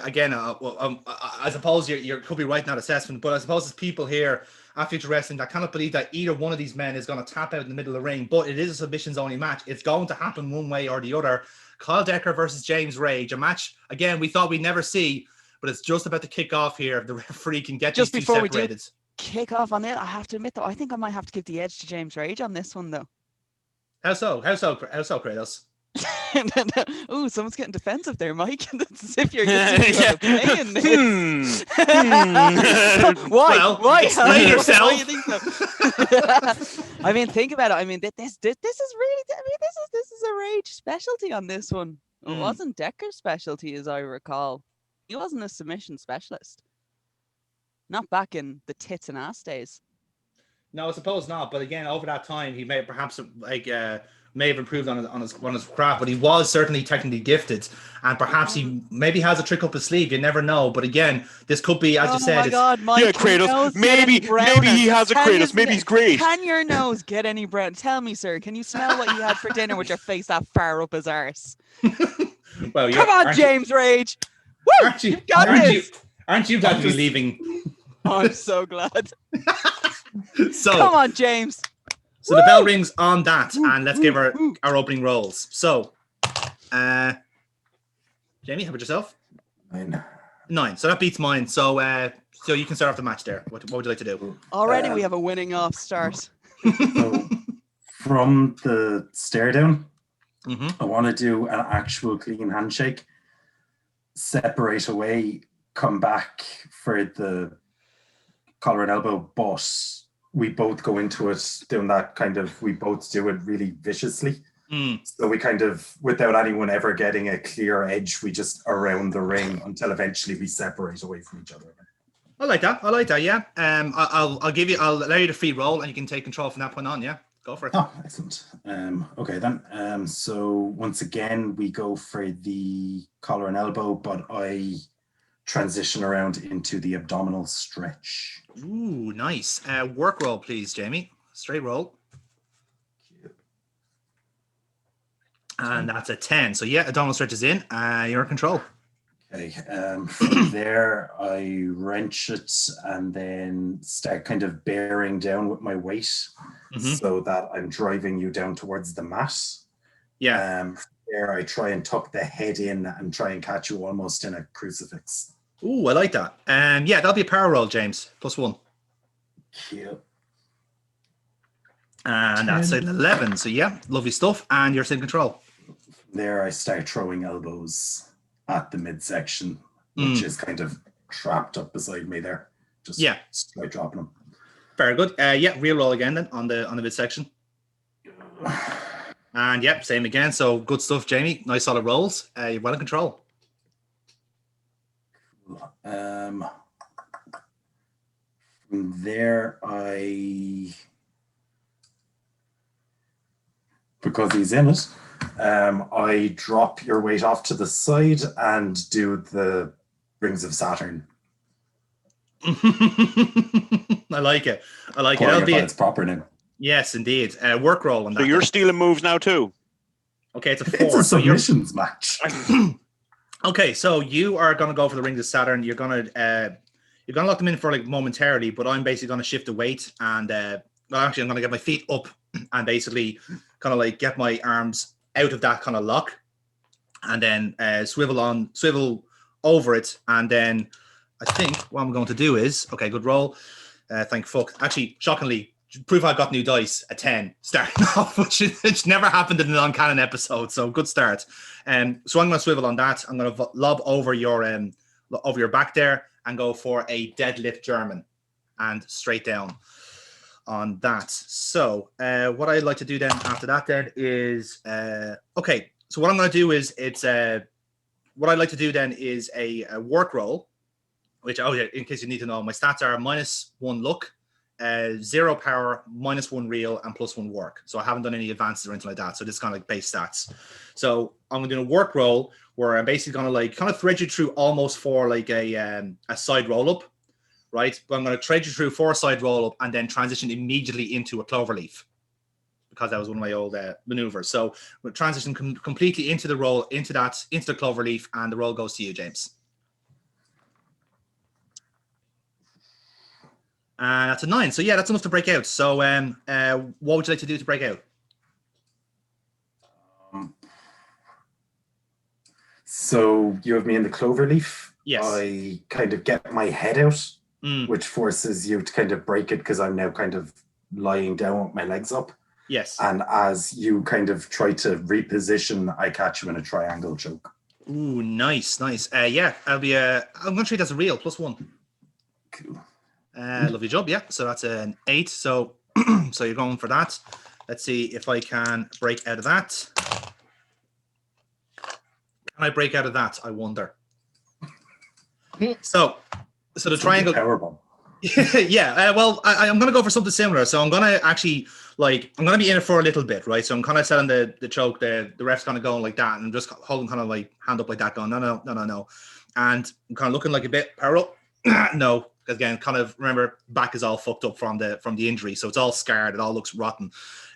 again, I suppose you could be right in that assessment, but I suppose there's people here at Future Wrestling that cannot believe that either one of these men is going to tap out in the middle of the ring, but it is a submissions-only match. It's going to happen one way or the other. Carl Dekker versus James Rage, a match, again, we thought we'd never see, but it's just about to kick off here. If the referee can get just these two before separated. We do kick off on it, I have to admit, though, I think I might have to give the edge to James Rage on this one, though. How so, Kratos? Ooh, someone's getting defensive there, Mike. It's as if you're just playing this. Why? Well, Why? explain yourself. Why do you think so? I mean, think about it. I mean, this is really. I mean, this is a Rage specialty on this one. It wasn't Dekker's specialty, as I recall. He wasn't a submission specialist. Not back in the tits and ass days. No, I suppose not. But again, over that time, he may perhaps may have improved on his craft, but he was certainly technically gifted, and perhaps he maybe has a trick up his sleeve. You never know. But again, this could be, as you said, Oh my God, Mike! Yeah, Kratos. Maybe he has a Kratos. Maybe he's great. Can your nose get any brown? Tell me, sir. Can you smell what you had for dinner with your face that far up his arse? Well, Come on, James Rage. Woo! You've got this. Aren't you glad to be leaving? Oh, I'm so glad. So come on, James. So the bell rings on that, and let's give our opening rolls. So, Jamie, how about yourself? 9. So that beats mine. So, so you can start off the match there. What would you like to do? Already we have a winning off start. So from the stare down, I want to do an actual clean handshake, separate away, come back for the collar and elbow, but we both go into it doing that kind of, we both do it really viciously. So we kind of, without anyone ever getting a clear edge, we just around the ring until eventually we separate away from each other. I like that. Yeah. I'll allow you the free roll, and you can take control from that point on. Yeah. Go for it. Oh, excellent. Okay then. So once again, we go for the collar and elbow, but I transition around into the abdominal stretch. Ooh, nice. Work roll, please, Jamie. Straight roll. And that's a 10. So yeah, abdominal stretch is in. You're in control. Okay. From there, I wrench it and then start kind of bearing down with my weight so that I'm driving you down towards the mat. Yeah. There, I try and tuck the head in and try and catch you almost in a crucifix. Ooh, I like that. Yeah, that'll be a power roll, James. +1. Cute. And that's an 11. So yeah, lovely stuff. And you're in control. There, I start throwing elbows at the midsection, which is kind of trapped up beside me there. Just straight dropping them. Very good. Yeah, real roll again then on the midsection. And yep, same again. So good stuff, Jamie. Nice solid rolls. You're well in control. From there, because he's in it, I drop your weight off to the side and do the Rings of Saturn. I like it. That'll be its proper name. Yes, indeed. Work roll on that. So you're stealing moves now too? Okay, it's a 4. It's a submissions match. Okay, so you are going to go for the Rings of Saturn. You're going to lock them in for like momentarily, but I'm basically going to shift the weight and well, actually, I'm going to get my feet up and basically kind of like get my arms out of that kind of lock, and then swivel over it, and then I think what I'm going to do is good roll. Thank fuck. Actually, shockingly, proof I got new dice, a 10 starting off, which never happened in a non-canon episode. So good start. So I'm going to swivel on that. I'm going to lob over your back there and go for a deadlift German and straight down on that. So what I'd like to do then after that then is okay. So what I'm going to do is what I'd like to do then is a work roll, which in case you need to know, my stats are -1 luck, 0 power, -1 real, and +1 work. So I haven't done any advances or anything like that. So this is kind of like base stats. So I'm going to do a work roll where I'm basically going to like kind of thread you through almost for like a side roll up, right? But I'm going to thread you through for a side roll up and then transition immediately into a cloverleaf, because that was one of my old maneuvers. So we'll transition completely into the roll, into the cloverleaf, and the roll goes to you, James. That's a 9. So yeah, that's enough to break out. So what would you like to do to break out? So you have me in the cloverleaf. Yes. I kind of get my head out, which forces you to kind of break it because I'm now kind of lying down with my legs up. Yes. And as you kind of try to reposition, I catch you in a triangle choke. Ooh, nice. Yeah, I'm gonna treat it as a real +1. Cool. Lovely job. Yeah. So that's an 8. So so you're going for that. Let's see if I can break out of that. Can I break out of that? I wonder. So the triangle. Powerbomb. Yeah. Well, I'm gonna go for something similar. So I'm gonna actually I'm gonna be in it for a little bit, right? So I'm kind of selling the choke. The ref's kind of going like that, and I'm just holding kind of like hand up like that, going no, and I'm kind of looking like a bit power up. No, again, kind of remember back is all fucked up from the injury, so it's all scarred. It all looks rotten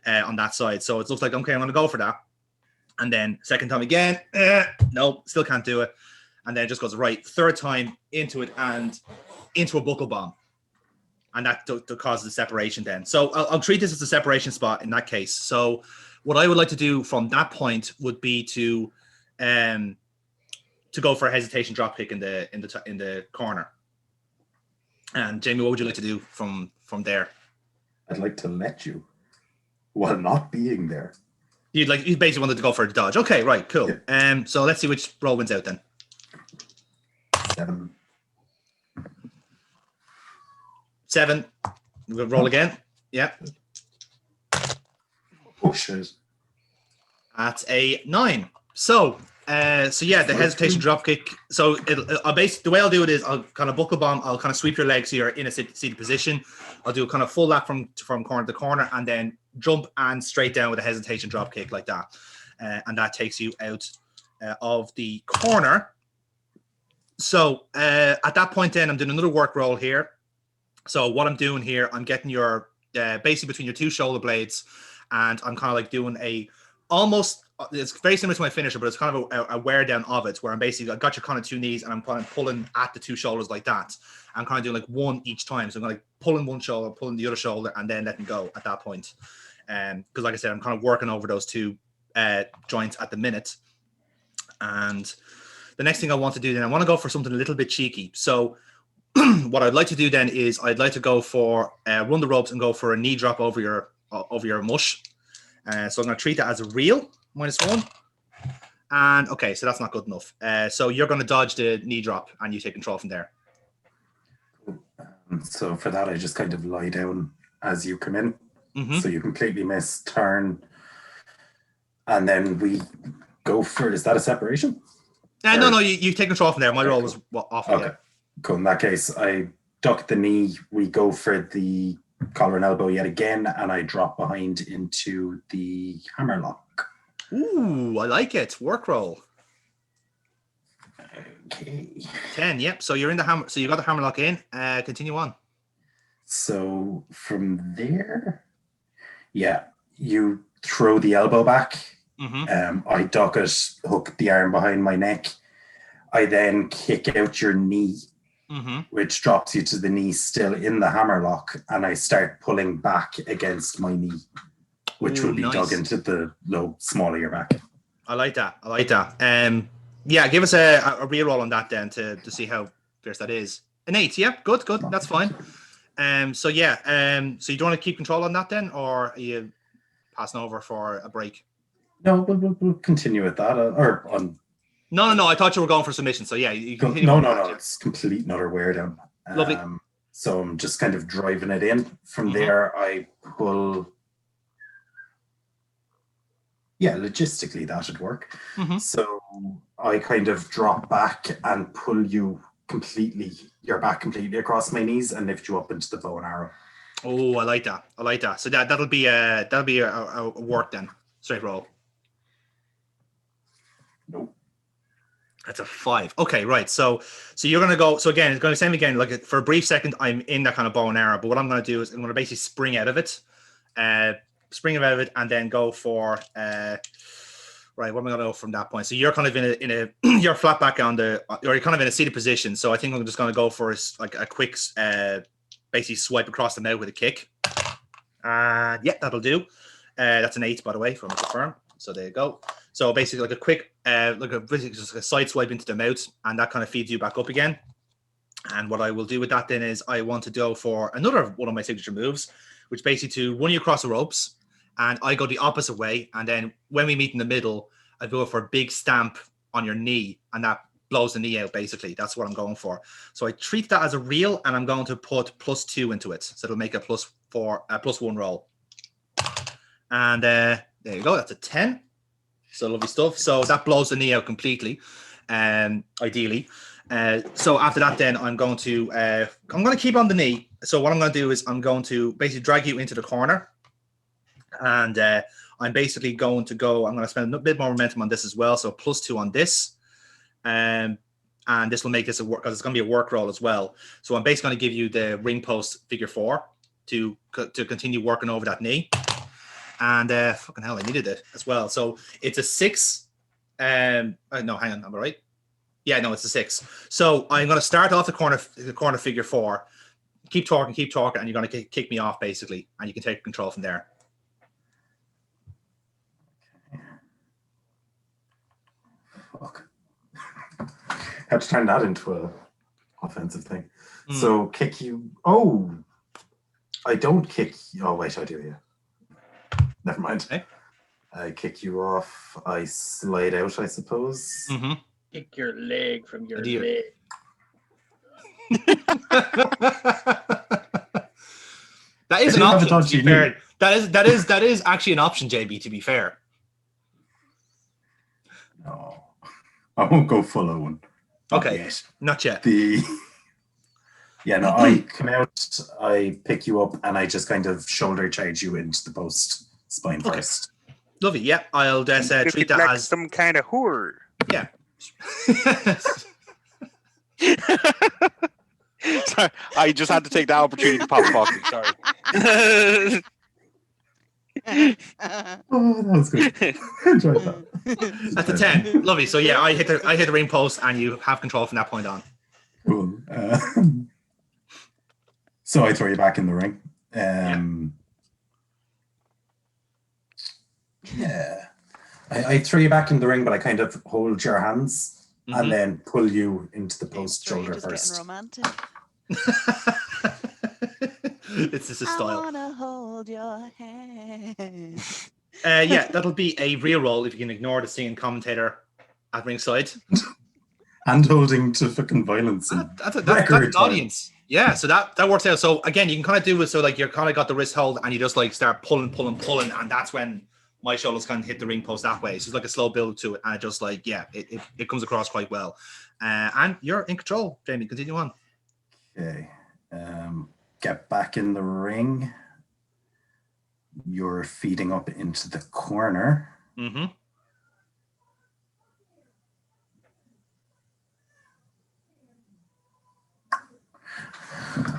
on that side. So it looks like okay, I'm gonna go for that, and then second time again, no, still can't do it, and then it just goes right. Third time into it and into a buckle bomb. And that causes the separation then. So I'll treat this as a separation spot in that case. So what I would like to do from that point would be to go for a hesitation drop kick in the corner. And Jamie, what would you like to do from there? I'd like to let you while not being there. You basically wanted to go for a dodge. Okay, right, cool. Yeah. So let's see which roll wins out then. 7. 7. We'll roll again. Yeah. Oh shit. That's a 9. So yeah, the hesitation drop kick. So I'll the way I'll do it is I'll kind of buckle bomb. I'll kind of sweep your legs so you're in a seated position. I'll do a kind of full lap from corner to corner, and then jump and straight down with a hesitation drop kick like that, and that takes you out of the corner. So at that point, then I'm doing another work roll here. So what I'm doing here, I'm getting your basically between your two shoulder blades, and I'm kind of like doing almost. It's very similar to my finisher, but it's kind of a wear down of it, where I'm basically I got your kind of two knees, and I'm kind of pulling at the two shoulders like that. I'm kind of doing like one each time, so I'm like pulling one shoulder, pulling the other shoulder, and then letting go at that point. Because like I said, I'm kind of working over those two joints at the minute. And the next thing I want to do then, I want to go for something a little bit cheeky. So what I'd like to do then is I'd like to go for run the ropes and go for a knee drop over your mush. So I'm going to treat that as a real -1. And okay, so that's not good enough. So you're going to dodge the knee drop and you take control from there. So for that, I just kind of lie down as you come in. Mm-hmm. So you completely miss, turn, and then we go for, is that a separation? No, you take control from there. My roll was off. Okay, Yeah. cool. In that case, I duck the knee, we go for the collar and elbow yet again, and I drop behind into the hammerlock. Ooh, I like it. Work roll. Okay. 10, yep. So you're in the hammer. So you got the hammerlock in. Continue on. So from there, yeah, you throw the elbow back. Mm-hmm. I duck it, hook the arm behind my neck. I then kick out your knee, Mm-hmm. which drops you to the knee still in the hammerlock, and I start pulling back against my knee, which Ooh, will be nice. dug into the small of your back. I like that. Yeah, give us a reroll on that then to see how fierce that is. An 8, yeah, good. That's fine. So yeah, so you don't want to keep control on that then, or are you passing over for a break? No, we'll continue with that. Or on. No. I thought you were going for submission. So yeah, you continue. No. It's complete and utter wear down. Lovely. So I'm just kind of driving it in. From Mm-hmm. there, I pull. Yeah, logistically that should work. Mm-hmm. So I kind of drop back and pull you your back completely across my knees and lift you up into the bow and arrow. Oh, I like that. So that'll be a work then. Straight roll. Nope. That's a 5. Okay, right. So you're gonna go. So again, it's going to same again. Like for a brief second, I'm in that kind of bow and arrow. But what I'm going to do is I'm going to basically spring out of it, and then go for right. What am I going to go from that point? So you're kind of in a you're flat back or you're kind of in a seated position. So I think I'm just going to go for a quick basically swipe across the mouth with a kick. Yeah, that'll do. That's an 8, by the way, from the firm. So there you go. So basically, like a quick, just a side swipe into the mouth, and that kind of feeds you back up again. And what I will do with that then is I want to go for another one of my signature moves, which basically to run you across the ropes, and I go the opposite way. And then when we meet in the middle, I go for a big stamp on your knee, and that blows the knee out, basically. That's what I'm going for. So I treat that as a real, and I'm going to put +2 into it. So it'll make a +1 roll. And there you go. That's a 10. So lovely stuff. So that blows the knee out completely, ideally. So after that, then I'm going to keep on the knee. So what I'm going to do is I'm going to basically drag you into the corner, and I'm basically going to go. I'm going to spend a bit more momentum on this as well. So +2 on this, and this will make this a work, because it's going to be a work roll as well. So I'm basically going to give you the ring post figure 4 to continue working over that knee. And fucking hell, I needed it as well. So it's a 6. No, hang on, am I right? Yeah, no, it's a 6. So I'm going to start off the corner figure 4. Keep talking, and you're going to kick me off, basically, and you can take control from there. Fuck. Have to turn that into a offensive thing. So kick you. Oh, I don't kick. Oh wait, I do. Yeah. Never mind. Okay. I kick you off. I slide out, I suppose. Mm-hmm. Kick your leg from your leg. That is an option, to be fair. That is actually an option, JB, to be fair. No. I won't go full Owen. Okay. Not yet. Yeah, no, I come out, I pick you up, and I just kind of shoulder charge you into the post spine first. Lovely. Yeah, I'll just treat that as some kind of whore. Yeah. Sorry, I just had to take the opportunity to pop Foxy. Sorry. Oh, that was good. Enjoyed that. That's a 10. Lovely. So yeah, I hit the ring post, and you have control from that point on. Cool. So I throw you back in the ring. Yeah. I throw you back in the ring, but I kind of hold your hands and then pull you into the post shoulder first. Getting romantic. It's just a style. I wanna hold your hand. Yeah, that'll be a real roll if you can ignore the singing commentator at ringside. Hand holding to fucking violence. That's an audience. Yeah, so that works out. So again, you can kind of do it so like you're kind of got the wrist hold, and you just like start pulling, and that's when my shoulders kind of hit the ring post that way. So it's like a slow build to it, and it just like it comes across quite well. And you're in control, Jamie. Continue on. Okay. Get back in the ring. You're feeding up into the corner. Mm-hmm.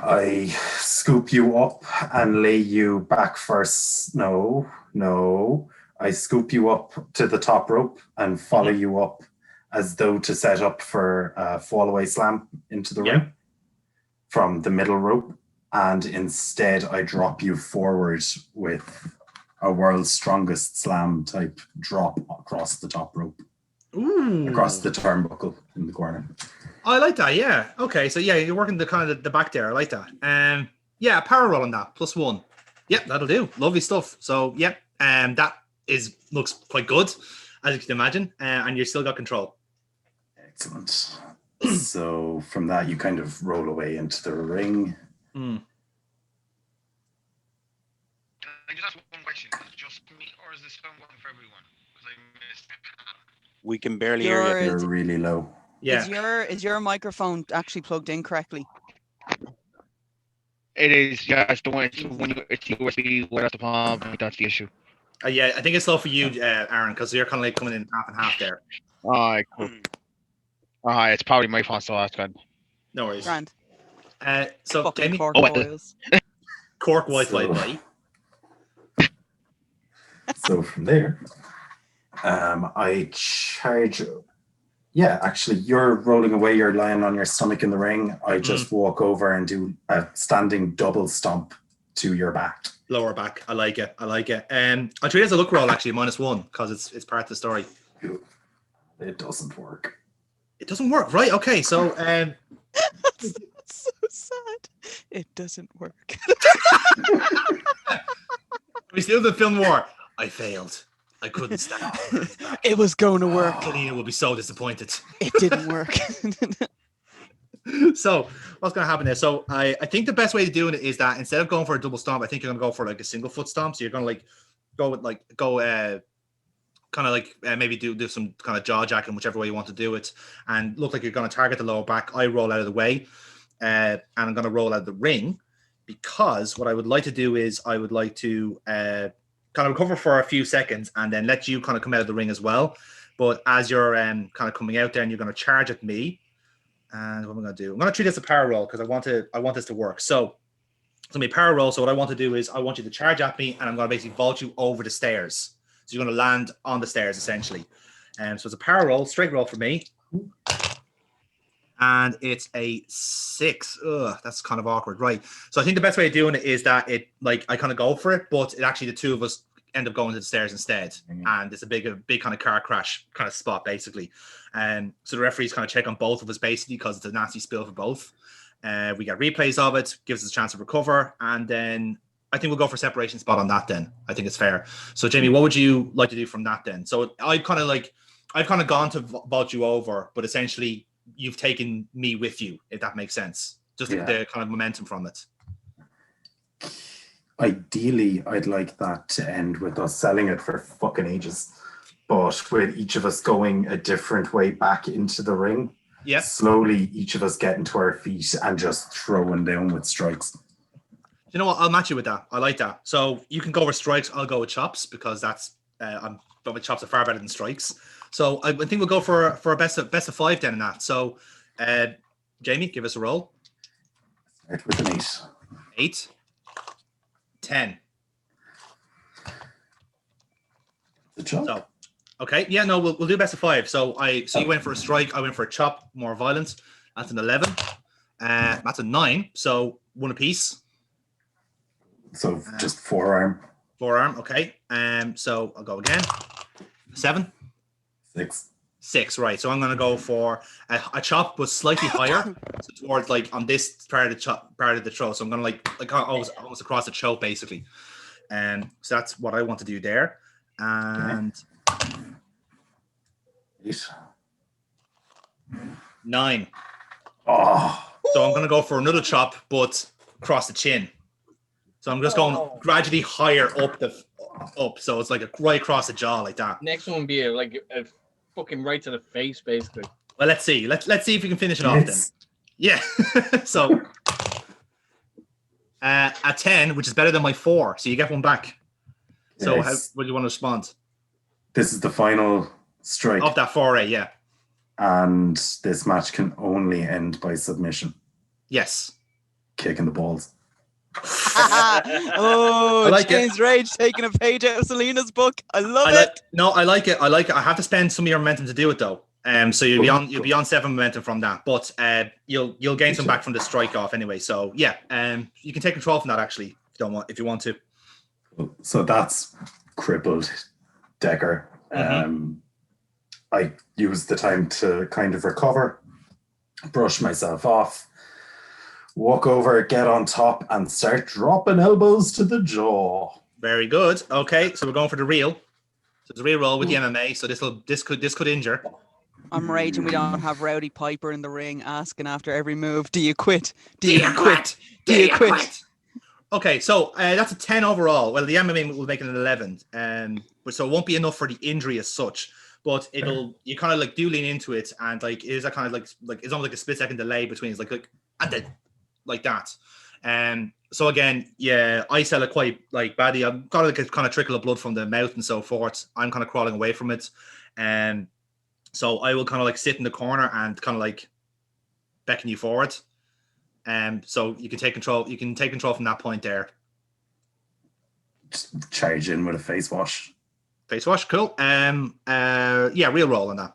I scoop you up and lay you back first. No. I scoop you up to the top rope and follow you up as though to set up for a fall away slam into the ring from the middle rope. And instead I drop you forward with a world's strongest slam type drop across the top rope. Ooh. Across the turnbuckle in the corner. I like that, yeah. Okay, so yeah, you're working the kind of the back there. I like that. Yeah, power roll on that, +1. Yep, that'll do. Lovely stuff. So yep, that looks quite good, as you can imagine. And you still got control. Excellent. So from that you kind of roll away into the ring. Can I just ask one question? Is it just me, or is this phone working for everyone? Because I missed it. We can barely hear you. You're really low. Yeah. Is your microphone actually plugged in correctly? It is. Yeah, it's the one. It's USB right off the palm. That's the issue. Yeah, I think it's slow for you, Aaron, because you're kind of like coming in half and half there. All right, cool. All right, it's probably my fault. So that's good. No worries. Grand. So Fucking Jamie, Cork well. boys. Cork Wi-Fi, buddy. So from there, I charge. Yeah, actually, you're rolling away. You're lying on your stomach in the ring. I just walk over and do a standing double stomp to your back. Lower back. I like it. I'll treat it as a look roll, actually, -1, because it's part of the story. It doesn't work. It doesn't work, right? Okay, so That's so sad. It doesn't work. Let me still the film noir. I failed. I couldn't stand it. It was going to work. Celina will be so disappointed. It didn't work. So what's going to happen there? So I think the best way to do it is that instead of going for a double stomp, I think you're going to go for like a single foot stomp. So you're going to like go with like kind of like maybe do some kind of jaw jacking, whichever way you want to do it, and look like you're going to target the lower back. I roll out of the way, and I'm going to roll out of the ring, because what I would like to do is I would like to kind of recover for a few seconds and then let you kind of come out of the ring as well. But as you're kind of coming out there, and you're going to charge at me. And what am I going to do? I'm going to treat this as a power roll because I want this to work. So it's going to be a power roll. So what I want to do is I want you to charge at me, and I'm going to basically vault you over the stairs. So you're going to land on the stairs essentially. So it's a power roll, straight roll for me. And it's a 6. Ugh, that's kind of awkward, right? So I think the best way of doing it is that I kind of go for it, but it actually the two of us end up going to the stairs instead. And it's a big kind of car crash kind of spot basically. So the referees kind of check on both of us basically because it's a nasty spill for both. We get replays of it, gives us a chance to recover, and then I think we'll go for separation spot on that then. I think it's fair. So Jamie, what would you like to do from that then? So I've kind of gone to vault you over, but essentially you've taken me with you, if that makes sense. Just the kind of momentum from it. Ideally, I'd like that to end with us selling it for fucking ages, but with each of us going a different way back into the ring. Yeah. Slowly, each of us getting to our feet and just throwing down with strikes. You know what? I'll match you with that. I like that. So you can go with strikes. I'll go with chops because that's but chops are far better than strikes. So I think we'll go for a best of 5 then in that. So Jamie, give us a roll. Start with an 8. 8. 10. The chop. So, okay, yeah, no, we'll do best of 5. So you went for a strike, I went for a chop, more violent. That's an 11. That's a 9. So 1 apiece. So just forearm. Forearm, okay. So I'll go again. 7. 6. 6, right. So I'm going to go for a chop was slightly higher, so towards like on this part of the throat. So I'm going to like almost across the choke basically. So that's what I want to do there. And 8. 9. Oh. So I'm going to go for another chop, but across the chin. So I'm just going gradually higher up. So it's like right across the jaw like that. Next one would be a fucking right to the face, basically. Well, let's see. Let's see if we can finish it off then. Yeah. So a 10, which is better than my 4. So you get one back. So how would you want to respond? This is the final strike. Of that foray, yeah. And this match can only end by submission. Yes. Kicking the balls. Oh, I like James Rage taking a page out of Celina's book. I love it. No, I like it. I have to spend some of your momentum to do it though. So you'll be on 7 momentum from that, but you'll gain some back from the strike off anyway. So yeah, you can take control from that actually if you want to. So that's crippled Dekker. I used the time to kind of recover, brush myself off, walk over, get on top, and start dropping elbows to the jaw. Very good. Okay, so we're going for the real. So it's a real roll with the MMA. So this could injure. I'm raging we don't have Rowdy Piper in the ring asking after every move, do you quit? Do you quit? Do you quit? Okay, so that's a 10 overall. Well, the MMA will make it an 11. But so it won't be enough for the injury as such. But you kind of like do lean into it, and like it is a kind of like it's almost like a split second delay between it's like and then like that. So again, yeah, I sell it quite like badly. I've got like a kind of trickle of blood from the mouth and so forth. I'm kind of crawling away from it. So I will kind of like sit in the corner and kind of like beckon you forward. So you can take control. You can take control from that point there. Just charge in with a face wash. Face wash, cool. Yeah, real roll on that.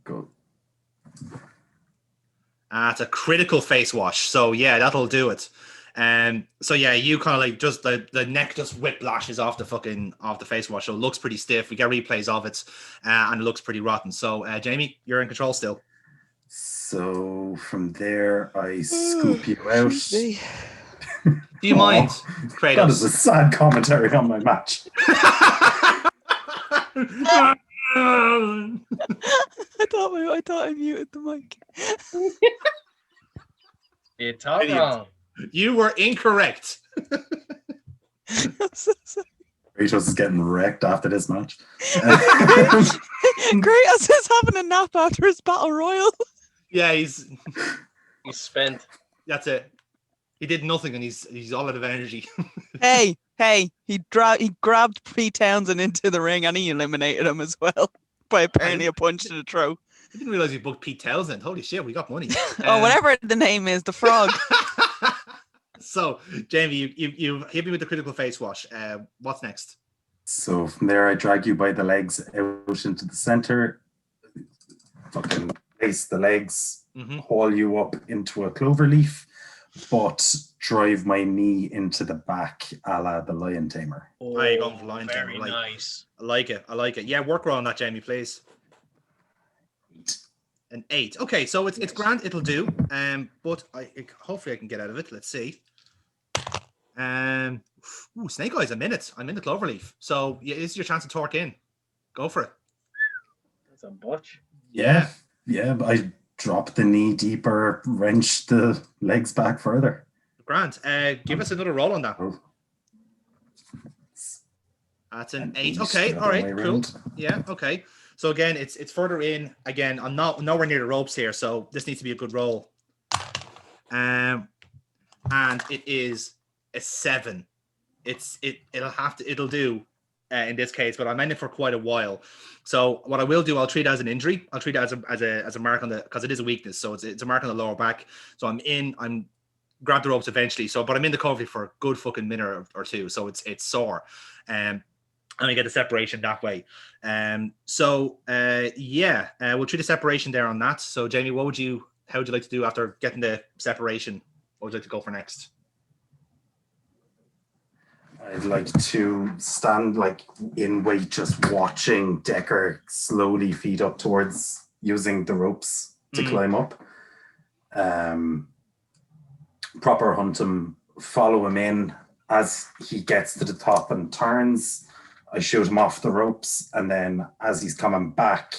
Cool. It's a critical face wash. So yeah, that'll do it. So yeah, you kind of like just the neck just whiplashes off the face wash. So it looks pretty stiff. We get replays of it, and it looks pretty rotten. So Jamie, you're in control still. So from there, I scoop you out. Do you mind, That is a Kratos? sad commentary on my match. I thought I muted the mic. You talk Brilliant. wrong. You were incorrect. I'm so sorry. Kratos is getting wrecked after this match. Kratos is having a nap after his battle royal. Yeah, he's spent. that's it. He did nothing and he's all out of energy. Hey, he grabbed Pete Townsend into the ring and he eliminated him as well by apparently a punch to the throat. I didn't realize you booked Pete Townsend. Holy shit, we got money. Oh, whatever the name is, the frog. So, Jamie, you hit me with the critical face wash. What's next? So from there, I drag you by the legs out into the center, fucking place the legs, haul you up into a clover leaf, but drive my knee into the back, a la the lion tamer. Oh, there you go, the lion tamer. Very nice. I like it. Yeah, work roll on that, Jamie, please. An 8. Okay, so it's grand. It'll do. But hopefully I can get out of it. Let's see. Snake Eyes a minute. I'm in the cloverleaf. So yeah, this is your chance to torque in. Go for it. That's a butch. Yeah, but I drop the knee deeper, wrench the legs back further. Grant, give us another roll on that. Oh. That's an 8. Okay, all right, cool. Yeah, okay. So again, it's further in. Again, I'm nowhere near the ropes here, so this needs to be a good roll. And it is a 7. It'll do in this case, but I'm in it for quite a while. So what I will do, I'll treat it as an injury. I'll treat it as a mark on the, because it is a weakness. So it's a mark on the lower back. So I'm grab the ropes eventually. So, but I'm in the cover for a good fucking minute or two. So it's sore. And I get the separation that way. We'll treat the separation there on that. So Jamie, how would you like to do after getting the separation? What would you like to go for next? I'd like to stand in weight, just watching Dekker slowly feed up towards using the ropes to climb up. Proper hunt him, follow him in as he gets to the top and turns. I shoot him off the ropes, and then as he's coming back,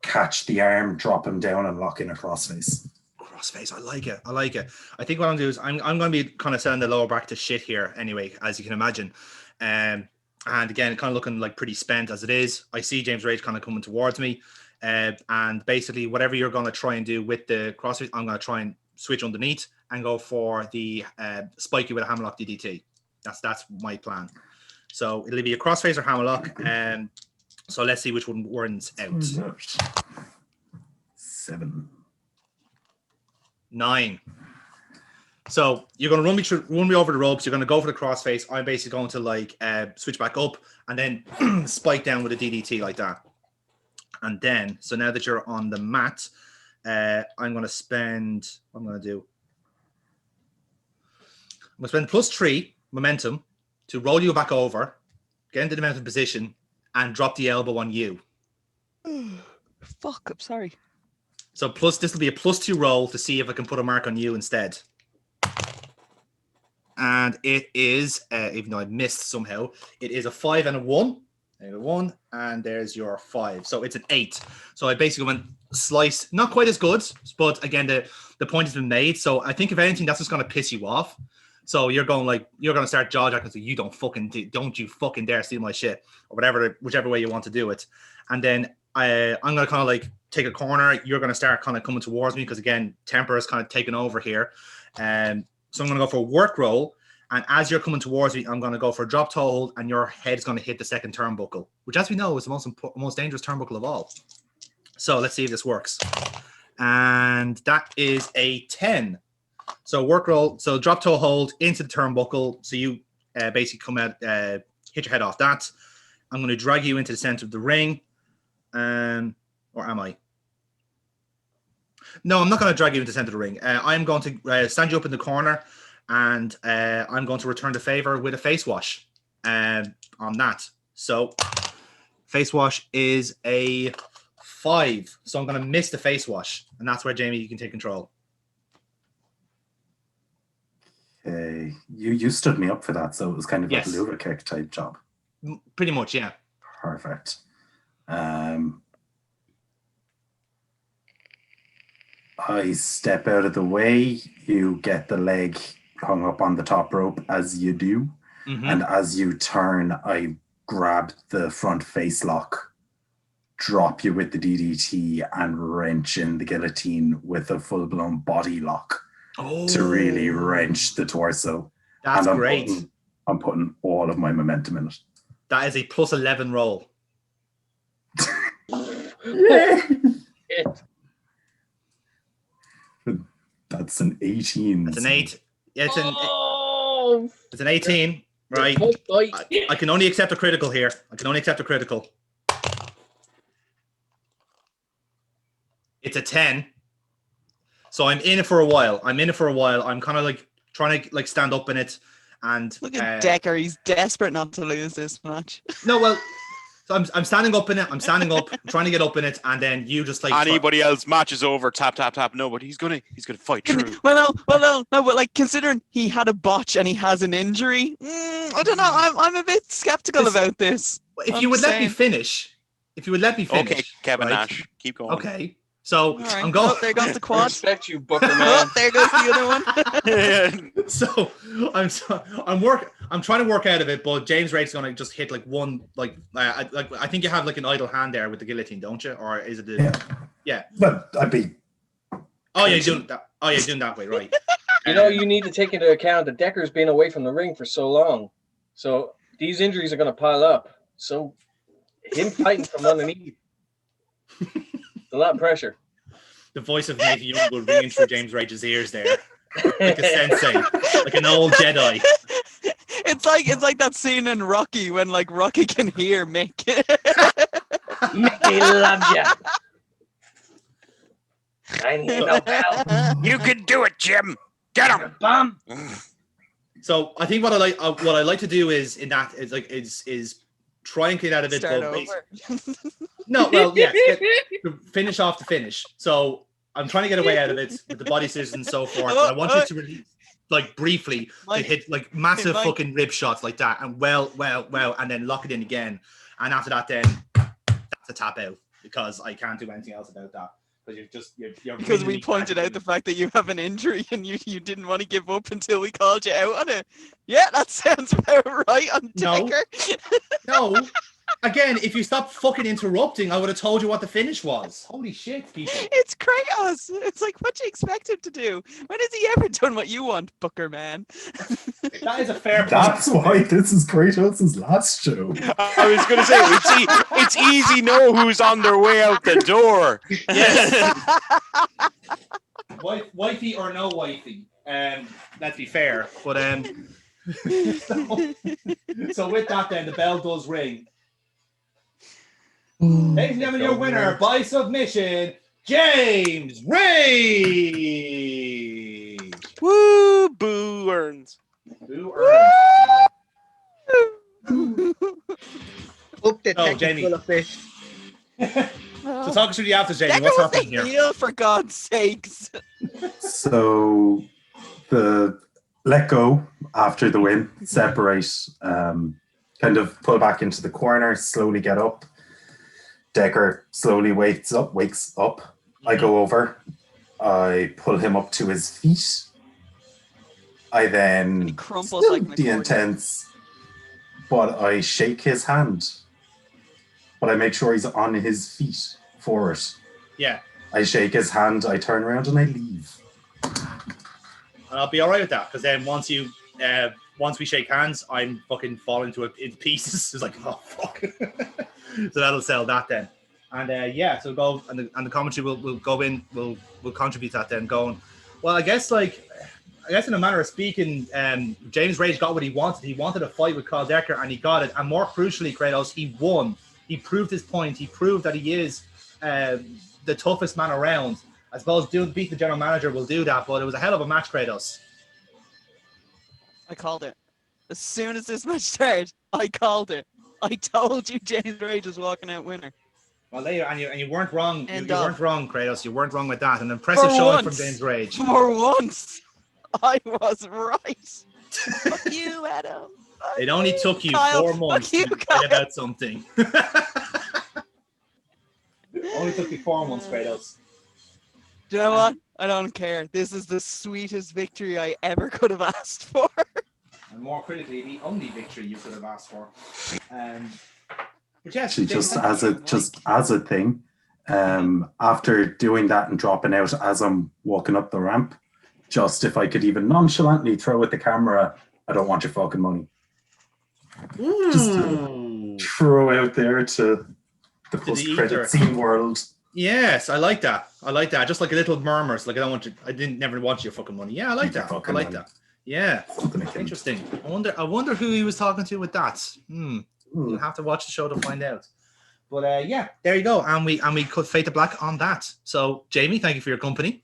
catch the arm, drop him down, and lock in a crossface. Crossface, I like it. I think what I'm doing is I'm going to be kind of selling the lower back to shit here anyway, as you can imagine. And again, kind of looking like pretty spent as it is. I see James Rage kind of coming towards me. And basically, whatever you're going to try and do with the crossface, I'm going to try and switch underneath and go for the spike you with a hammerlock DDT. That's my plan. So it'll be a crossface or hammerlock. So let's see which one wins out. 7. 9. So you're going to run me over the ropes. You're going to go for the crossface. I'm basically going to switch back up and then spike down with a DDT like that. And then, so now that you're on the mat, I'm going to spend, what I'm going to do, I'm going to spend +3 momentum to roll you back over, get into the mounted position, and drop the elbow on you. Fuck, I'm sorry. So this will be a +2 roll to see if I can put a mark on you instead. And it is, even though I missed somehow, it is a 5 and a 1. There's a 1, and there's your 5. So it's an 8. So I basically went slice, not quite as good, but again, the point has been made. So I think if anything, that's just going to piss you off. So you're going to start jaw jacking. So you don't you fucking dare steal my shit, or whichever way you want to do it. And then I'm going to kind of take a corner. You're going to start kind of coming towards me because again, temper is kind of taken over here. So I'm going to go for a work roll. And as you're coming towards me, I'm going to go for a drop toe hold, and your head is going to hit the second turnbuckle, which, as we know, is the most dangerous turnbuckle of all. So let's see if this works. And that is a 10. So work roll. So drop toe hold into the turnbuckle. So you basically come out, hit your head off that. I'm going to drag you into the center of the ring. Or am I? No, I'm not going to drag you into the center of the ring. I'm going to stand you up in the corner. And I'm going to return the favor with a face wash on that. So face wash is a 5. So I'm going to miss the face wash. And that's where, Jamie, you can take control. Okay. You stood me up for that, so it was kind of Yes. a Luva kick type job. Pretty much, yeah. Perfect. I step out of the way. You get the leg hung up on the top rope as you do. And as you turn, I grab the front face lock, drop you with the DDT, and wrench in the guillotine with a full-blown body lock to really wrench the torso. That's and great. I'm putting all of my momentum in it. That is a plus 11 roll. Yeah. Shit. That's an 18. It's an 8. Yeah, Oh, it's an 18. Right. I can only accept a critical here. I can only accept a critical. It's a 10. So I'm in it for a while. I'm kind of like trying to like stand up in it. And look at Dekker. He's desperate not to lose this match. No, well, so I'm standing up in it. I'm standing up, trying to get up in it, and then you just like anybody else match is over. Tap tap tap. No, but he's gonna fight through. Well, no. But like considering he had a botch and he has an injury, I don't know. I'm a bit skeptical about this. If you would let me finish. Okay, Kevin Nash, keep going. Okay. So right. I'm going. Oh, there goes the quad. Respect you, Booker man. Oh, there goes the other one. So I'm trying to work out of it, but James Rage's gonna just hit like one I think you have like an idle hand there with the guillotine, don't you? Or is it yeah. But I'd be. Oh yeah, doing that. Oh yeah, doing that way, right? You need to take into account that Dekker's been away from the ring for so long, so these injuries are going to pile up. So him fighting from underneath. A lot of pressure. The voice of Nathan Youngwood ringing through James Rage's ears there, like a sensei, like an old Jedi. It's like that scene in Rocky when like Rocky can hear Mick. Mickey loves ya. I need no help. You can do it, Jim. Get him, bum. So I think what I like to do is try and get out of it. Start over. No, well, yes, finish off the finish. So I'm trying to get away out of it with the body scissors and so forth. And I want you to release, like briefly, to hit like massive fucking rib shots like that, and well, and then lock it in again. And after that, then that's a tap out because I can't do anything else about that. You're because we pointed out the fact that you have an injury and you didn't want to give up until we called you out on it. Yeah, that sounds about right on Dekker. No. Again, if you stop fucking interrupting, I would have told you what the finish was. Holy shit, people. It's Kratos. It's like, what do you expect him to do? When has he ever done what you want, Booker man? That is a fair point. That's why this is Kratos' last show. I was going to say, it's easy know who's on their way out the door. Yes. Wifey or no wifey. Let's be fair. But so with that then, the bell does ring. Ladies and gentlemen, your winner by submission, James Rage. Woo! Boo earns. Boo earns. Up the Oh, Jamie. technical of this. So talk us through the after, Jamie. Dekker What's was happening the here? heel, for God's sakes. So the let go after the win, separate, kind of pull back into the corner, slowly get up. Dekker slowly wakes up. I go over. I pull him up to his feet. I then He crumples still like the McCoy. intense, but I shake his hand. But I make sure he's on his feet for it. Yeah. I shake his hand. I turn around and I leave. And I'll be all right with that because then once we shake hands, I'm fucking falling into pieces. It's like, oh fuck. So that'll sell that then. And yeah, so go and the commentary will go in. We'll contribute to that then. Going, well, I guess in a manner of speaking, James Rage got what he wanted. He wanted a fight with Carl Dekker, and he got it. And more crucially, Kratos, he won. He proved his point. He proved that he is the toughest man around. I suppose beat the general manager will do that, but it was a hell of a match, Kratos. I called it. As soon as this match started, I called it. I told you James Rage was walking out winner. Well, there and you weren't wrong. You End weren't of. wrong, Kratos. You weren't wrong with that. An impressive For showing once. from James Rage. For once. I was right. Fuck you, Adam. Fuck It only took you Kyle. 4 months Fuck you, to write Kyle. about something. Only took you 4 months, Kratos. Do you know what? I don't care. This is the sweetest victory I ever could have asked for. And more critically, the only victory you could have asked for. But yes, Actually, just as a thing, after doing that and dropping out as I'm walking up the ramp, just if I could even nonchalantly throw at the camera, I don't want your fucking money. Just to throw out there to the post-credit scene world. Yes, I like that. I like that. Just like a little murmurs, like I never want your fucking money. Yeah, I like that. I like that. Yeah, interesting. I wonder who he was talking to with that. We'll have to watch the show to find out. But yeah, there you go. And we cut Fade to Black on that. So Jamie, thank you for your company.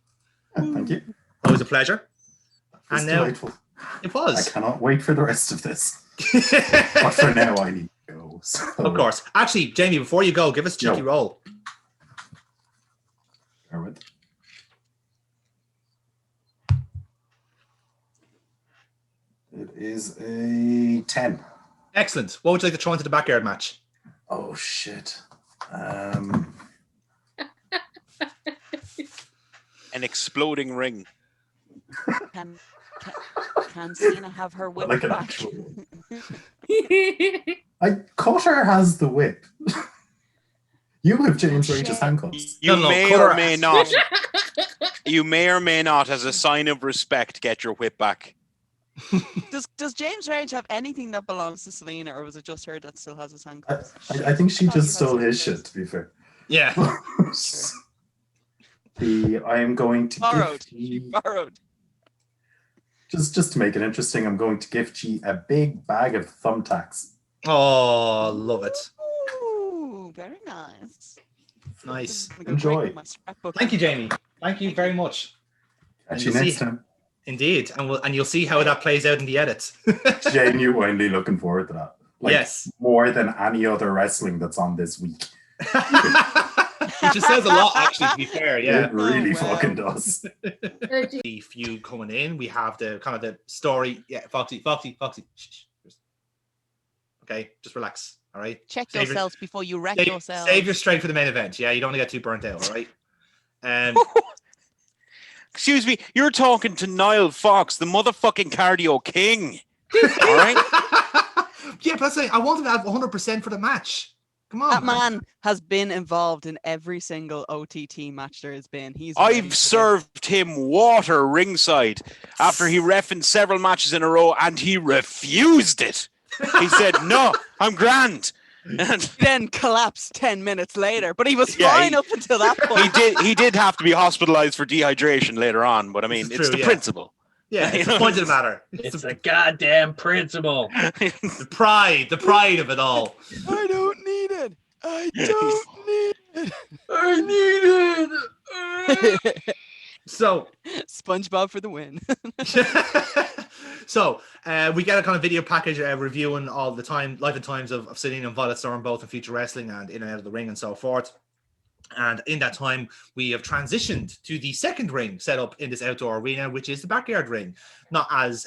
Thank you. Always a pleasure. And now delightful. It was. I cannot wait for the rest of this. But for now, I need to go. So. Of course. Actually, Jamie, before you go, give us a cheeky roll. It is a 10. Excellent. What would you like to throw into the backyard match? Oh, shit. An exploding ring. Can Celina have her whip like an back? actual. Cutter has the whip. You have James Rage's handcuffs. You may or may not. You may or may not, as a sign of respect, get your whip back. Does James Rage have anything that belongs to Celina, or was it just her that still has his handcuffs? I think she just stole his shit, to be fair. Yeah. I am going to borrowed. Borrowed. Just to make it interesting, I'm going to gift you a big bag of thumbtacks. Oh, love it. Ooh, very nice. Nice. Enjoy. Thank you, Jamie. Thank you very much. Catch you next time. Indeed, and you'll see how that plays out in the edit. Genuinely looking forward to that. Yes, more than any other wrestling that's on this week. Which just says a lot, actually. To be fair, yeah, it really fucking does. The feud coming in, we have the kind of the story. Yeah, Foxy. Shh. Okay, just relax. All right. Check yourselves before you wreck yourselves. Save your strength for the main event. Yeah, you don't want to get too burnt out. All right. Excuse me, you're talking to Niall Fox, the motherfucking cardio king. All right? Yeah, but I'm saying I want him to have 100% for the match. Come on. That man has been involved in every single OTT match there has been. I've served him water ringside after he reffed several matches in a row and he refused it. He said, no, I'm grand. And then collapsed 10 minutes later, but he was fine up until that point. He did have to be hospitalized for dehydration later on, but I mean, it's the principle. Yeah, it's the point of the matter. It's a goddamn principle. The pride of it all. I don't need it. I don't need it. I need it. So, SpongeBob for the win. So, we get a kind of video package reviewing all the life and times of Celina and Violet Storm, both in Future Wrestling and in and out of the ring and so forth. And in that time, we have transitioned to the second ring set up in this outdoor arena, which is the backyard ring. Not as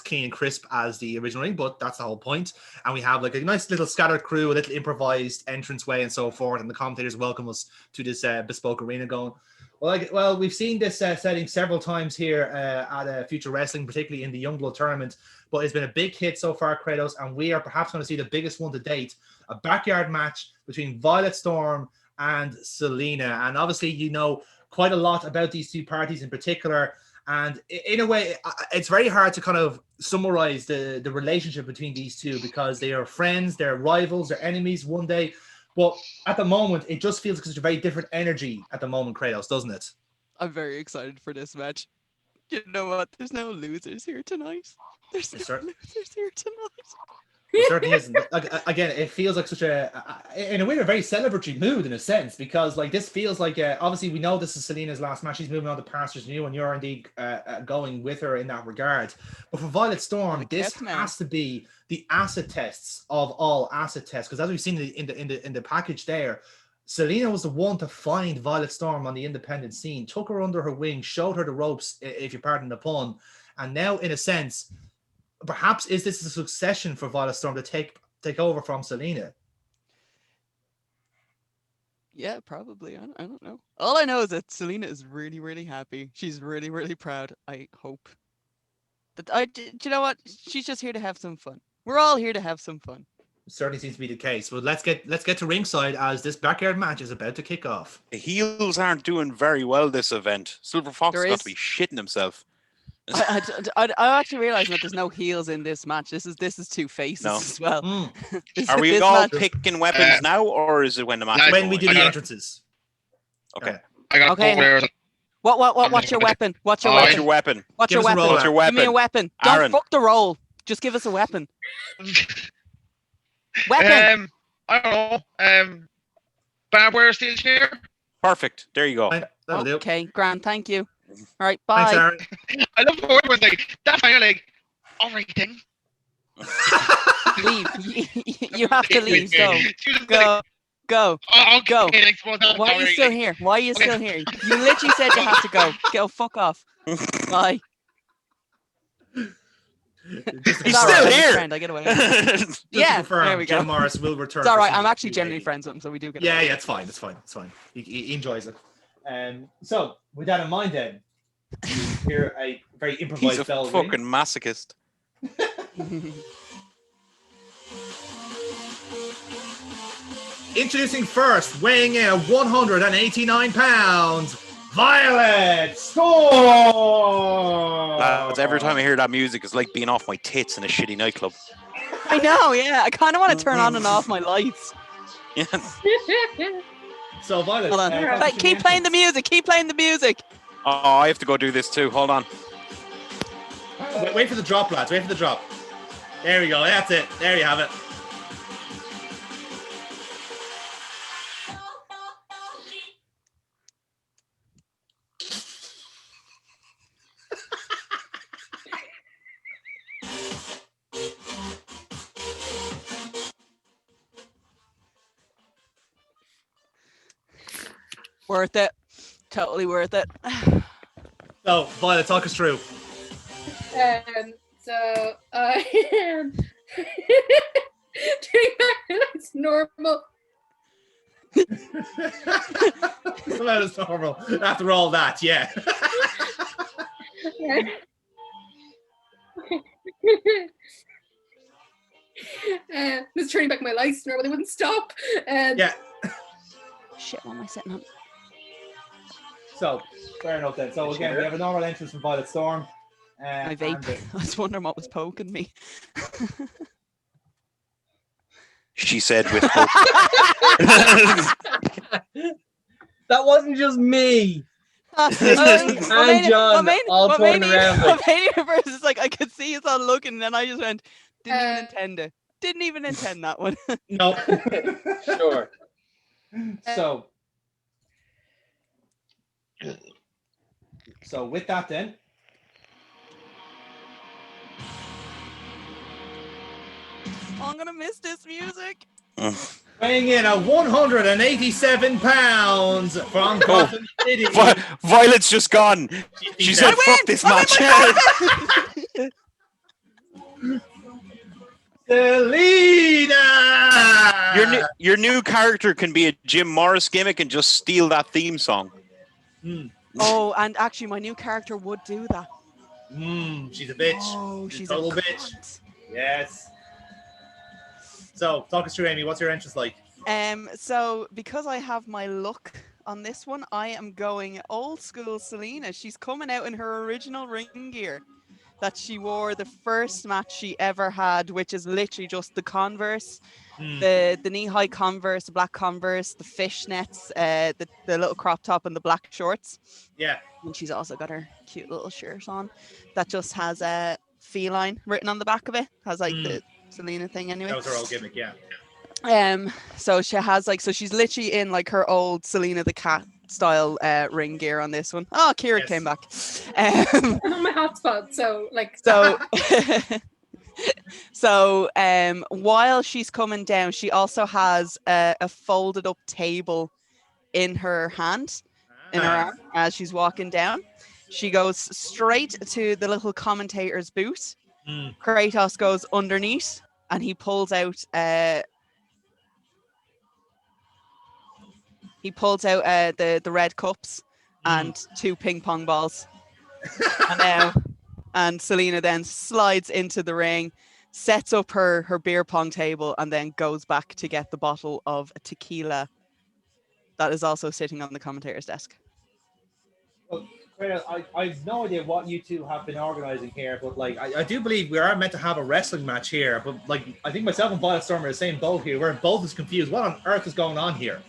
clean and crisp as the original ring, but that's the whole point. And we have like a nice little scattered crew, a little improvised entranceway and so forth. And the commentators welcome us to this bespoke arena going, well, we've seen this setting several times here at Future Wrestling, particularly in the Youngblood tournament, but it's been a big hit so far, Kratos, and we are perhaps going to see the biggest one to date, a backyard match between Violet Storm and Celina. And obviously, you know quite a lot about these two parties in particular, and in a way, it's very hard to kind of summarize the relationship between these two because they are friends, they're rivals, they're enemies one day. But at the moment, it just feels like such a very different energy at the moment, Kratos, doesn't it? I'm very excited for this match. You know what? There's no losers here tonight. There's no losers here tonight. It certainly isn't. Again, it feels like such in a way, a very celebratory mood in a sense, because like this feels like obviously we know this is Celina's last match. She's moving on to Pastors New, and you're indeed going with her in that regard. But for Violet Storm, this has to be the acid tests of all acid tests, because as we've seen in the package there, Celina was the one to find Violet Storm on the independent scene, took her under her wing, showed her the ropes, if you pardon the pun. And now, in a sense, perhaps is this a succession for Violet Storm to take over from Celina? Yeah, probably. I don't know. All I know is that Celina is really, really happy. She's really, really proud. I hope. Do you know what? She's just here to have some fun. We're all here to have some fun. Certainly seems to be the case. But let's get to ringside as this backyard match is about to kick off. The heels aren't doing very well this event. Silver Fox There got is- to be shitting himself. I'm actually realizing that there's no heels in this match. This is two faces No. as well. Are we This all match- picking weapons now, or is it when the match? is When we do going? the entrances. Okay. I got Okay. players. What's your weapon? What's your Oh, What's weapon? your weapon? What's your Give us a weapon? roll, What's your Give me a weapon? weapon. Don't Aaron. fuck the roll. Just give us a weapon. Weapon. I don't know. Barbed wire steel chair. Perfect. There you go. That'll do. Okay, grand. Thank you. All right, Thanks, bye. Aaron. I love how everyone's like that. You're like, all right then. Leave. You have to leave. Go. She was like, Go. Go. oh, Go. okay, next one, no, Why are you sorry, still like, here? Why are you still here? You literally said you have to go. Go fuck off. Bye. Just to He's It's all still right, I'm his here. friend, I get away. Just Yeah, to confirm, there we go. Jim Morris will return. It's all for right. I'm season actually 2. generally friends with him, so we do get Yeah, away. yeah, it's fine. It's fine. It's fine. He enjoys it. So, with that in mind, then, you hear a very improvised He's a bell fucking ring. masochist. Introducing first, weighing in at 189 pounds, Violet Storm! Every time I hear that music, it's like being off my tits in a shitty nightclub. I know, yeah. I kind of want to turn on and off my lights. Yeah. So, Violet, Hold on. thanks Right, for keep the playing the entrance. music. Keep playing the music. Oh, I have to go do this too. Hold on. Wait for the drop, lads. Wait for the drop. There we go. That's it. There you have it. Worth it. Totally worth it. So, Violet, talk us through. So I am doing that as normal. That is normal. After all that, yeah. Was turning back my lights normally they wouldn't stop. And Yeah. Shit, what am I sitting on? So, fair enough then. So, again, we have a normal entrance from Violet Storm. My vape. I was wondering what was poking me. She said with hope. That wasn't just me. And John all torn around. What made it worse is like I could see us all looking, and then I just went, didn't even intend it. Didn't even intend that one. No. Sure. So with that then, I'm gonna miss this music. weighing in at 187 pounds from Gotham City. Violet's just gone. She said, "Fuck this match." Celina! Your new character can be a Jim Morris gimmick and just steal that theme song. Oh, and actually, my new character would do that. She's a bitch. Oh, she's a total a bitch. cunt. Yes. So, talk us through, Amy. What's your entrance like? So because I have my look on this one, I am going old school Celina. She's coming out in her original ring gear that she wore the first match she ever had, which is literally just the Converse, the knee-high Converse, the black Converse, the fishnets, the little crop top and the black shorts. Yeah. And she's also got her cute little shirt on that just has a feline written on the back of it. Has like the Celina thing anyway. That was her old gimmick, yeah. So she has like, so she's literally in like her old Celina the Cat style ring gear on this one. Oh, Kira came back. I'm on my hotspot, so like. So while she's coming down, she also has a folded up table in her hand, in her arm, as she's walking down. She goes straight to the little commentator's booth. Kratos goes underneath, and he pulls out the red cups and 2 ping pong balls. And Celina then slides into the ring, sets up her beer pong table, and then goes back to get the bottle of tequila that is also sitting on the commentator's desk. Well, I've no idea what you two have been organizing here, but like I do believe we are meant to have a wrestling match here. But like I think myself and Violet Storm are the same boat here. We're both as confused. What on earth is going on here?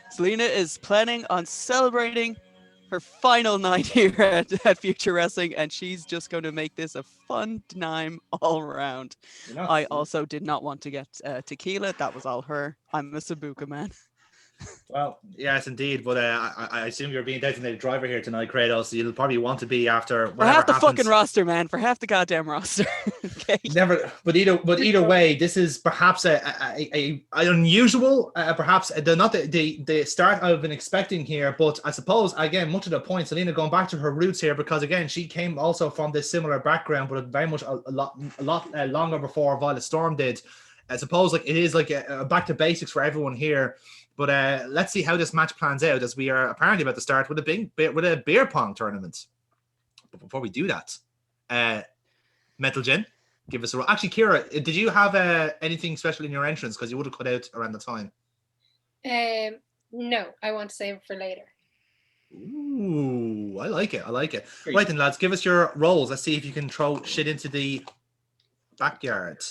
Celina is planning on celebrating her final night here at Future Wrestling, and she's just going to make this a fun time all around. I also did not want to get tequila. That was all her. I'm a Sabuka man. Well, yes, indeed. But I assume you're being designated driver here tonight, Kratos. So you'll probably want to be after for half the happens. Fucking roster, man. For half the goddamn roster. Okay. Never. But either way, this is perhaps an unusual, perhaps not the start I've been expecting here. But I suppose again, much of the point, Celina going back to her roots here, because again, she came also from this similar background, but very much a lot longer before Violet Storm did. I suppose like it is like a back to basics for everyone here. But let's see how this match plans out, as we are apparently about to start with a beer pong tournament. But before we do that, Metal Gen, give us a roll. Actually, Kira, did you have anything special in your entrance? Because you would have cut out around the time. No, I want to save it for later. Ooh, I like it. Right then, lads, give us your rolls. Let's see if you can throw shit into the backyard.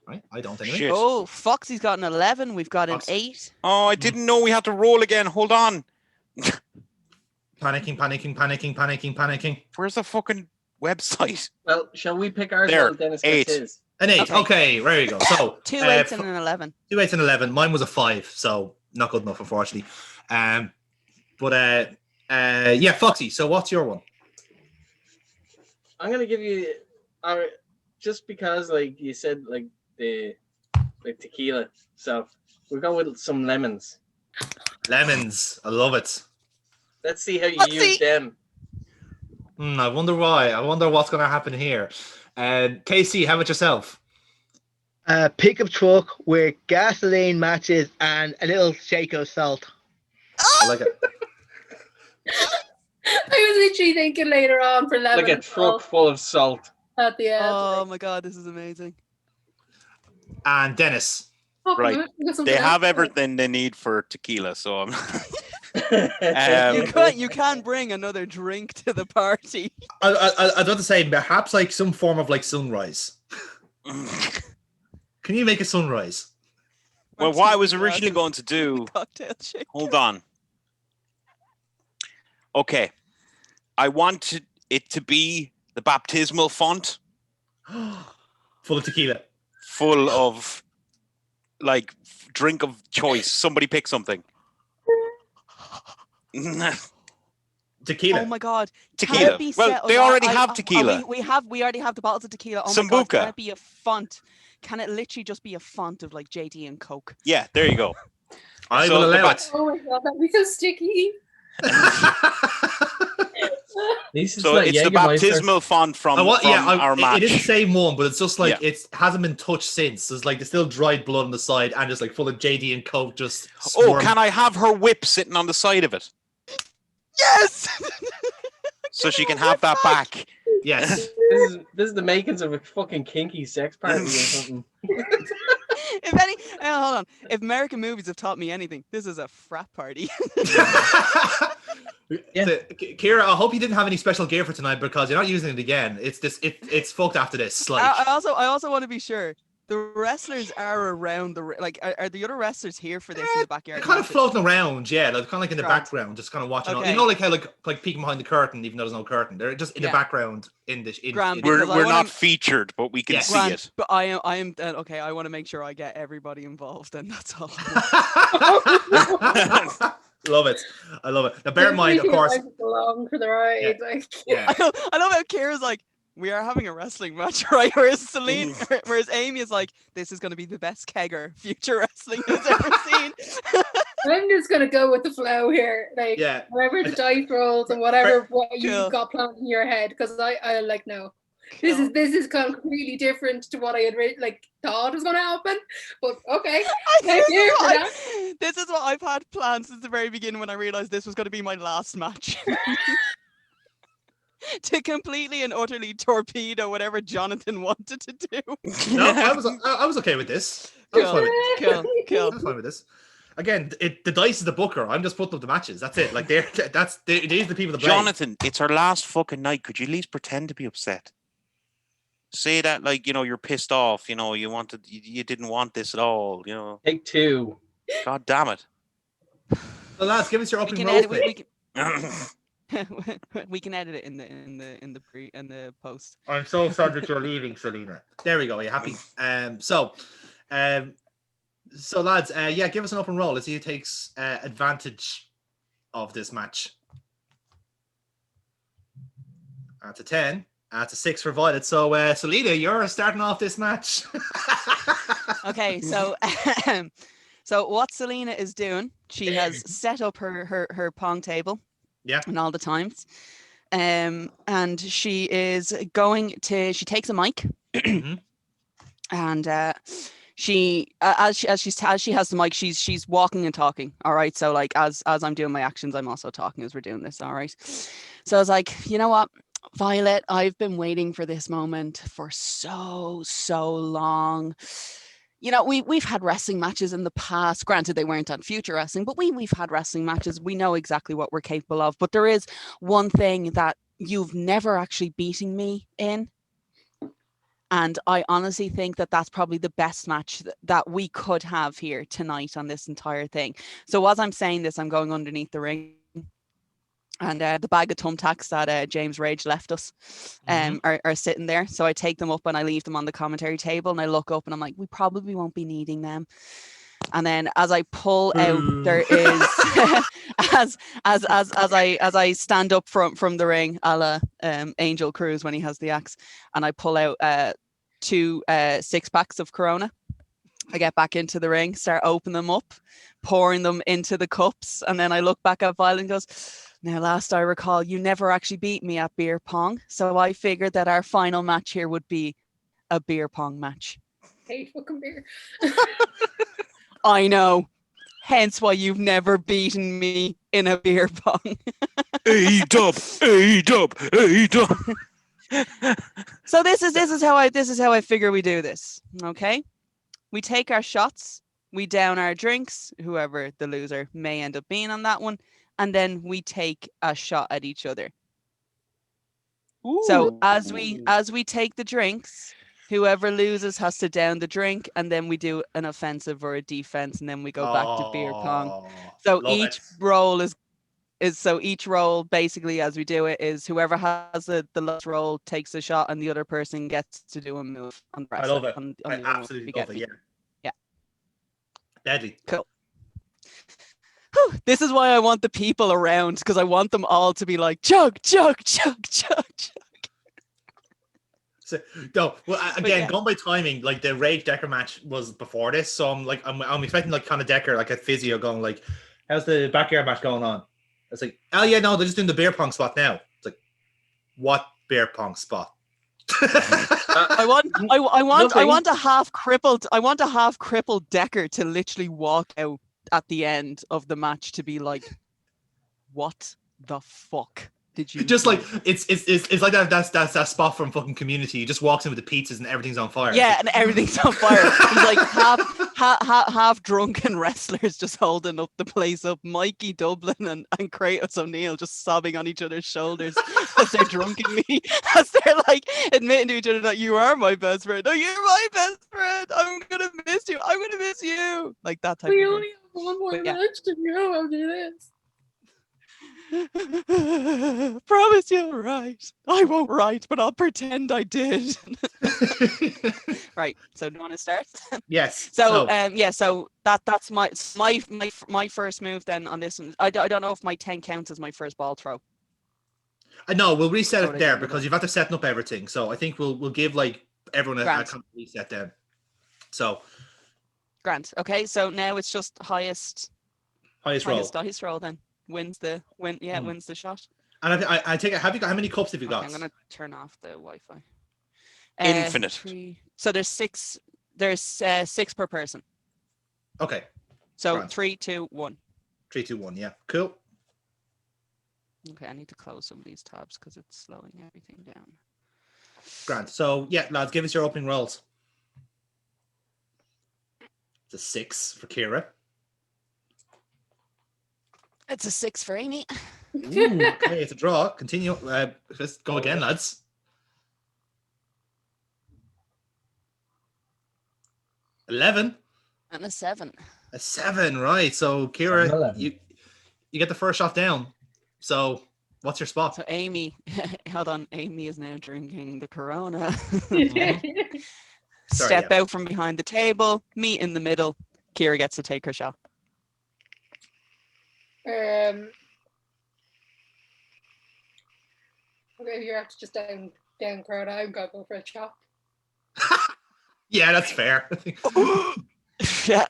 Right, I don't anyway. Shit. Oh, Foxy's got an 11. We've got an 8. Oh, I didn't know we had to roll again. Hold on. Panicking. Where's the fucking website? Well, shall we pick ours There, while Dennis 8. gets his? An 8. Okay, there you go. So 2 8s and an 11. 2 8s and 11. Mine was a 5, so not good enough, unfortunately. But yeah, Foxy. So what's your one? I'm gonna give you, just because like you said, like the tequila. So we're going with some lemons. Lemons. I love it. Let's see how you use them. I wonder why. I wonder what's going to happen here. KC, how about yourself? Pickup truck with gasoline matches and a little shake of salt. I like it. I was literally thinking later on for lemon. Like a truck full of salt. At the end. Oh my god, this is amazing. And Dennis. Right. They have everything they need for tequila, so I'm you can't bring another drink to the party. I'd love to say perhaps like some form of like sunrise. Can you make a sunrise? Well, what I was originally going to do, hold on. Okay. I want it to be the baptismal font. Full of tequila. Full of like drink of choice. Somebody pick something. Tequila. Oh my god. Tequila. Well, they already have tequila. We already have the bottles of tequila. Oh Sambuca. my god, can it be a font? Can it literally just be a font of like JD and Coke? Yeah, there you go. I will allow it. Oh my god, that'd be so sticky. So it's the baptismal font from our match. It didn't say one, but it's just like it hasn't been touched since. There's like there's still dried blood on the side and just like full of JD and Coke just Oh, can I have her whip sitting on the side of it? Yes. So she can have that back. Yes. This is the makings of a fucking kinky sex party or something. Hold on. If American movies have taught me anything, this is a frat party. Kira, I hope you didn't have any special gear for tonight because you're not using it again. It's fucked after this. Like I also want to be sure the wrestlers are around are the other wrestlers here for this in the backyard? They're kind of floating around, yeah. They're kind of like in the background, just kind of watching. Okay. You know, like how like peeking behind the curtain, even though there's no curtain. They're just in the background in the. We're not featured, but we can see it. But I am okay. I want to make sure I get everybody involved, and that's all. Love it. I love it. Now, bear in mind, of course. Along for the ride. Yeah. I love how Kira's like, we are having a wrestling match, right? Whereas Amy is like, this is going to be the best kegger future wrestling has ever seen. I'm just gonna go with the flow here, like Yeah. whatever the dice rolls and whatever what Cool. you've got planned in your head, because I like no. This Cool. is completely different to what I had thought was gonna happen. But okay, this, thank you is for what that. this is what I've had planned since the very beginning when I realized this was going to be my last match. To completely and utterly torpedo whatever Jonathan wanted to do. No, I was okay with this. I was Cool. fine with this. Cool. I was fine with this. Again, the dice is the booker. I'm just putting up the matches. That's it. Like these are the people that play. Jonathan, it's our last fucking night. Could you at least pretend to be upset? Say that like, you know, you're pissed off, you know, you didn't want this at all, you know. Take 2. God damn it. So lads, give us your We opening can roll. edit. We can edit it in the post. I'm so sad that you're leaving, Celina. There we go. Are you happy? So lads, yeah, give us an open roll. Let's see who takes advantage of this match. That's a 10. That's a 6 for Violet. So, Celina, you're starting off this match. Okay, so so what Celina is doing, she has set up her pong table. Yeah. And all the times. And she is going to, she takes a mic. Mhm. And she as she has the mic, she's walking and talking. All right. So like as I'm doing my actions, I'm also talking as we're doing this. All right. So I was like, you know what, Violet, I've been waiting for this moment for so long. You know, we've had wrestling matches in the past. Granted, they weren't on Future Wrestling, but we've had wrestling matches. We know exactly what we're capable of. But there is one thing that you've never actually beaten me in. And I honestly think that that's probably the best match that we could have here tonight on this entire thing. So as I'm saying this, I'm going underneath the ring. And the bag of thumbtacks that James Rage left us are sitting there. So I take them up and I leave them on the commentary table, and I look up and I'm like, we probably won't be needing them. And then as I pull out, there is as I stand up from the ring, a la Angel Cruz when he has the axe, and I pull out 2 6-packs of Corona. I get back into the ring, start opening them up, pouring them into the cups, and then I look back at Violet and goes, now, last I recall, you never actually beat me at beer pong, so I figured that our final match here would be a beer pong match. Hate fucking beer. I know. Hence why you've never beaten me in a beer pong. A-dub. So this is how I figure we do this. Okay? We take our shots, we down our drinks, whoever the loser may end up being on that one, and then we take a shot at each other. Ooh. So as we take the drinks, whoever loses has to down the drink, and then we do an offensive or a defense, and then we go back to beer pong. So each roll is so each roll basically as we do it is whoever has the last roll takes a shot, and the other person gets to do a move on the rest. I love it. I absolutely love it. Yeah. Deadly. Cool. This is why I want the people around, because I want them all to be like chug, chug, chug, chug, chug. So, no, well, again, going by timing, like the Rage Dekker match was before this, so I'm expecting like kind of Dekker like a physio going like, how's the backyard match going on? It's like, oh yeah, no, they're just doing the beer pong spot now. It's like, what beer pong spot? I want a half crippled Dekker to literally walk out at the end of the match to be like, what the fuck did you just do? Like it's like that spot from fucking Community. He just walks in with the pizzas and everything's on fire. Yeah, and everything's on fire. It's like half drunken wrestlers just holding up the place up. Mikey Dublin and Kratos O'Neill just sobbing on each other's shoulders as they're drunkenly, as they're like admitting to each other that you are my best friend. Oh, you're my best friend. I'm gonna miss you. I'm gonna miss you. Like that type. We of only have one more match to go after this. Promise you'll write. I won't write, but I'll pretend I did. Right. So do you want to start? Yes. So that's my first move then on this one. I don't know if my 10 counts as my first ball throw. No, we'll reset Throw it it there again, because you've had to set up everything. So I think we'll give like everyone a Grant. kind of reset then. So Grant. Okay, so now it's just highest roll. dice roll then wins the wins the shot. And I take it. Have you got how many cups have you got? Okay, I'm gonna turn off the Wi-Fi. Infinite. So there's 6. There's 6 per person. Okay. So Grant. 3, 2, 1. 3, 2, 1. Yeah. Cool. Okay, I need to close some of these tabs because it's slowing everything down. Grant. So yeah, lads, give us your opening rolls. It's a 6 for Kira. It's a 6 for Amy. Ooh, okay, it's a draw. Continue. Let's go again, lads. $11. And a 7. A 7, right? So Kira, 11. you get the first shot down. So what's your spot? So Amy, hold on. Amy is now drinking the Corona. Sorry, Step out from behind the table. Meet in the middle. Kira gets to take her shot. Okay, if you're actually just down crowd, I'm gonna go for a chop. Yeah, that's fair. Yeah,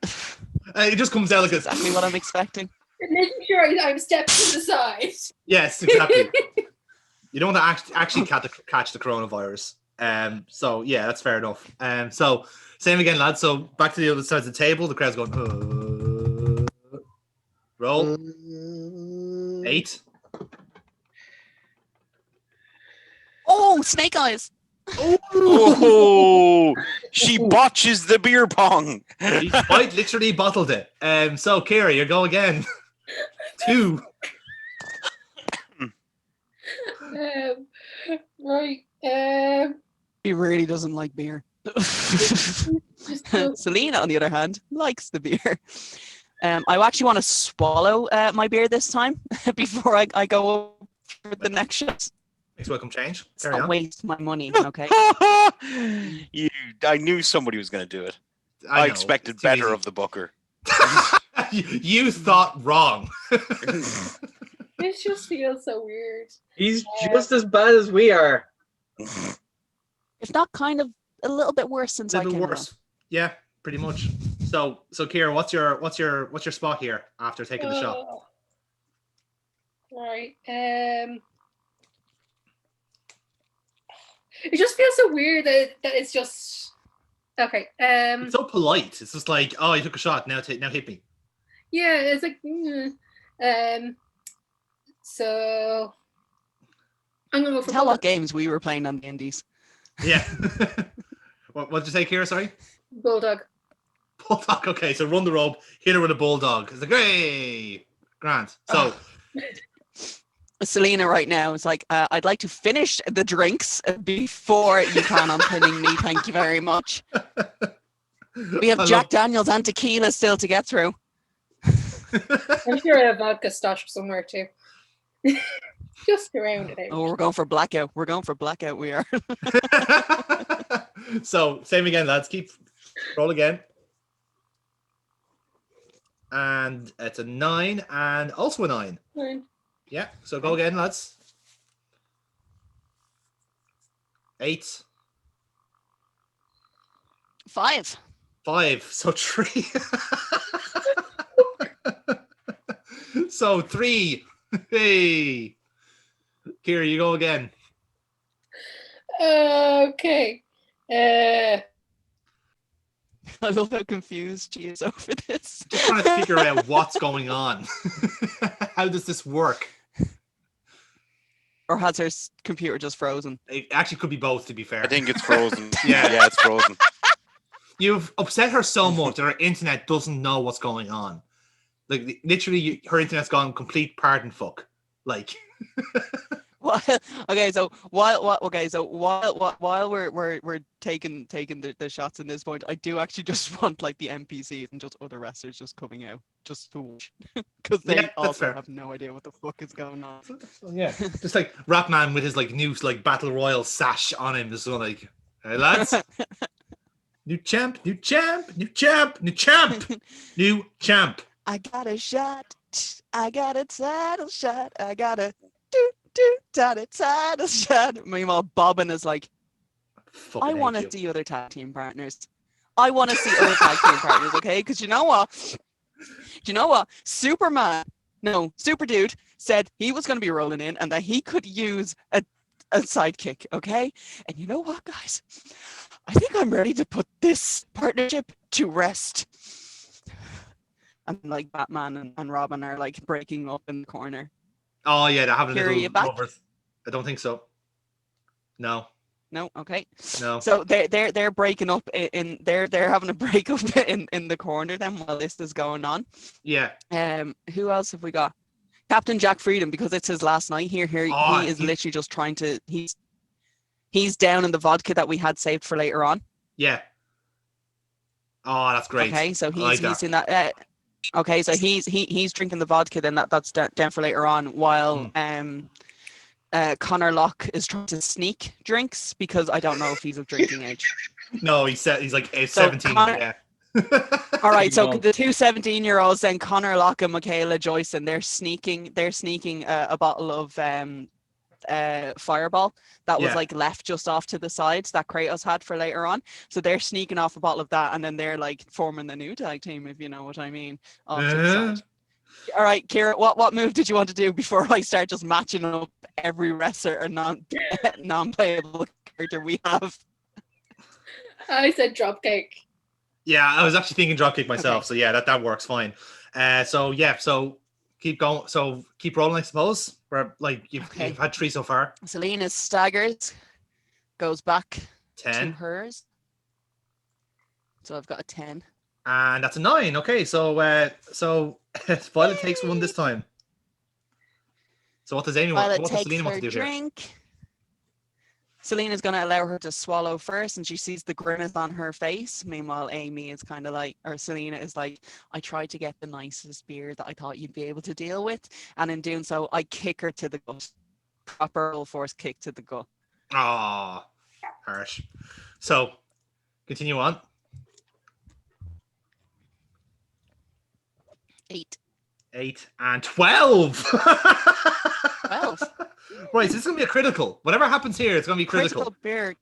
It just comes out like exactly what I'm expecting. Making sure I'm stepping to the side. Yes, exactly. You don't want to actually catch the coronavirus. So yeah, that's fair enough. So same again, lads. So back to the other side of the table. The crowd's going. Roll. 8. Oh, snake eyes. Oh, she botches the beer pong. She quite literally bottled it. So Kira, you go again. 2. Right. He really doesn't like beer. Celina, on the other hand, likes the beer. I actually want to swallow my beer this time before I go for the next shot. Makes welcome change. Let's not waste my money, okay? I knew somebody was going to do it. I know, expected it's too better easy. of the booker. You thought wrong. It just feels so weird. He's just as bad as we are. If not kind of a little bit worse since A I little came bit worse. Yeah, pretty much. So Kira, what's your spot here after taking the shot? Right. It just feels so weird that it's just okay. It's so polite. It's just like, oh, you took a shot. Now hit me. Yeah, it's like so I'm gonna go for Tell what games we were playing on the indies. Yeah. What did you say, Kira? Sorry. Bulldog. Bulldog. Okay, so run the rope, hit her with a bulldog. It's like, hey, Grant. So. Celina right now is like, I'd like to finish the drinks before you plan on pinning me. Thank you very much. We have Jack Daniels and tequila still to get through. I'm sure I have vodka stashed somewhere too. Just around it. Oh, we're going for blackout. We're going for blackout. We are. So same again, lads. Roll again. And it's a 9 and also a 9. 9. Yeah, so go again, lads. 8. 5. 5. So 3. So 3. Hey. Kira, you go again. Okay. I love how confused she is over this. Just trying to figure out what's going on. How does this work? Or has her computer just frozen? It actually could be both, to be fair. I think it's frozen. Yeah, it's frozen. You've upset her so much that her internet doesn't know what's going on. Like, literally, her internet's gone complete pardon fuck. Like. Okay, so while we're taking the shots in this point, I do actually just want like the NPCs and just other wrestlers just coming out just to watch because they also have no idea what the fuck is going on. Yeah, just like Rapman with his like new like battle royal sash on him, just like, hey lads, new champ. I got a shot. I got a title shot. I got a Meanwhile, Bobbin is like, Fucking I hate want to you. see other tag team partners. I want to see other tag team partners, okay? Because you know what? Super Dude said he was going to be rolling in and that he could use a sidekick, okay? And you know what, guys? I think I'm ready to put this partnership to rest. And like Batman and Robin are like breaking up in the corner. Oh yeah, they're having a Kira, little you back? lovers. I don't think so. No. No, okay. No. So they're breaking up they're having a breakup in the corner then while this is going on. Yeah. Who else have we got? Captain Jack Freedom, because it's his last night here. He is literally just trying to. He's down in the vodka that we had saved for later on. Yeah. Oh, that's great. Okay, so I like that. he's in that. Okay, so he's drinking the vodka. Then that's down for later on. While Connor Locke is trying to sneak drinks because I don't know if he's of drinking age. No, he's like 17. Yeah. All right, so the two 17-year-olds, then Connor Locke and Michaela Joyce, and they're sneaking a bottle of Fireball that was like left just off to the sides that Kratos had for later on. So they're sneaking off a bottle of that, and then they're like forming the new tag team, if you know what I mean. Off to the side. All right, Kira, what move did you want to do before I start just matching up every wrestler or non-playable character we have? I said dropkick. Yeah, I was actually thinking dropkick myself. Okay. So yeah, that works fine. So keep going. So keep rolling, I suppose. We're like you've had 3 so far. Celina staggers, goes back 10 to hers. So I've got a 10. And that's a 9. Okay, so Violet takes 1 this time. So what does Amy want? What does Celina want to do drink. Here? Celina's going to allow her to swallow first, and she sees the grimace on her face. Meanwhile, Amy is kind of like, or Celina is like, I tried to get the nicest beer that I thought you'd be able to deal with. And in doing so, I kick her to the gut. Proper full force kick to the gut. Ah, harsh. So, continue on. 8 and 12. 12. Right, so this is going to be a critical. Whatever happens here, it's going to be critical. Critical beer.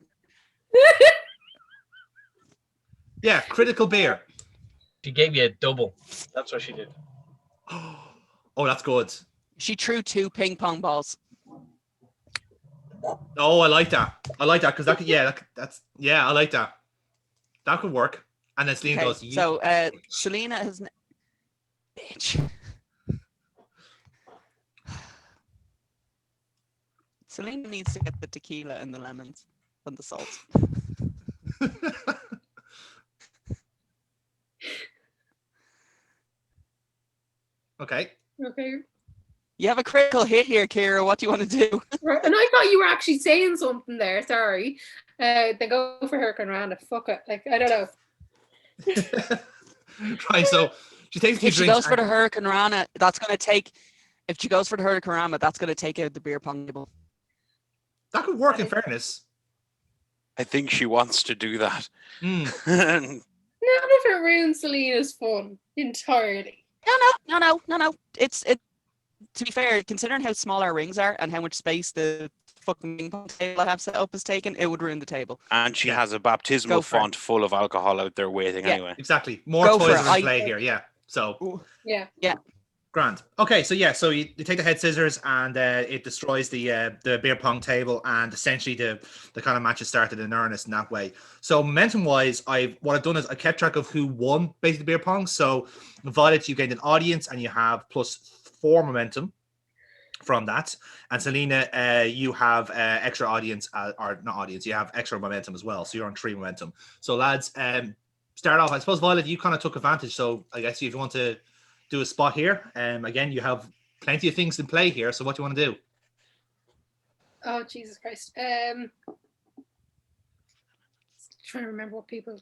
Yeah, critical beer. She gave you a double. That's what she did. Oh, that's good. She threw 2 ping pong balls. Oh, I like that. I like that because that could, I like that. That could work. And then Celina goes. So, Celina has. Bitch. Celina needs to get the tequila and the lemons and the salt. Okay. You have a critical hit here, Kira. What do you want to do? Right. And I thought you were actually saying something there. Sorry. Then go for Hurricane Rana. Fuck it. Like, I don't know. Right, so she takes 2 drinks. If she goes for the Hurricane Rana, that's going to take... If she goes for the Hurricane Rana, that's going to take out the beer pong table. That could work in fairness. I think she wants to do that. None of it ruins Celina's fun entirely. No. It's to be fair, considering how small our rings are and how much space the fucking ping pong table I have set up is taken, it would ruin the table. And she has a baptismal font full of alcohol out there waiting anyway. Exactly. More toys are in play here, yeah. So yeah. Grand. Okay, so you take the head scissors and it destroys the beer pong table, and essentially the kind of match has started in earnest in that way. So momentum wise, what I've done is I kept track of who won basically beer pong. So Violet, you gained an audience and you have +4 momentum from that, and Celina, you have extra audience or not audience, you have extra momentum as well. So you're on 3 momentum. So lads, start off. I suppose Violet, you kind of took advantage. So I guess if you want to do a spot here. Again, you have plenty of things in play here. So what do you want to do? Oh, Jesus Christ. Trying to remember what people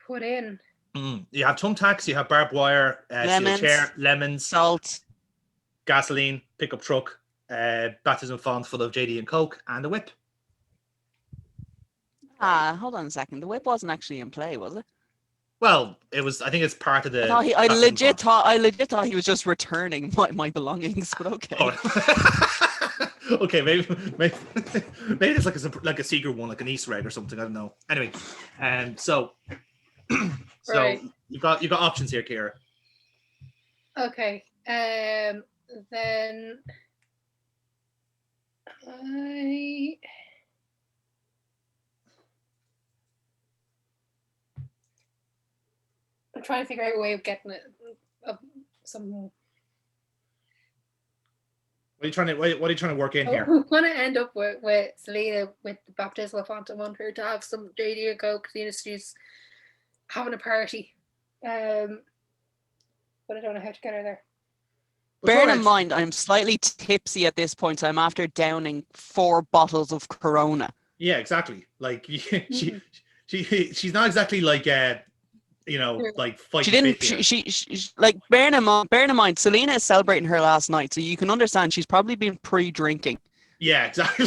put in. You have thumbtacks, you have barbed wire, steel chair, lemons, salt, gasoline, pickup truck, baptism font full of JD and Coke, and a whip. Hold on a second. The whip wasn't actually in play, was it? Well, it was. I think it's part of the. I legit thought he was just returning my belongings, but okay. Oh. Okay, maybe it's like a secret one, like an Easter egg or something. I don't know. Anyway, so Right. you got options here, Kira. Okay. Then I'm trying to figure out a way of getting it. Some. What are you trying to work in here? I want to end up with Celina with the baptismal font. I want her to have some JD and Coke. She's having a party. But I don't know how to get her there. Bear in mind, I'm slightly tipsy at this point, so I'm after downing 4 bottles of Corona. Yeah, exactly. Like she's not exactly like like fighting. She like bearing in mind, Celina is celebrating her last night, so you can understand she's probably been pre-drinking. Yeah, exactly.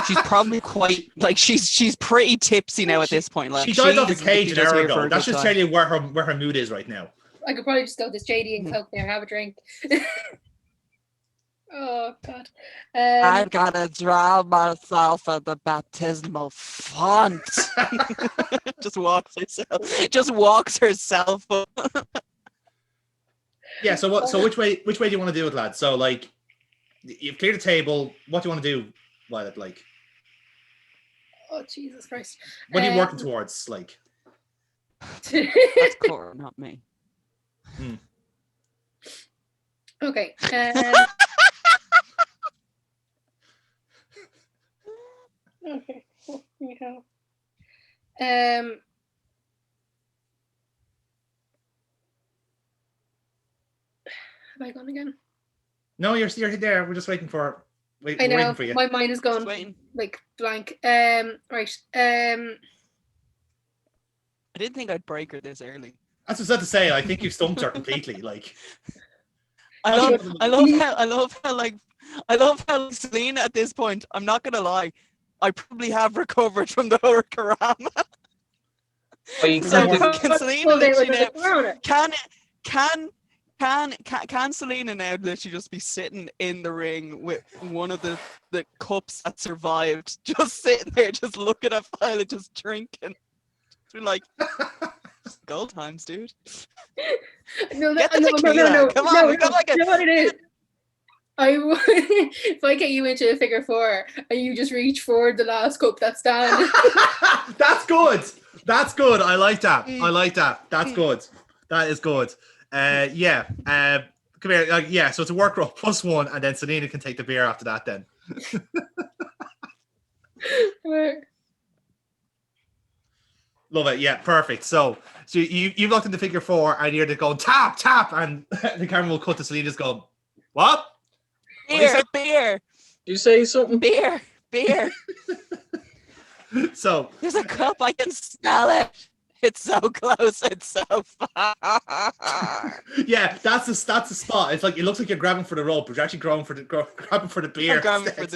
She's probably quite like she's pretty tipsy now at this point. Like she died off the cage an hour here ago. That's just tell you where her mood is right now. I could probably just go this JD and Coke there, have a drink. Oh God! I gotta drown myself in the baptismal font. Just walks herself. Yeah. So which way do you want to do it, lad? So like, you've cleared the table. What do you want to do, Violet? Like, oh Jesus Christ! What are you working towards? Like, that's Cora, not me. Okay. Okay. Yeah. Am I gone again? No, you're there. We're just waiting for. I know. Waiting for you. My mind is gone like blank. Right. I didn't think I'd break her this early. That's what I was about to say. I think you've stumped her completely. Like, I love how Celina at this point, I'm not gonna lie, I probably have recovered from the Hurricanrama. So can Celina literally can Celina now literally just be sitting in the ring with one of the cups that survived, just sitting there, just looking at Violet, just drinking, just be like, gold times, dude. No, get the tequila. Come on, we got like you know what it is? If I get you into a figure 4 and you just reach for the last cup that's down. That's good. That's good. I like that. That's good. That is good. Yeah. Come here. Yeah. So it's a work roll +1, and then Celina can take the beer after that. Then. Love it. Yeah, perfect. So you've looked into figure 4, and you're going tap, and the camera will cut to Celina's going, what? Beer. You say something? Beer. So there's a cup. I can smell it. It's so close. It's so far. Yeah, that's the spot. It's like it looks like you're grabbing for the rope, but you're actually grabbing for the beer. I'm grabbing for the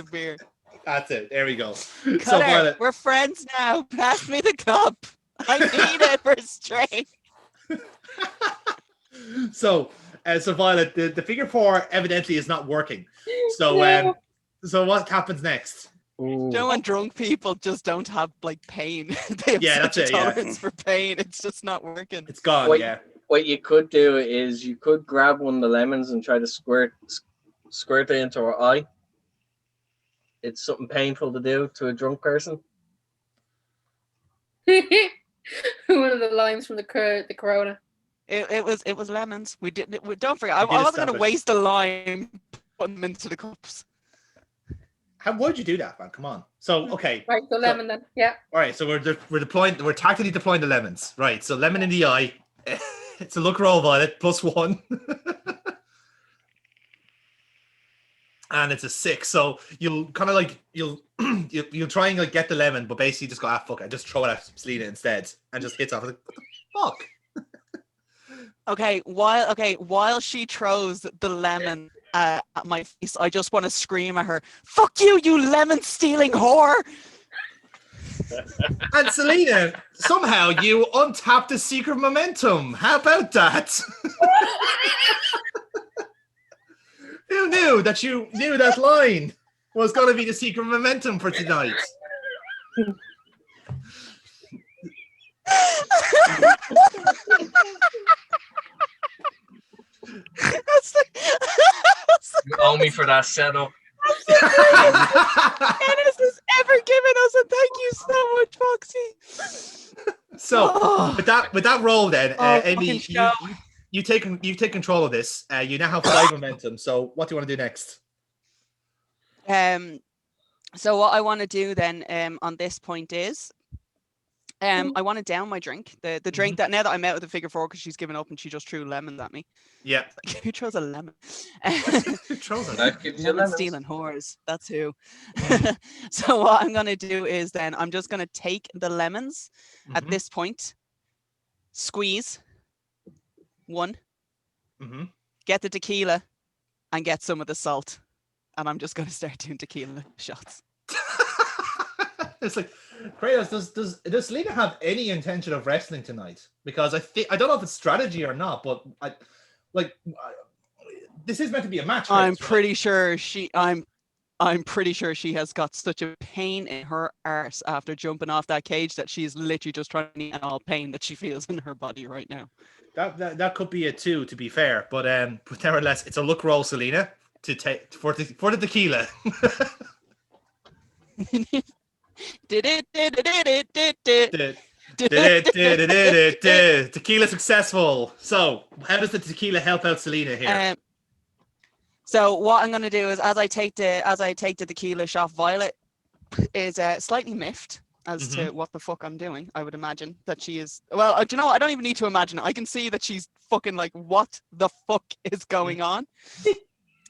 beer. That's it. There we go. Cutter, So Violet, we're friends now. Pass me the cup. I need it for strength. So Violet, the figure 4 evidently is not working. So No. So what happens next? Ooh. You know when drunk people just don't have like pain? They have Yeah, such that's a it, yeah. tolerance for pain. It's just not working. It's gone. What- Yeah. What you could do is you could grab one of the lemons and try to squirt it into her eye. It's something painful to do to a drunk person. One of the limes from the Corona. It was lemons. We didn't. Don't forget. I We did wasn't going to establish. waste a lime putting them into the cups. Why'd you do that, man? Come on. So okay. Right, so lemon then. Yeah. All right. So we're tactically deploying the lemons. Right. So lemon in the eye. It's a luck roll, Violet, +1. And it's a 6. So you'll kind of like you'll try and like get the lemon, but basically just go, fuck it, just throw it at Celina instead, and just hits off. Like, what the fuck? While she throws the lemon at my face, I just want to scream at her, "Fuck you, you lemon stealing whore!" And Celina, somehow you untapped the secret momentum. How about that? Who knew that you knew that line? was going to be the secret momentum for tonight. You owe me for that setup. Ennis has ever given us, and thank you so much, Foxy. So with that roll, then, Amy, fucking show. you take control of this. You now have 5 momentum. So what do you want to do next? So what I want to do then on this point is I want to down my drink. The drink that now that I'm out of the figure 4 because she's given up and she just threw lemons at me. Yeah. Like, who throws a lemon? Who throws a Life gives you Lemon lemons. stealing whores. That's who. So what I'm going to do is then I'm just going to take the lemons at this point, squeeze 1, get the tequila, and get some of the salt. And I'm just going to start doing tequila shots. It's like, Kratos, does Celina have any intention of wrestling tonight? Because I don't know if it's strategy or not, but this is meant to be a match. I'm pretty sure she has got such a pain in her arse after jumping off that cage that she's literally just trying to eat all pain that she feels in her body right now. That could be it too, to be fair. But nevertheless, it's a luck roll, Celina, to take for the tequila. Tequila successful. So how does the tequila help out Celina here? So what I'm going to do is as I take the tequila shot, Violet is slightly miffed as to what the fuck I'm doing. I would imagine that she is. Well, do you know what? I don't even need to imagine it. I can see that she's fucking like, what the fuck is going on?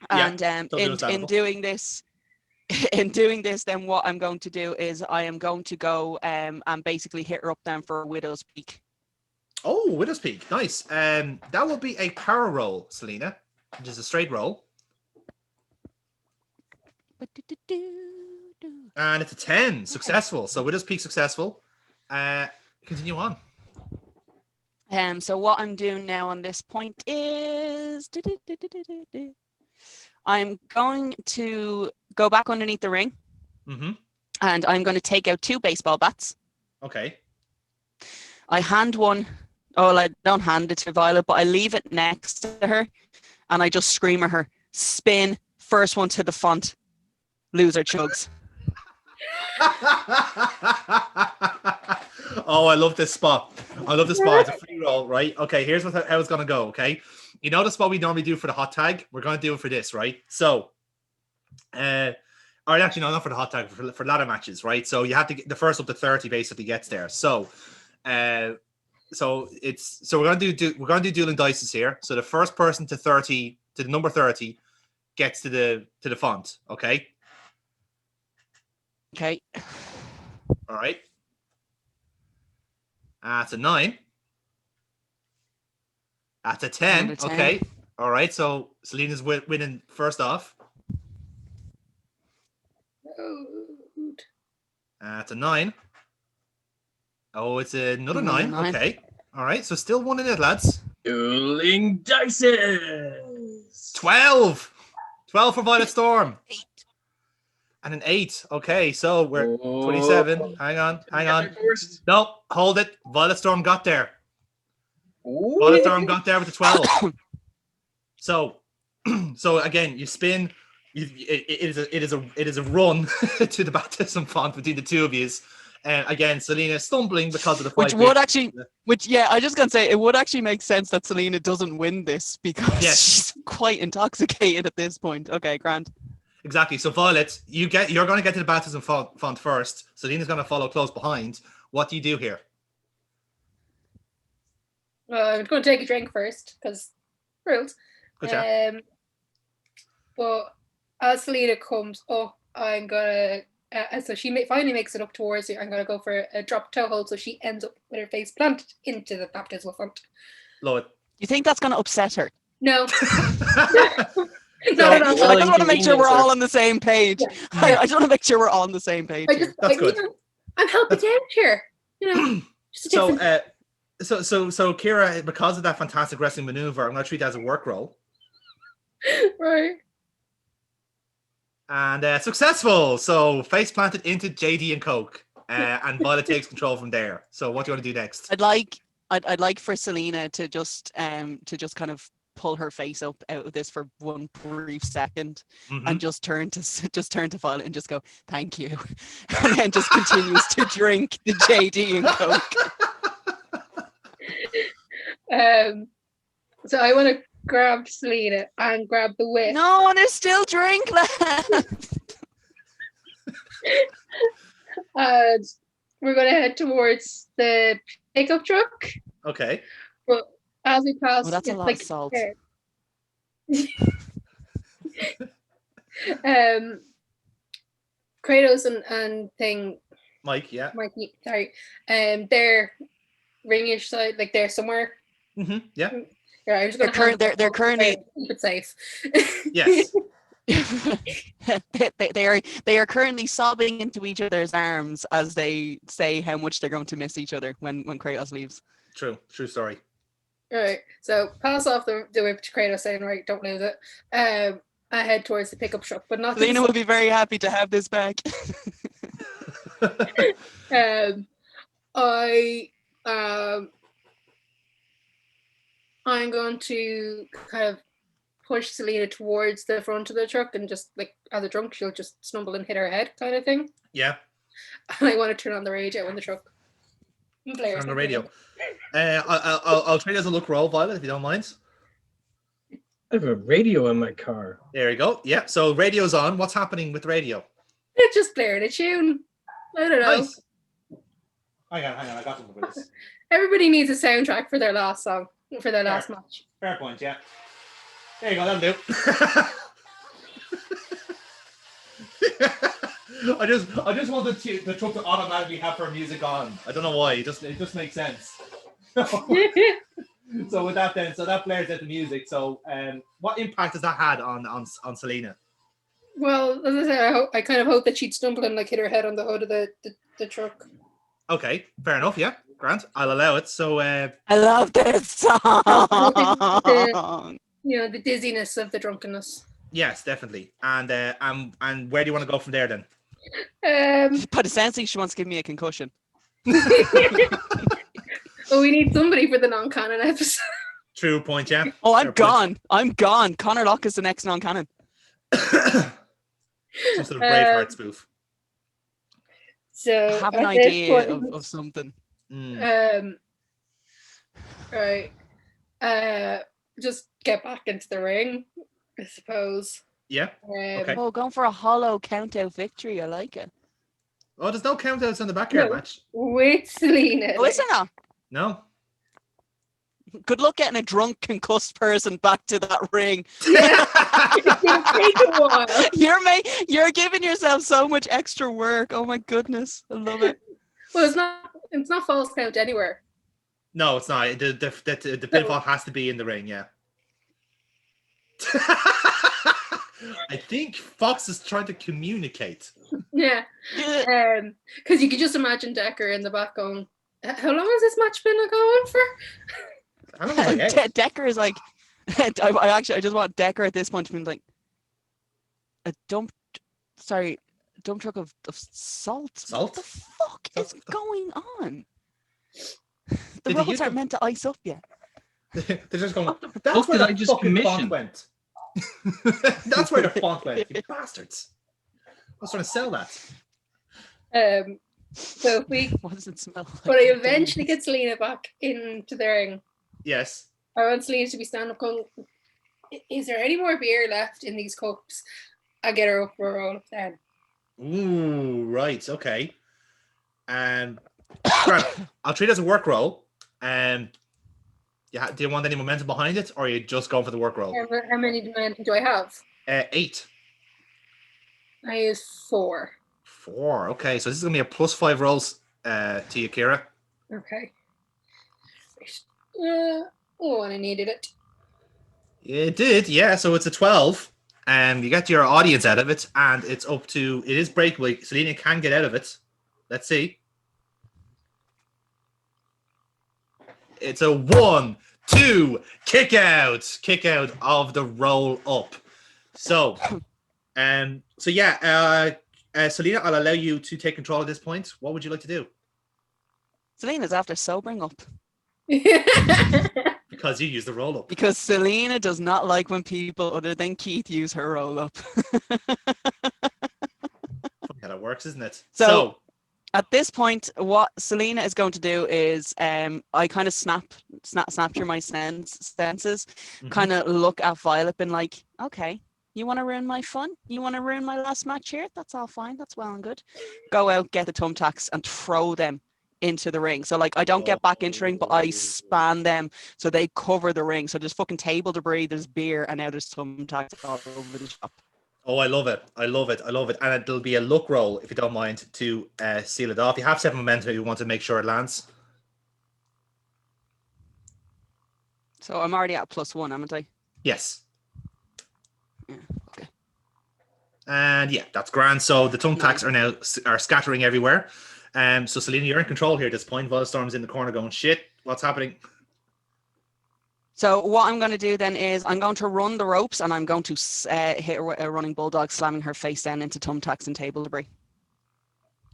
And in doing this, then what I'm going to do is I am going to go and basically hit her up then for a Widow's Peak. Oh, Widow's Peak, nice. That will be a power roll, Celina, which is a straight roll. And it's a 10, successful. So Widow's Peak successful. Continue on. So what I'm doing now on this point is I'm going to go back underneath the ring. And I'm going to take out 2 baseball bats. Okay. I hand one. Oh, I don't hand it to Violet, but I leave it next to her. And I just scream at her, spin, first one to the font. Loser chugs. Oh, I love this spot. It's a free roll, right? Okay, here's how it's going to go, okay? You know the spot we normally do for the hot tag? We're going to do it for this, right? So, or actually, no, not for the hot tag, for ladder matches, right? So you have to get the first up to 30 basically gets there. So, we're going to do dueling dices here. So the first person to the number 30 gets to the font, okay? Okay. All right. That's a 9. That's a 10. And a 10. Okay. All right. So Celina's winning first off. That's a 9. Oh, it's another 9. Okay. All right. So still 1 in it, lads. Dueling dices. 12. 12 for Violet Storm. 8. And an 8. Okay, so we're 27. Hang on. Nope, hold it. Violet Storm got there. Violet Storm got there with the 12. So again, you spin. It is a run to the baptism font between the two of you. Again, Celina stumbling because of the fight. I just gonna say it would actually make sense that Celina doesn't win this because she's quite intoxicated at this point. Okay, grand. Exactly. So Violet, you're going to get to the baptism font first. Celina's going to follow close behind. What do you do here? I'm going to take a drink first because rules. Good job. But as Celina comes up, I'm gonna. So she finally makes it up towards you. I'm gonna go for a drop toe hold, so she ends up with her face planted into the baptismal font. Love it. You think that's going to upset her? No. No. I just want to make sure we're all on the same page. Yeah. I just want to make sure we're all on the same page. That's good. I'm helping out here. Just a different... So Kira, because of that fantastic wrestling maneuver, I'm going to treat that as a work roll. Right. And successful. So face planted into JD and Coke. And Violet takes control from there. So what do you want to do next? I'd like for Celina to just kind of pull her face up out of this for one brief second and just turn to Violet and just go, thank you. And then just continues to drink the JD and Coke. So I want to grab Celina and grab the whip. No, there's still drink left. And we're going to head towards the pickup truck. Okay. But as we pass, That's a lot of salt. Kratos and thing. Mike, yeah. Mikey, sorry. They're ringish side, like they're somewhere. Yeah. Yeah, I'm just gonna They're currently keep it safe. Yes. they are currently sobbing into each other's arms as they say how much they're going to miss each other when Kratos leaves. True story. All right, so pass off the whip to Kratos, saying, "Right, don't lose it." I head towards the pickup truck, but not. Celina will be very happy to have this back. I'm going to kind of push Celina towards the front of the truck and just like as a drunk, she'll just stumble and hit her head, kind of thing. Yeah. And I want to turn on the radio in the truck. Turn on the radio. I'll trade as a look roll, Violet, if you don't mind. I have a radio in my car. There you go. Yeah. So radio's on. What's happening with radio? It just blared a tune. I don't know. Nice. Hang on. I got something for this. Everybody needs a soundtrack for their last song, for their last match. Fair point, yeah. There you go, that'll do. I just wanted the truck to automatically have her music on. I don't know why. It just makes sense. So with that then, so that blares out the music. So what impact has that had on Celina? Well, as I said, I kind of hope that she'd stumble and like hit her head on the hood of the truck. Okay, fair enough. Yeah, Grant, I'll allow it. So I love this song. The dizziness of the drunkenness. Yes, definitely. And where do you want to go from there then? But it sounds like she wants to give me a concussion. Well, we need somebody for the non-canon episode. True point, yeah. Oh, I'm gone. I'm gone. Connor Locke is the next non-canon. Some sort of Braveheart spoof. So I have an idea of something. Right. Just get back into the ring, I suppose. Yeah. Okay. Oh, going for a hollow count-out victory. I like it. Oh, there's no countouts in the backyard match. With Celina. Oh, is there not? No. Good luck getting a drunk, concussed person back to that ring. It'll take a while. You're giving yourself so much extra work. Oh my goodness, I love it. Well, it's not false count anywhere. No, it's not. The pinfall has to be in the ring. Yeah. I think Fox is trying to communicate. Yeah. Because you could just imagine Dekker in the back going, how long has this match been going for? I don't know. Dekker is like, I just want Dekker at this point to be like, a dump truck of salt. Salt? What the fuck is going on? The roads aren't meant to ice up yet. They're just going, that's where the fucking font went. That's where the font went, you bastards. I was trying to sell that. So if we... What does it smell like? But I eventually get Celina back into the ring. Yes. I want Celina to be standing up going, is there any more beer left in these cups? I get her up for a roll then. Ooh, right, okay. Grant, I'll treat it as a work roll. Do you want any momentum behind it, or are you just going for the work roll? How many momentum do I have? 8. I use 4. 4, okay. So this is going to be a +5 rolls to you, Kira. Okay. And I needed it. It did, yeah. So it's a 12. You get your audience out of it, and it's up to... It is breakaway. Celina can get out of it. Let's see. It's a 1, 2, kick out of the roll up. So So yeah, Celina, I'll allow you to take control at this point. What would you like to do? Celina's after sobering up Because you use the roll up. because Celina does not like when people other than Keith use her roll up. Funny how that works, isn't it? So at this point, what Celina is going to do is I kind of snap through my senses, kind of look at Violet, been like, okay, you want to ruin my fun? You want to ruin my last match here? That's all fine. That's well and good. Go out, get the thumbtacks, and throw them into the ring. So like I don't get back into the ring, but I span them so they cover the ring. So there's fucking table debris, there's beer, and now there's thumbtacks all over the shop. Oh, I love it. I love it. I love it. And it'll be a luck roll, if you don't mind, to seal it off. You have 7 momentum if you want to make sure it lands. So I'm already at +1, haven't I? Yes. Yeah, okay. And yeah, that's grand. So the thumbtacks are scattering everywhere. So Celina, you're in control here at this point. Volstorm's in the corner going, shit, what's happening? So what I'm going to do then is I'm going to run the ropes and I'm going to hit a running bulldog, slamming her face down into thumbtacks and table debris.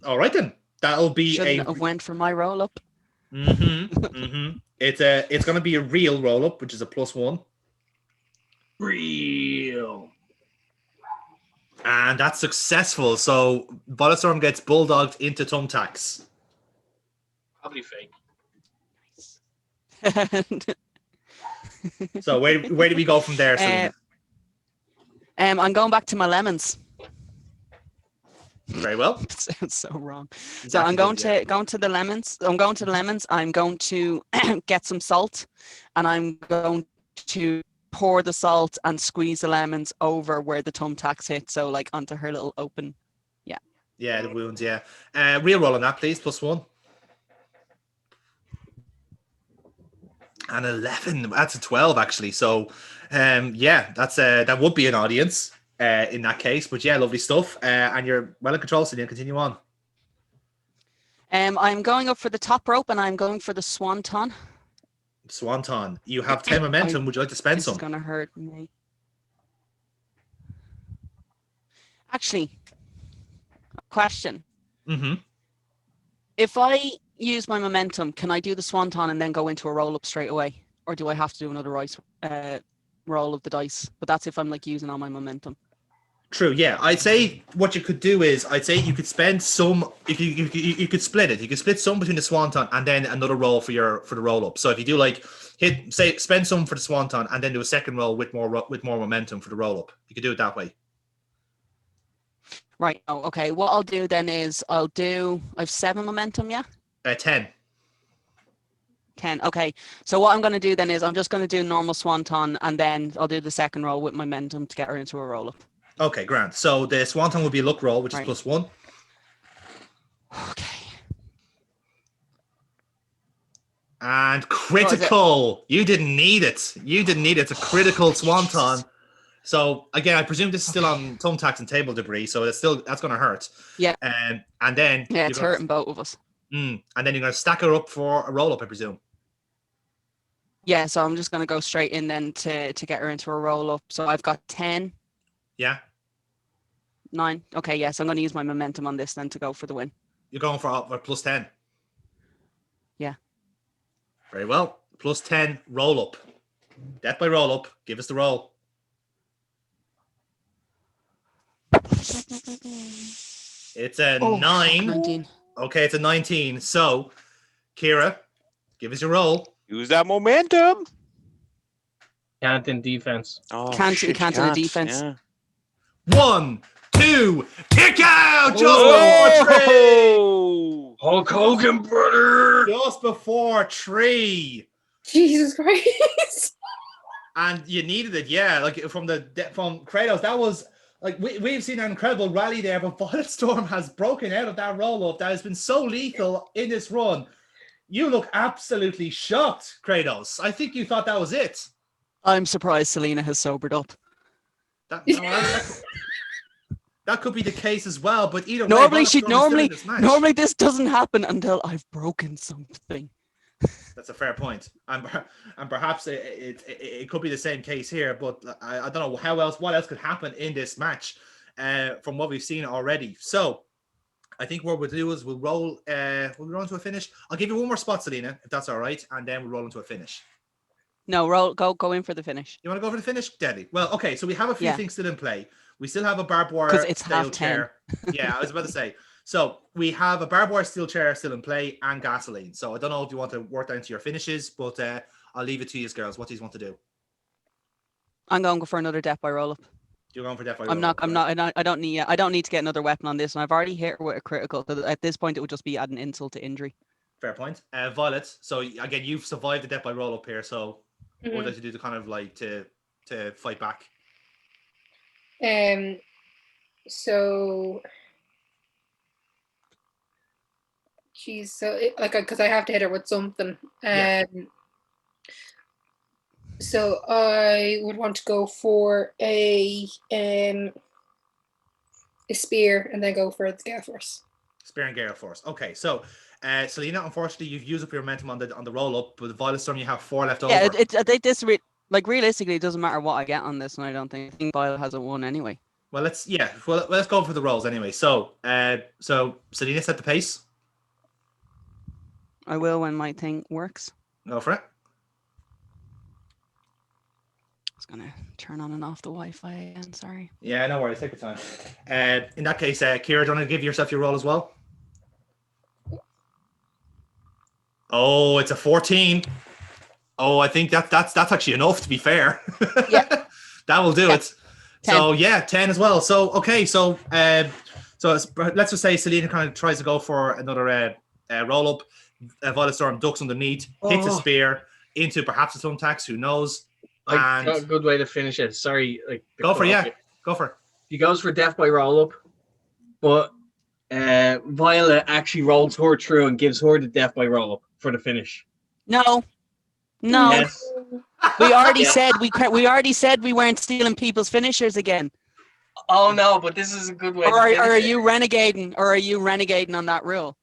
All right then, that'll be Shouldn't have went for my roll up. It's going to be a real roll up, which is a +1. Real. And that's successful. So Volstorm gets bulldogged into thumbtacks. Probably fake. So where do we go from there, Celina? I'm going back to my lemons. Very well. It sounds so wrong. Exactly So I'm going to the lemons. I'm going to the lemons. I'm going to get some salt, and I'm going to pour the salt and squeeze the lemons over where the thumbtacks hit. So like onto her little open. Yeah. Yeah, the wounds. Yeah. Real roll on that, please. +1. And 11. That's a 12 actually. So, yeah, that would be an audience in that case. But yeah, lovely stuff. And you're well in control, so you continue on. I'm going up for the top rope and I'm going for the swanton. Swanton. You have 10 momentum. Would you like to spend some? This is going to hurt me. Actually, question. If I use my momentum, can I do the swanton and then go into a roll up straight away? Or do I have to do another roll of the dice? But that's if I'm like using all my momentum. True, yeah. I'd say what you could do is, you could spend some, if you could split it. You could split some between the swanton and then another roll for the roll up. So if you do like spend some for the swanton and then do a second roll with more momentum for the roll up. You could do it that way. Right. Oh, okay. What I'll do then is I have 7 momentum, yeah? 10. 10. Okay. So what I'm going to do then is I'm just going to do normal swanton and then I'll do the second roll with momentum to get her into a roll up. Okay, grand. So the swanton will be a luck roll, which is +1. Okay. And critical. You didn't need it. It's a critical swanton. So again, I presume this is still on thumbtacks and table debris, so that's going to hurt. Yeah. And then it's hurting both of us. And then you're going to stack her up for a roll up, I presume. Yeah, so I'm just going to go straight in then to get her into a roll up. So I've got 10. Yeah. 9. Okay, yeah, so I'm going to use my momentum on this then to go for the win. You're going for +10. Yeah. Very well. +10 roll up. Death by roll up. Give us the roll. It's a 9. 19. Okay, it's a 19. So, Kira, give us your roll. Use that momentum. Can't in defense. Oh, Can't shit, in the defense. Yeah. 1, 2, kick out just Whoa! before 3. Hulk Hogan, brother. Just before 3. Jesus Christ. And you needed it, yeah. Like from Kratos, that was like we've seen an incredible rally there, but Volstorm has broken out of that roll-up that has been so lethal in this run. You look absolutely shocked, Kratos. I think you thought that was it. I'm surprised Celina has sobered up. That could be the case as well, but either way, Normally, Volstorm is still in this match. normally this doesn't happen until I've broken something. That's a fair point, and perhaps it could be the same case here. But I don't know what else could happen in this match. from what we've seen already. So I think what we'll do is we'll roll into a finish. I'll give you one more spot, Celina, if that's all right, and then we'll roll into a finish. No, go in for the finish. You want to go for the finish? Deadly. Well, okay, so we have a few things still in play. We still have a barbed wire 'Cause it's steel 10:30. chair. Yeah, I was about to say. So we have a barbed wire steel chair still in play and gasoline. So I don't know if you want to work down to your finishes, but I'll leave it to you girls. What do you want to do? I'm going to go for another death by roll up. You're going for death by I'm roll-up, not. right? I don't need to get another weapon on this, and I've already hit her with a critical. So at this point, it would just be adding insult to injury. Fair point. Violet. So again, you've survived the death by roll up here. So what does you do to kind of like to fight back? So she's so because I have to hit her with something. So I would want to go for a spear and then go for the gale force. Spear and gale force. Okay, so Celina, unfortunately, you've used up your momentum on the roll up. With the Violet Storm, you have 4 left over. Yeah, realistically, it doesn't matter what I get on this, and I think Violet hasn't won anyway. Well, let's go for the rolls anyway. So Celina, set the pace. I will when my thing works. Go for it. I was gonna turn on and off the Wi-Fi again. Sorry. Yeah, no worries. Take your time. In that case, Kira, do you want to give yourself your roll as well? Oh, it's a 14. Oh, I think that's actually enough, to be fair. Yeah. That will do it. 10. So yeah, 10 as well. So okay, so let's just say Celina kind of tries to go for another roll up. Violet Storm ducks underneath, hits a spear into perhaps a thumbtacks. Who knows? I got a good way to finish it. Sorry, Go for it. Go for it. He goes for death by roll up, but Violet actually rolls her through and gives her the death by roll up for the finish. No. Yes. We already said we already said we weren't stealing people's finishers again. Oh no, but this is a good way. Or are you renegading? Or are you renegading on that rule?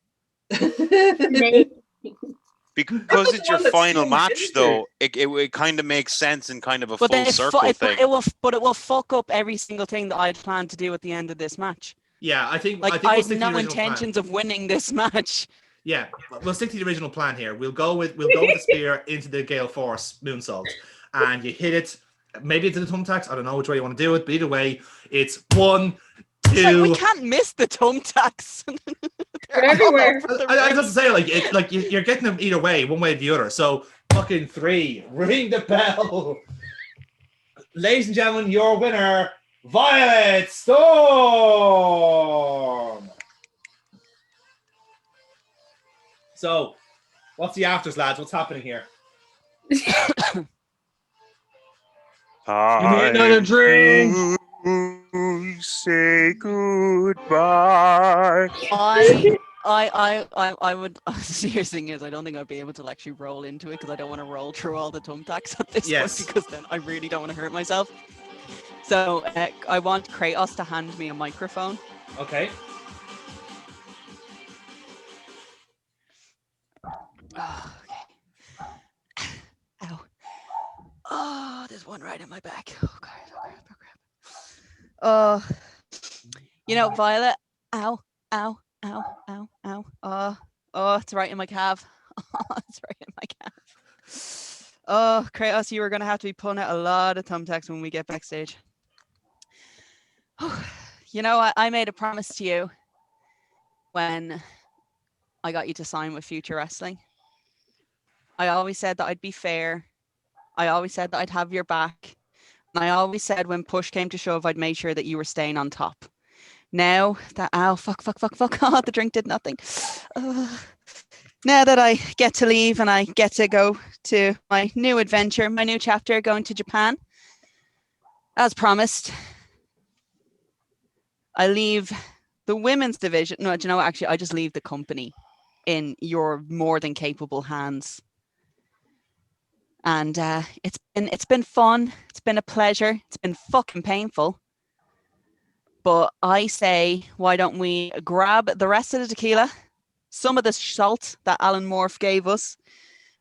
Because it's your final match, though, it kind of makes sense in kind of a full circle thing. It will fuck up every single thing that I'd planned to do at the end of this match. Yeah, I think I had no intentions of winning this match. Yeah, we'll stick to the original plan here. We'll go with the spear into the Gale Force moonsault, and you hit it. Maybe into the thumbtacks. I don't know which way you want to do it, but either way, it's 1, 2. We can't miss the thumbtacks. They're everywhere. I was to say, you're getting them either way, one way or the other. So fucking 3, ring the bell, ladies and gentlemen. Your winner, Violet Storm. So, what's the afters, lads? What's happening here? Another drink. Say goodbye. I would. Serious thing is, I don't think I'd be able to actually roll into it because I don't want to roll through all the thumbtacks at this point, because then I really don't want to hurt myself. So I want Kratos to hand me a microphone. Okay. Oh, okay. Ow. Oh, there's one right in my back. Oh, God. Oh, Violet. Ow. Oh, it's right in my calf. It's right in my calf. Oh, Kratos, you are going to have to be pulling out a lot of thumbtacks when we get backstage. I made a promise to you when I got you to sign with Future Wrestling. I always said that I'd be fair. I always said that I'd have your back. And I always said when push came to shove, I'd make sure that you were staying on top. Now that, fuck. Oh, the drink did nothing. Now that I get to leave and I get to go to my new adventure, my new chapter, going to Japan, as promised, I leave the women's division. No, actually, I just leave the company in your more than capable hands. And it's been fun. It's been a pleasure. It's been fucking painful. But I say, why don't we grab the rest of the tequila, some of the salt that Alan Morph gave us,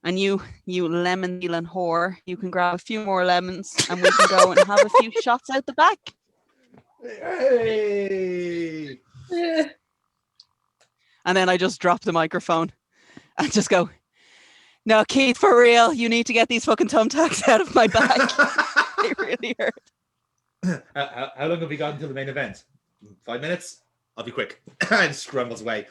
and you lemon dealing whore, you can grab a few more lemons and we can go and have a few shots out the back. Hey! Yeah. And then I just drop the microphone and just go, no, Keith, for real, you need to get these fucking thumbtacks out of my back. They really hurt. How long have we got until the main event? 5 minutes? I'll be quick. And scrumbles away.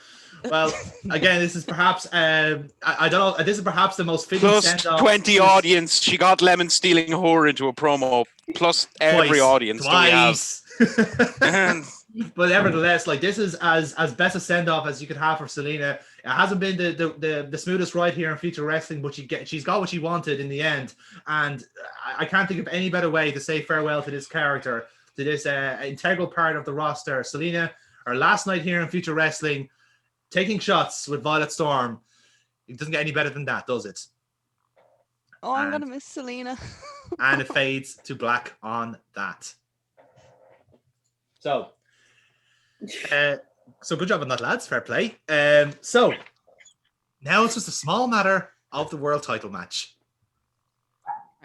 Well, again, this is perhaps I don't know. This is perhaps the most fitting Plus send-off. 20 audience. She got Lemon stealing her into a promo. Plus every audience Twice. that we have. But nevertheless, like this is as best a send-off as you could have for Celina. It hasn't been the smoothest ride here in Future Wrestling, but she's got what she wanted in the end. And I can't think of any better way to say farewell to this character, to this integral part of the roster. Celina, her last night here in Future Wrestling, taking shots with Violet Storm. It doesn't get any better than that, does it? Oh, I'm going to miss Celina. And it fades to black on that. So good job on that, lads. Fair play. So now it's just a small matter of the world title match.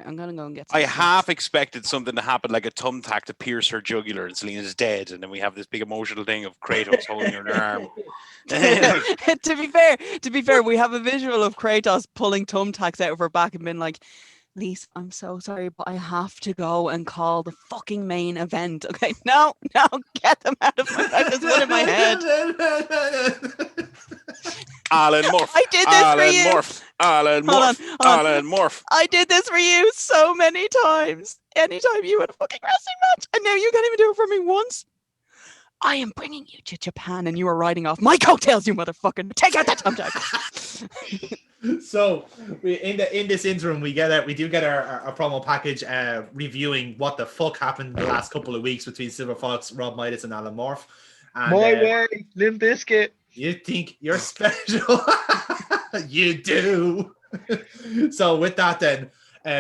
I'm gonna go and get. I half expected something to happen, like a thumbtack to pierce her jugular, and Celina's dead, and then we have this big emotional thing of Kratos holding her arm. To be fair, we have a visual of Kratos pulling thumbtacks out of her back and being like, Lise, I'm so sorry, but I have to go and call the fucking main event. Okay, no, get them out of my back. There's one in my head. Alan Morph. I did this for you. Morph. Alan Morph. Hold on. Alan Morph. I did this for you so many times. Anytime you had a fucking wrestling match, and now you can't even do it for me once. I am bringing you to Japan, and you are riding off my coattails, you motherfucker. Take out that thumbtack. So in this interim, we do get our promo package reviewing what the fuck happened the last couple of weeks between Silver Fox, Rob Midas, and Alan Morph. And, My way, Limp Bizkit. You think you're special? You do. So with that, then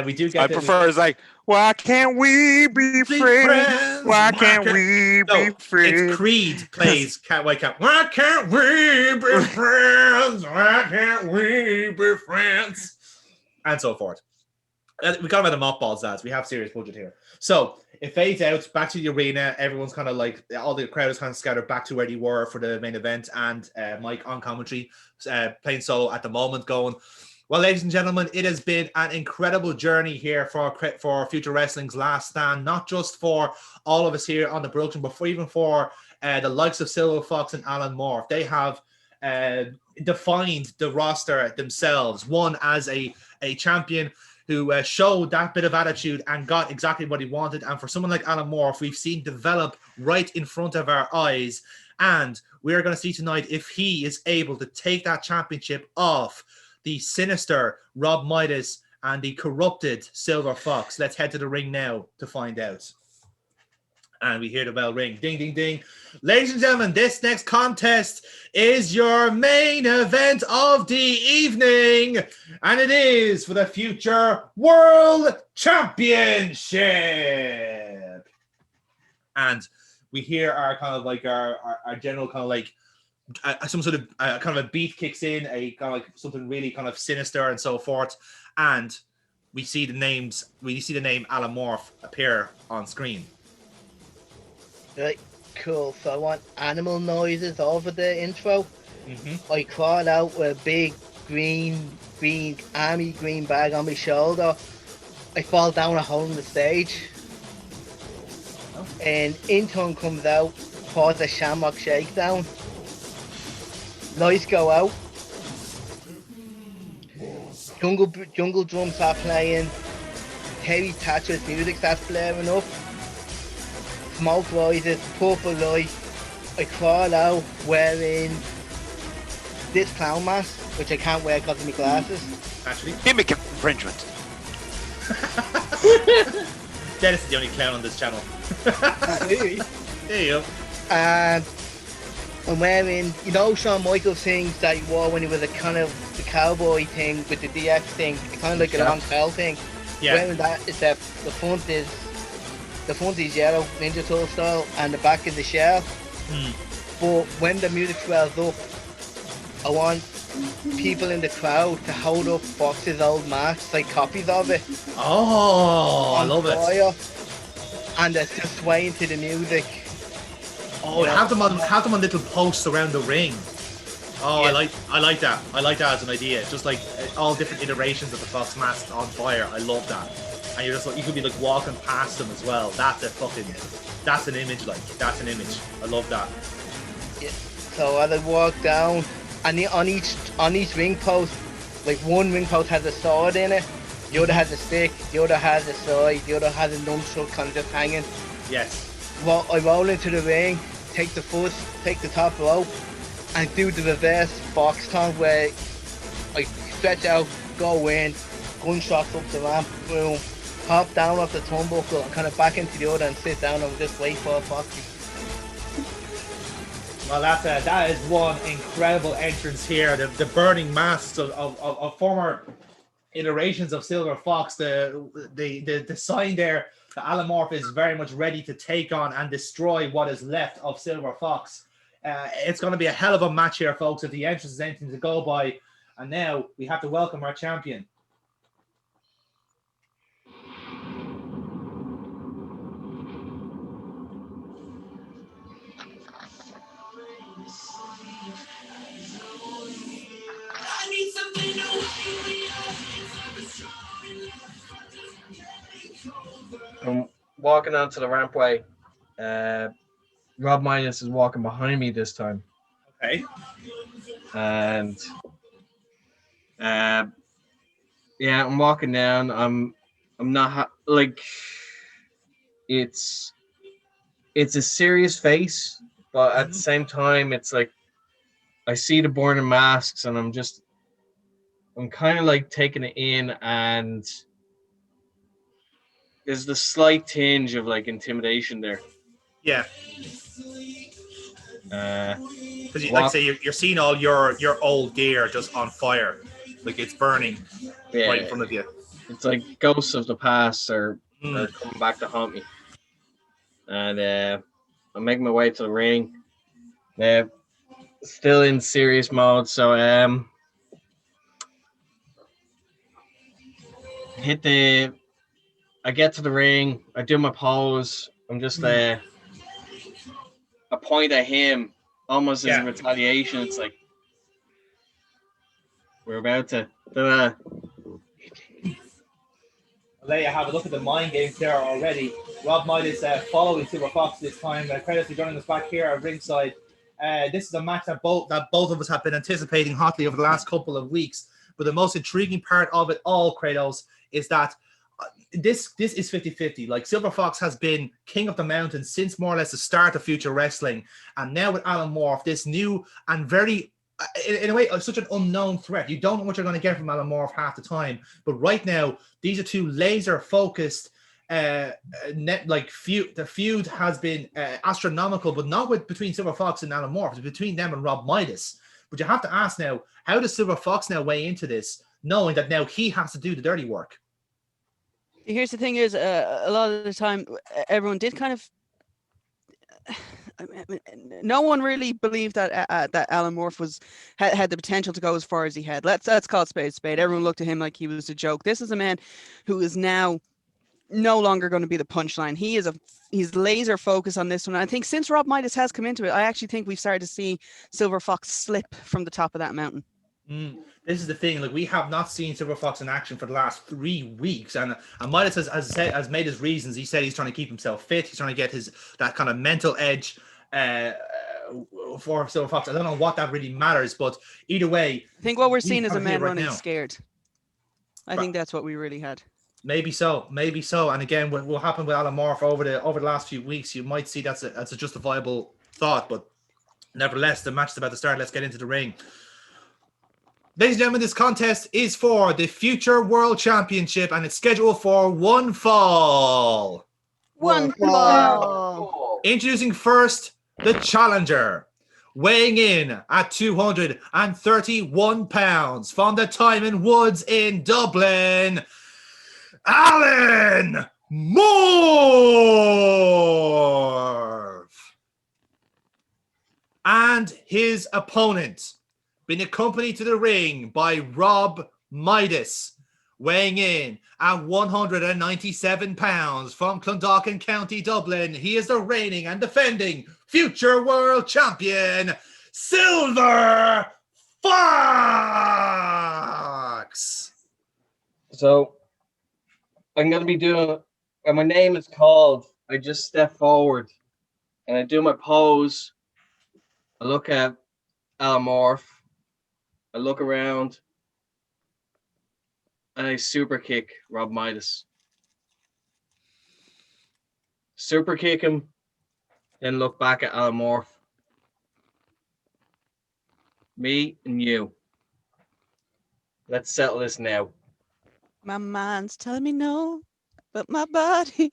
we do get. I prefer it's like, why can't we be friends? Why can't we be friends? It's Creed plays Can't Wake Up. Why can't we be friends? Why can't we be friends? And so forth. We got about the mothballs, lads. We have serious budget here. So it fades out back to the arena. Everyone's kind of like, all the crowd is kind of scattered back to where they were for the main event. And Mike on commentary, playing solo at the moment, going, well, ladies and gentlemen, it has been an incredible journey here for Future Wrestling's Last Stand, not just for all of us here on the production, but even for the likes of Silver Fox and Alan Morph. They have defined the roster themselves, one as a champion who showed that bit of attitude and got exactly what he wanted. And for someone like Alan Morph, we've seen develop right in front of our eyes. And we're going to see tonight if he is able to take that championship off the sinister Rob Midas and the corrupted Silver Fox. Let's head to the ring now to find out. And we hear the bell ring. Ding, ding, ding. Ladies and gentlemen, this next contest is your main event of the evening. And it is for the Future World Championship. And we hear our kind of like our general kind of like some sort of kind of a beat kicks in, a kind of like something really kind of sinister and so forth. And we see the name Alan Morph appear on screen. Right, cool. So I want animal noises over the intro. Mm-hmm. I crawl out with a big green army green bag on my shoulder. I fall down a hole in the stage. Oh. And intern comes out, pours a shamrock shakedown. Lights go out. Jungle drums are playing. Terry Thatcher's music starts blaring up. Smoke rises, purple light. I crawl out wearing this clown mask, which I can't wear because of my glasses. Actually, Gimmick infringement. Dennis is the only clown on this channel. There you go. And I'm wearing, you know, Shawn Michaels things that he wore when he was a kind of the cowboy thing with the DX thing, kind of like a long tail thing. Yeah. Wearing that, except the front is yellow, Ninja Turtle style, and the back is the shell. But when the music swells up, I want people in the crowd to hold up Fox's old masks, like copies of it. Oh, I love it. And it's just swaying to the music. Oh, have them on little posts around the ring. Oh, Yeah. I like that. I like that as an idea. Just like all different iterations of the Fox mask on fire. I love that. And you're just like, you could be like walking past them as well. That's an image. Like that's an image. I love that. Yeah. So as I walk down, and on each ring post, like one ring post has a sword in it, the other has a stick, the other has a sword, the other has a nunchuck kind of just hanging. Yes. Well, I roll into the ring, take the top rope, and do the reverse box tongue where I stretch out, go in, gunshots up the ramp, boom, hop down off the turnbuckle and kind of back into the other and sit down and just wait for a Foxy. Well, that is one incredible entrance here. The burning masks of former iterations of Silver Fox. The sign there, the Alan Morph is very much ready to take on and destroy what is left of Silver Fox. It's going to be a hell of a match here, folks, if the entrance is anything to go by. And now we have to welcome our champion. I'm walking onto the rampway. Rob Midas is walking behind me this time. Okay. And yeah, I'm walking down. I'm not like it's a serious face, but at the same time, it's like I see the burning masks, and I'm kind of like taking it in, and there's the slight tinge of like intimidation there. Yeah. Because like I say, you're seeing all your old gear just on fire, like it's burning right in front of you. It's like ghosts of the past are coming back to haunt me. And I'm making my way to the ring. Still in serious mode, so I get to the ring, I do my pose, I'm just I point at him almost as a retaliation. It's like we're about to I'll let you have a look at the mind games there already. Rob Midas following Silver Fox this time. Credits for joining us back here at ringside. This is a match that both of us have been anticipating hotly over the last couple of weeks. But the most intriguing part of it all, Kratos, is that this is 50-50. Like Silver Fox has been king of the mountain since more or less the start of Future Wrestling. And now with Alan Morph, this new and very, in a way, such an unknown threat. You don't know what you're going to get from Alan Morph half the time. But right now, these are two laser-focused the feud has been astronomical, but not between Silver Fox and Alan Morph. It's between them and Rob Midas. But you have to ask now, how does Silver Fox now weigh into this, knowing that now he has to do the dirty work? Here's the thing: is a lot of the time, everyone did kind of. No one really believed that Alan Morph had the potential to go as far as he had. Let's call it spade a spade. Everyone looked at him like he was a joke. This is a man who is now no longer going to be the punchline. He's laser focused on this one. I think since Rob Midas has come into it, I actually think we've started to see Silver Fox slip from the top of that mountain. This is the thing. Like, we have not seen Silver Fox in action for the last 3 weeks, and Midas has made his reasons. He said he's trying to keep himself fit. He's trying to get that kind of mental edge for Silver Fox. I don't know what that really matters, but either way, I think what we're seeing is a man running scared. I think that's what we really had. Maybe so. And again, what will happen with Alan Morph over the last few weeks, you might see that's a justifiable thought. But nevertheless, the match is about to start. Let's get into the ring. Ladies and gentlemen, this contest is for the Future World Championship, and it's scheduled for one fall. One fall. Introducing first the challenger, weighing in at 231 pounds from the Timon Woods in Dublin, Alan Morph. And his opponent, being accompanied to the ring by Rob Midas, weighing in at 197 pounds from Clondalkin, County Dublin. He is the reigning and defending future world champion, Silver Fox. So I'm going to be doing, and my name is called, I just step forward and I do my pose. I look at Morph. I look around and I super kick Rob Midas. Super kick him, then look back at Morph. Me and you. Let's settle this now. My mind's telling me no, but my body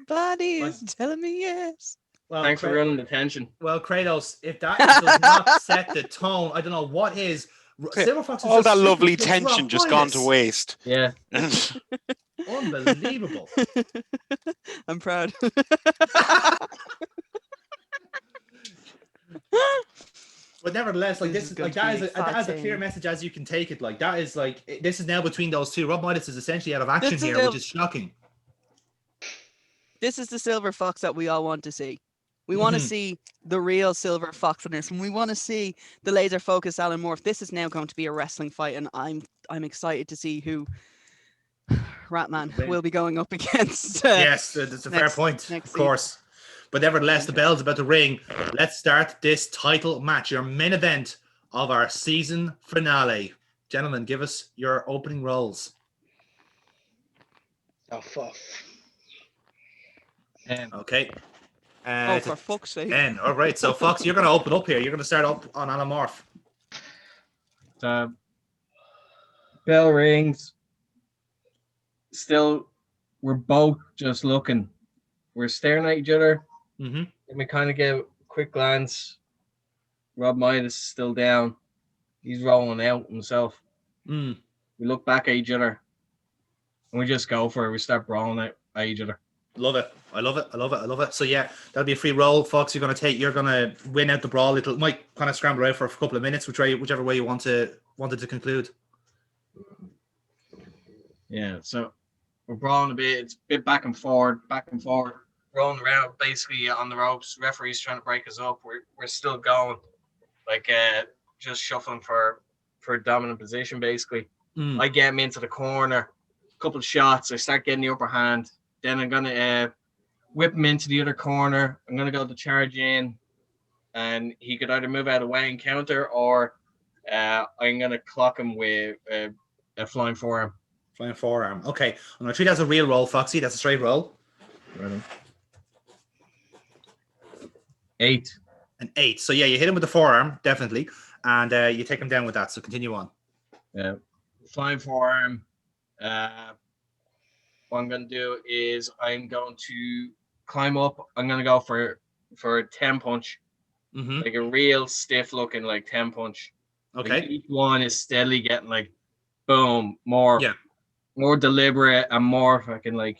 is telling me yes. Well, Thanks for running the tension. Well, Kratos, if that does not set the tone, I don't know what is. Silver Fox is All just that super lovely kicks tension Rob just gone Midas. to waste. Yeah. Unbelievable. I'm proud. But nevertheless, like This this is is like going to that be is a clear exciting. message as you can take it. Like that is like this is now between those two. Rob Midas is essentially out of action This is here, the- which is shocking. This is the Silver Fox that we all want to see. We want to Mhm. see the real Silver Fox in this, and we want to see the laser focused Alan Morph. This is now going to be a wrestling fight, and I'm excited to see who Ratman Win. will be going up against. Yes, that's a fair next- point, next of course. But nevertheless, the bell's about to ring. Let's start this title match, your main event of our season finale. Gentlemen, give us your opening rolls. Oh, fuck. Okay. Oh, for fuck's sake. 10. All right. So, Fox, you're going to open up here. You're going to start up on Alan Morph. Bell rings. Still, we're both just looking. We're staring at each other. Mm-hmm. And we kind of get a quick glance. Rob Midas is still down. He's rolling out himself. Mm. We look back at each other. And we just go for it. We start brawling at each other. Love it. I love it. I love it. I love it. So, yeah, that'll be a free roll. Fox, you're going to win out the brawl. It might kind of scramble out for a couple of minutes, whichever way you wanted to conclude. Yeah, so we're brawling a bit. It's a bit back and forward, rolling around basically on the ropes. Referee's trying to break us up. We're still going, like just shuffling for a dominant position basically. Mm. I get him into the corner, a couple of shots. I start getting the upper hand. Then I'm gonna whip him into the other corner. I'm gonna go to charge in, and he could either move out of the way and counter, or I'm gonna clock him with a flying forearm. Flying forearm. Okay. I'm going to treat that as a real roll, Foxy. That's a straight roll. Right. 8. An 8. So, yeah, you hit him with the forearm, definitely. And you take him down with that. So, continue on. Yeah. Flying forearm. What I'm going to do is I'm going to climb up. I'm going to go for a 10 punch. Mm-hmm. Like a real stiff looking like 10 punch. Okay. Like each one is steadily getting like, boom, more deliberate and more fucking like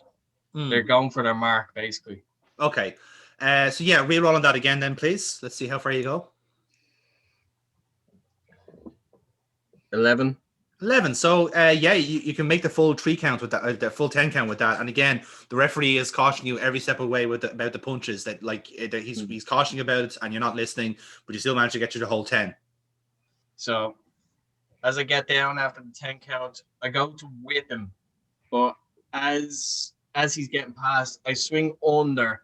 they're going for their mark basically. Okay. So yeah, re-rolling that again then, please. Let's see how far you go. 11. 11. So yeah, you can make the full 3 count with that, the full 10 count with that. And again, the referee is cautioning you every step of the way about the punches that he's cautioning about it, and you're not listening, but you still manage to get you the whole 10. So as I get down after the 10 count, I go to whip him, but as he's getting past, I swing under,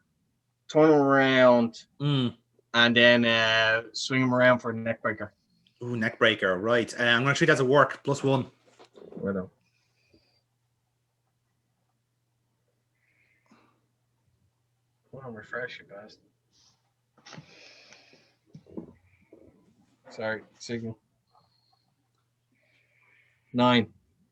turn him around, and then swing him around for a neck breaker. Ooh, neck breaker, right. I'm going to treat that as a work, +1. Right on. Hold on, refresh you guys. Sorry, signal. 9.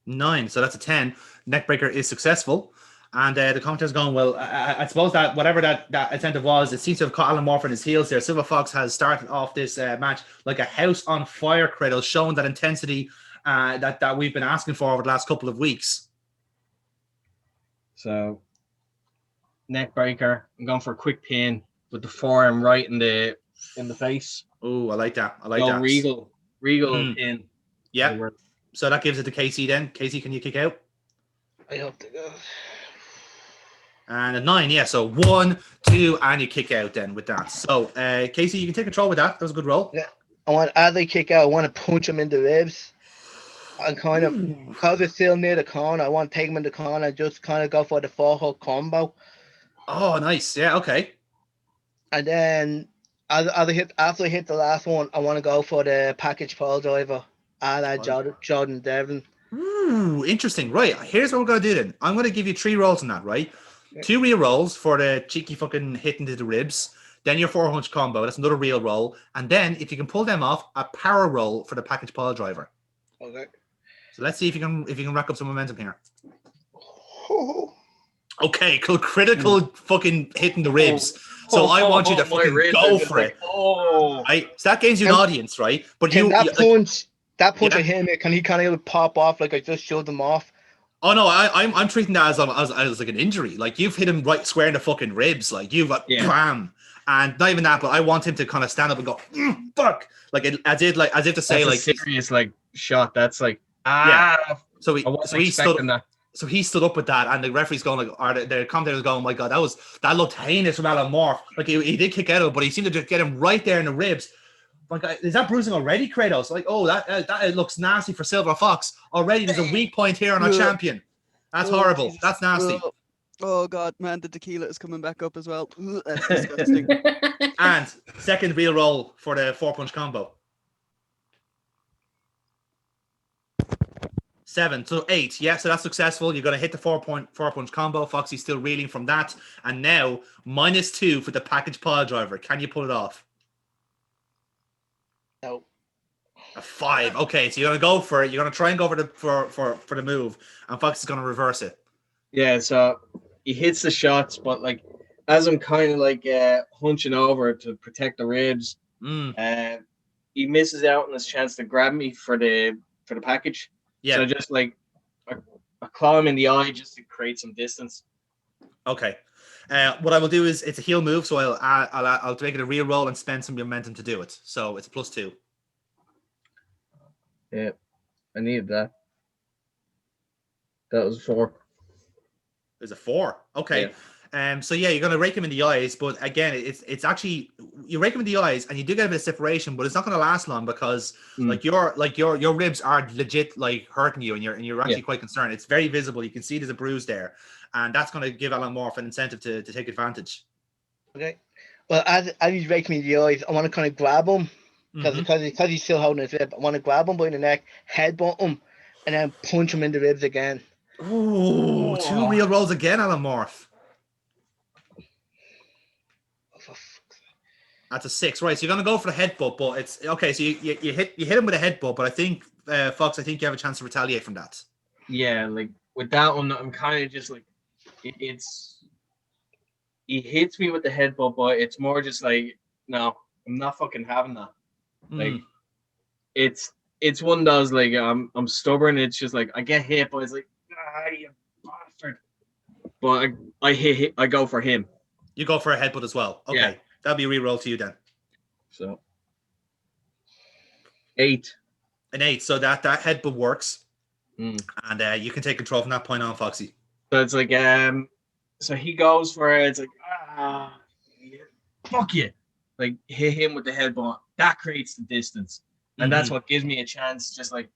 9. So that's a 10. Neckbreaker is successful. And the commentator's going, well, I suppose that whatever that incentive was, it seems to have caught Alan Morph on his heels there. Silver Fox has started off this match like a house on fire, Cradle, showing that intensity that we've been asking for over the last couple of weeks. So, neck breaker. I'm going for a quick pin with the forearm right in the face. Oh, I like that. I like Go that. Regal pin. Yeah. So that gives it to Casey then. Casey, can you kick out? I hope to go. And a 9, yeah. So 1, 2, and you kick out then with that. So, Casey, you can take control with that. That was a good roll. Yeah. As I kick out, I want to punch him in the ribs. And kind of, because it's still near the corner, I want to take him in the corner and just kind of go for the 4-hook combo. Oh, nice. Yeah, okay. And then after I hit the last one, I want to go for the package pole driver. Jordan Devlin. Ooh, interesting. Right, here's what we're going to do then. I'm going to give you 3 rolls on that, right? Yeah. 2 real rolls for the cheeky fucking hit into the ribs. Then your 4-hunch combo. That's another real roll. And then, if you can pull them off, a power roll for the package pile driver. Okay. So let's see if you can rack up some momentum here. Okay, critical fucking hitting the ribs. So I want you to fucking go for it. Right? So that gains you an audience, right? But that punch I hit him, can he kind of pop off like I just showed him off? Oh no, I'm treating that as like an injury. Like you've hit him right square in the fucking ribs. Like you've got bam. And not even that, but I want him to kind of stand up and go, fuck. Like as if to say, that's like a serious like shot. That's like So he stood up with that, and the referee's going like, or the commentator's going, oh my god, that looked heinous from Alan Morph. Like he did kick out of it, but he seemed to just get him right there in the ribs. Like, is that bruising already, Kratos? Like, oh, that looks nasty for Silver Fox already. There's a weak point here on our champion. That's horrible. Jesus. That's nasty. Oh god, man, the tequila is coming back up as well. That's disgusting. And second real roll for the 4-punch combo. 7, so 8. Yeah, so that's successful. You're going to hit the 4-punch combo. Foxy's still reeling from that. And now, -2 for the package pile driver. Can you pull it off? No. A 5. Okay, so you're going to go for it. You're going to try and go for the move. And Fox is going to reverse it. Yeah, so he hits the shots, but like as I'm kind of like hunching over to protect the ribs, he misses out on his chance to grab me for the package. Yeah. So just like I claw him in the eye just to create some distance. Okay. What I will do is it's a heel move, so I'll make it a real roll and spend some momentum to do it. So it's a +2. Yeah, I needed that. That was 4. There's a 4. Okay. Yeah. So yeah, you're gonna rake him in the eyes, but again, it's actually you rake him in the eyes and you do get a bit of separation, but it's not gonna last long because like your ribs are legit like hurting you, and you're actually quite concerned. It's very visible. You can see there's a bruise there, and that's gonna give Alan Morph an incentive to take advantage. Okay. Well, as he's raking me in the eyes, I want to kind of grab him because he's still holding his rib. I want to grab him by the neck, headbutt him, and then punch him in the ribs again. Ooh, 2 real rolls again, Alan Morph. That's a 6, right? So you're gonna go for the headbutt, but it's okay. So you hit him with a headbutt, but I think Fox, I think you have a chance to retaliate from that. Yeah, like with that one, I'm kind of just like he hits me with the headbutt, but it's more just like, no, I'm not fucking having that. Like it's one of those like I'm stubborn. It's just like I get hit, but it's like, you bastard. But I go for him. You go for a headbutt as well. Okay. Yeah. That'll be a re-roll to you then. So 8. An 8. So that headbutt works. And you can take control from that point on, Foxy. So it's like so he goes for it. It's like fuck you. Like hit him with the headbutt. That creates the distance. And that's what gives me a chance, just like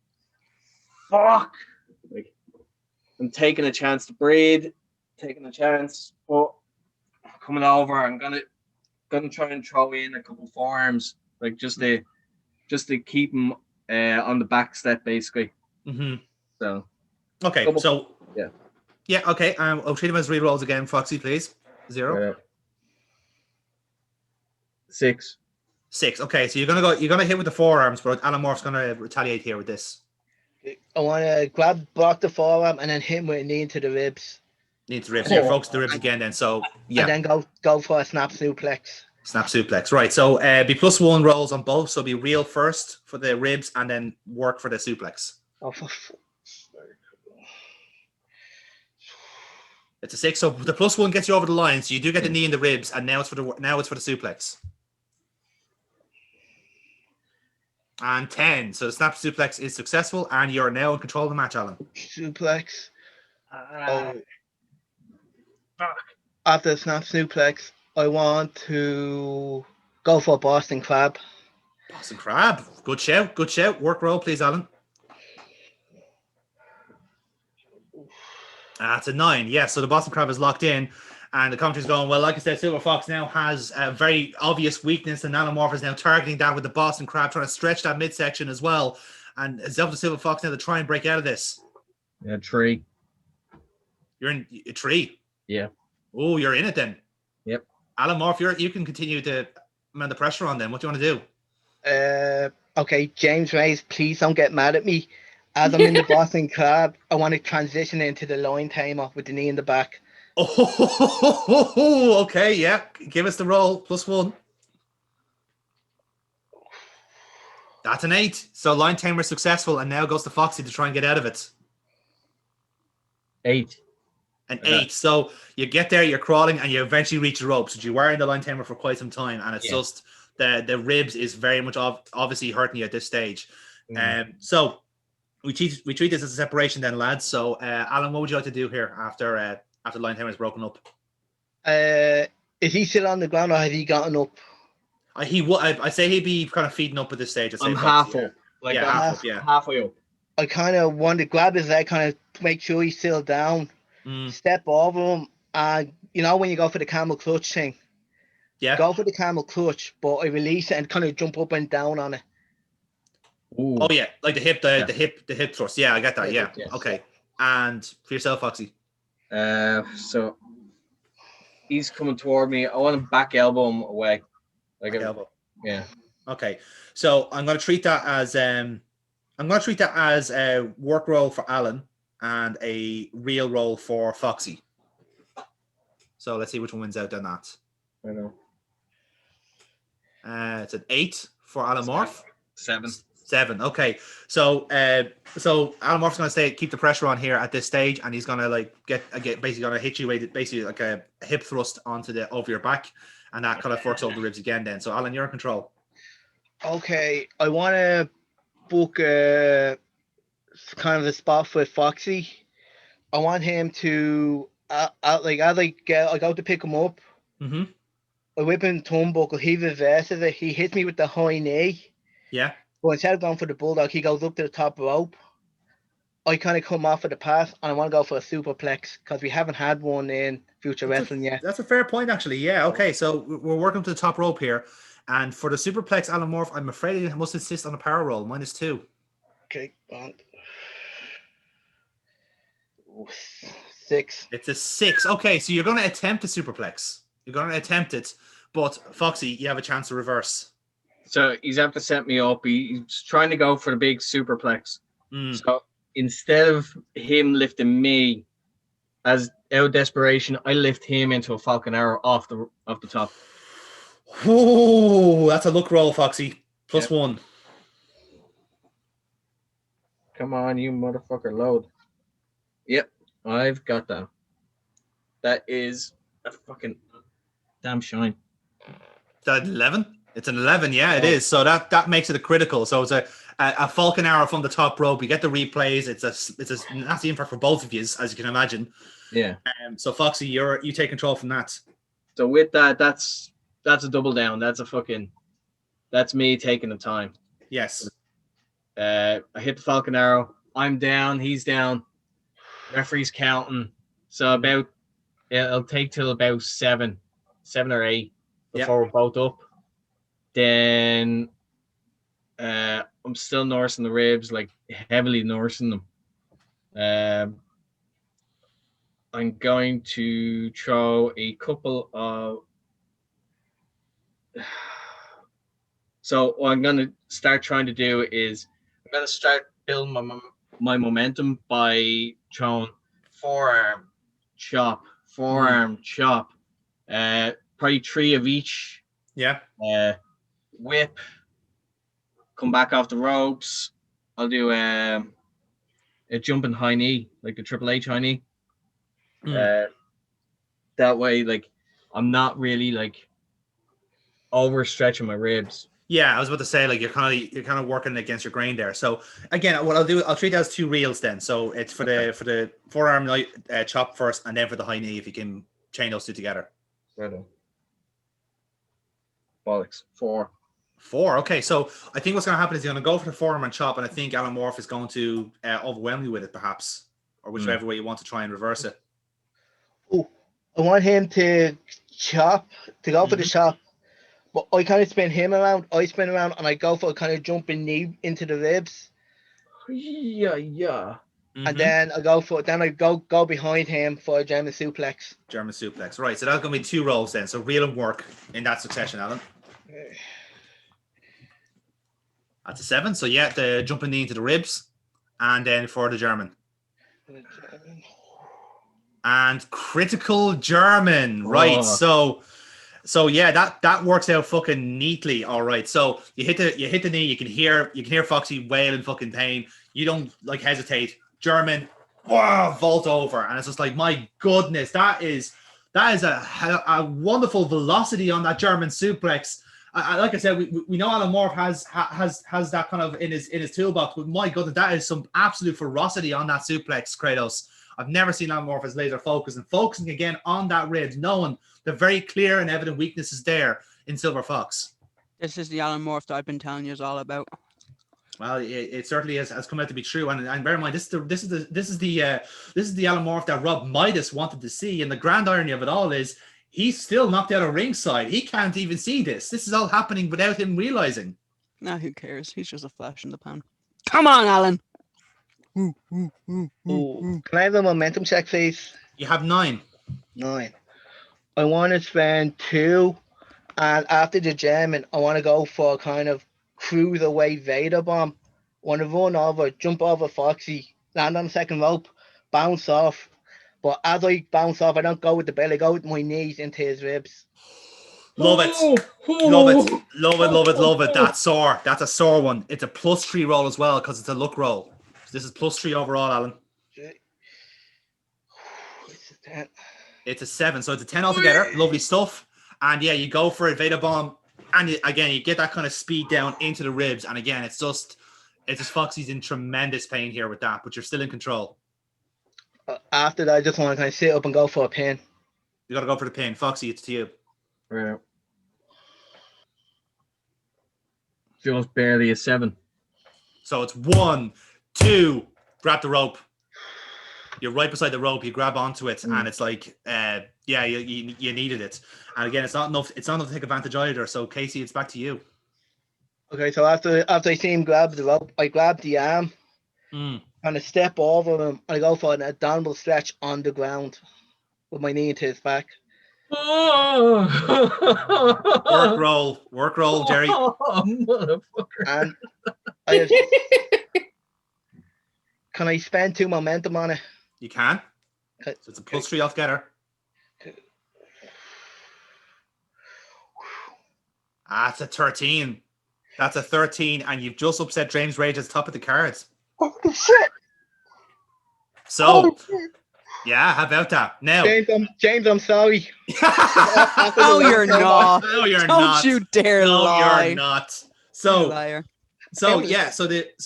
fuck. Like I'm taking a chance to breathe, taking a chance, but coming over, I'm gonna try and throw in a couple forearms, like just to keep him on the back step, basically. So okay, so yeah, okay. I'll treat him as re-rolls again, Foxy, please. 0. 6. 6. Okay, so you're gonna hit with the forearms, but Alan Morph's gonna retaliate here with this. I want to block the forearm and then hit him with a knee into the ribs. Needs the ribs. So you're focused the ribs again then. So yeah. And then go for a snap suplex. Snap suplex. Right. So be +1 rolls on both. So be real first for the ribs and then work for the suplex. Oh, it's a 6. So the +1 gets you over the line. So you do get the knee in the ribs, and now it's for the suplex. And 10. So the snap suplex is successful, and you're now in control of the match, Alan. Suplex. Oh. After the snap suplex, I want to go for Boston Crab. Boston Crab. Good shout. Good shout. Work roll, please, Alan. That's a 9. Yeah, so the Boston Crab is locked in. And the commentary's going, well, like I said, Silver Fox now has a very obvious weakness, and Morph is now targeting that with the Boston Crab, trying to stretch that midsection as well. And it's up to Silver Fox now to try and break out of this. Yeah, 3. You're in a 3. Yeah. Oh, you're in it then. Yep. Alan Morph, you can continue to amend the pressure on them. What do you want to do? Okay, James Reyes, please don't get mad at me. As I'm in the Boston Crab, I want to transition into the line tamer with the knee in the back. Oh, okay, yeah. Give us the roll. +1. That's an 8. So line tamer successful, and now goes to Foxy to try and get out of it. 8. An 8. So you get there, you're crawling, and you eventually reach the ropes. So you were in the line tamer for quite some time, and it's just the ribs is very much obviously hurting you at this stage. So we treat this as a separation then, lads. So Alan, what would you like to do here after the line tamer is broken up? Is he still on the ground, or has he gotten up? I say he'd be kind of feeding up at this stage. I'm half up. Like halfway up. I kind of want to grab his leg, kind of make sure he's still down, step over him, and you know when you go for the camel clutch thing, go for the camel clutch, but I release it and kind of jump up and down on it. Ooh. Oh yeah, like the hip thrust. Yeah, I get that. Yeah. Yes. Okay. And for yourself, Foxy. So he's coming toward me. I want to back elbow him away. Like elbow. Yeah. Okay. So I'm going to treat that as a work roll for Alan and a real roll for Foxy. So let's see which one wins out on that. I know. It's an 8 for Alan Morph. 7. 7. Okay. So Alan Morph's going to keep the pressure on here at this stage, and he's going to get basically going to hit you with basically like a hip thrust over your back, and that kind of forks over the ribs again. Then, so Alan, you're in control. Okay, I want to book kind of a spot for Foxy. I want him to I go to pick him up. Mm-hmm. I whip him turnbuckle. He reverses it. He hits me with the high knee. Yeah. But instead of going for the bulldog, he goes up to the top rope. I kind of come off of the pass, and I want to go for a superplex because we haven't had one in Future Wrestling yet. That's a fair point, actually. Yeah. Okay. So we're working to the top rope here, and for the superplex, Alan Morph, I'm afraid I must insist on a power roll -2. Okay. 6. It's a 6. Okay, so you're going to attempt a superplex. You're going to attempt it, but Foxy, you have a chance to reverse. So he's have to set me up. He's trying to go for the big superplex. So instead of him lifting me, as out of desperation, I lift him into a Falcon Arrow off the top. Oh, that's a luck roll, Foxy. +1. Come on, you motherfucker, load. Yep, I've got that. That is a fucking damn shine. Is that 11? It's an 11, yeah, it is. So that makes it a critical. So it's a Falcon Arrow from the top rope. You get the replays. It's a nasty impact for both of you, as you can imagine. Yeah. So Foxy, you take control from that. So with that, that's a double down. That's me taking the time. Yes. I hit the Falcon Arrow. I'm down. He's down. Referee's counting. So it'll take till about 7 or 8 before we're both up. Then I'm still nursing the ribs, like heavily nursing them. I'm going to throw a couple of. So what I'm going to start trying to do is I'm going to start building my momentum by throwing forearm chop, probably 3 of each. Yeah. Whip, come back off the ropes. I'll do a jumping high knee, like the Triple H high knee. That way, like I'm not really like overstretching my ribs. Yeah, I was about to say, like, you're kind of working against your grain there. So again, what I'll do, I'll treat it as 2 reels then. So it's for the forearm chop first, and then for the high knee, if you can chain those 2 together. Right on. Bollocks. 4. 4. Okay, so I think what's going to happen is you're going to go for the forearm and chop, and I think Alan Morph is going to overwhelm you with it, perhaps, or whichever way you want to try and reverse it. Oh, I want him to go for the chop. But I kind of spin him around. I spin around and I go for a kind of jumping knee into the ribs. Yeah. And then I go behind him for a German suplex. German suplex. Right, so that's going to be 2 rolls then. So reel and work in that succession, Alan. That's a 7. So yeah, the jumping knee into the ribs, and then for the German. And critical German. Right, So yeah, that works out fucking neatly. All right. So you hit the knee, you can hear Foxy wail in fucking pain. You don't like hesitate. German, wow, vault over. And it's just like, my goodness, that is a wonderful velocity on that German suplex. Like I said, we know Alan Morph has that kind of in his toolbox, but my goodness, that is some absolute ferocity on that suplex, Kratos. I've never seen Alan Morph as laser focused and focusing again on that ribs, knowing the very clear and evident weaknesses there in Silver Fox. This is the Alan Morph that I've been telling you all about. Well, it certainly has come out to be true, and bear in mind, this is the Alan Morph that Rob Midas wanted to see, and the grand irony of it all is he's still knocked out of ringside. He can't even see this. This is all happening without him realizing. Nah, who cares? He's just a flash in the pan. Come on, Alan. Can I have a momentum check, please? You have 9. 9. I want to spend 2, and after the German, I want to go for a kind of cruiserweight Vader bomb. I want to run over, jump over Foxy, land on the second rope, bounce off. But as I bounce off, I don't go with the belly, I go with my knees into his ribs. Love it. Love it. That's sore. That's a sore one. It's a +3 roll as well because it's a luck roll. So this is +3 overall, Alan. It's a 7, so it's a 10 altogether. Lovely stuff. And yeah, you go for it, Vader bomb, and you get that kind of speed down into the ribs. And again, it's just Foxy's in tremendous pain here with that, but you're still in control. After that, I just want to kind of sit up and go for a pin. You got to go for the pin, Foxy. It's to you. Right. Just barely a 7. So it's 1, 2, grab the rope. You're right beside the rope. You grab onto it, and it's like, you needed it. And again, it's not enough. It's not enough to take advantage either. So Casey, it's back to you. Okay, so after I see him grab the rope, I grab the arm, and I step over him, and I go for an abdominal stretch on the ground with my knee into his back. Work roll, Jerry. Oh, motherfucker. And can I spend 2 momentum on it? You can. Okay. So it's a +3 altogether. Okay. That's a 13. That's a 13, and you've just upset James Rage at the top of the cards. Holy shit! So, yeah, how about that? Now, James, I'm sorry. No, you're not. No, you're Don't not. you dare lie. You're not. You So, liar. so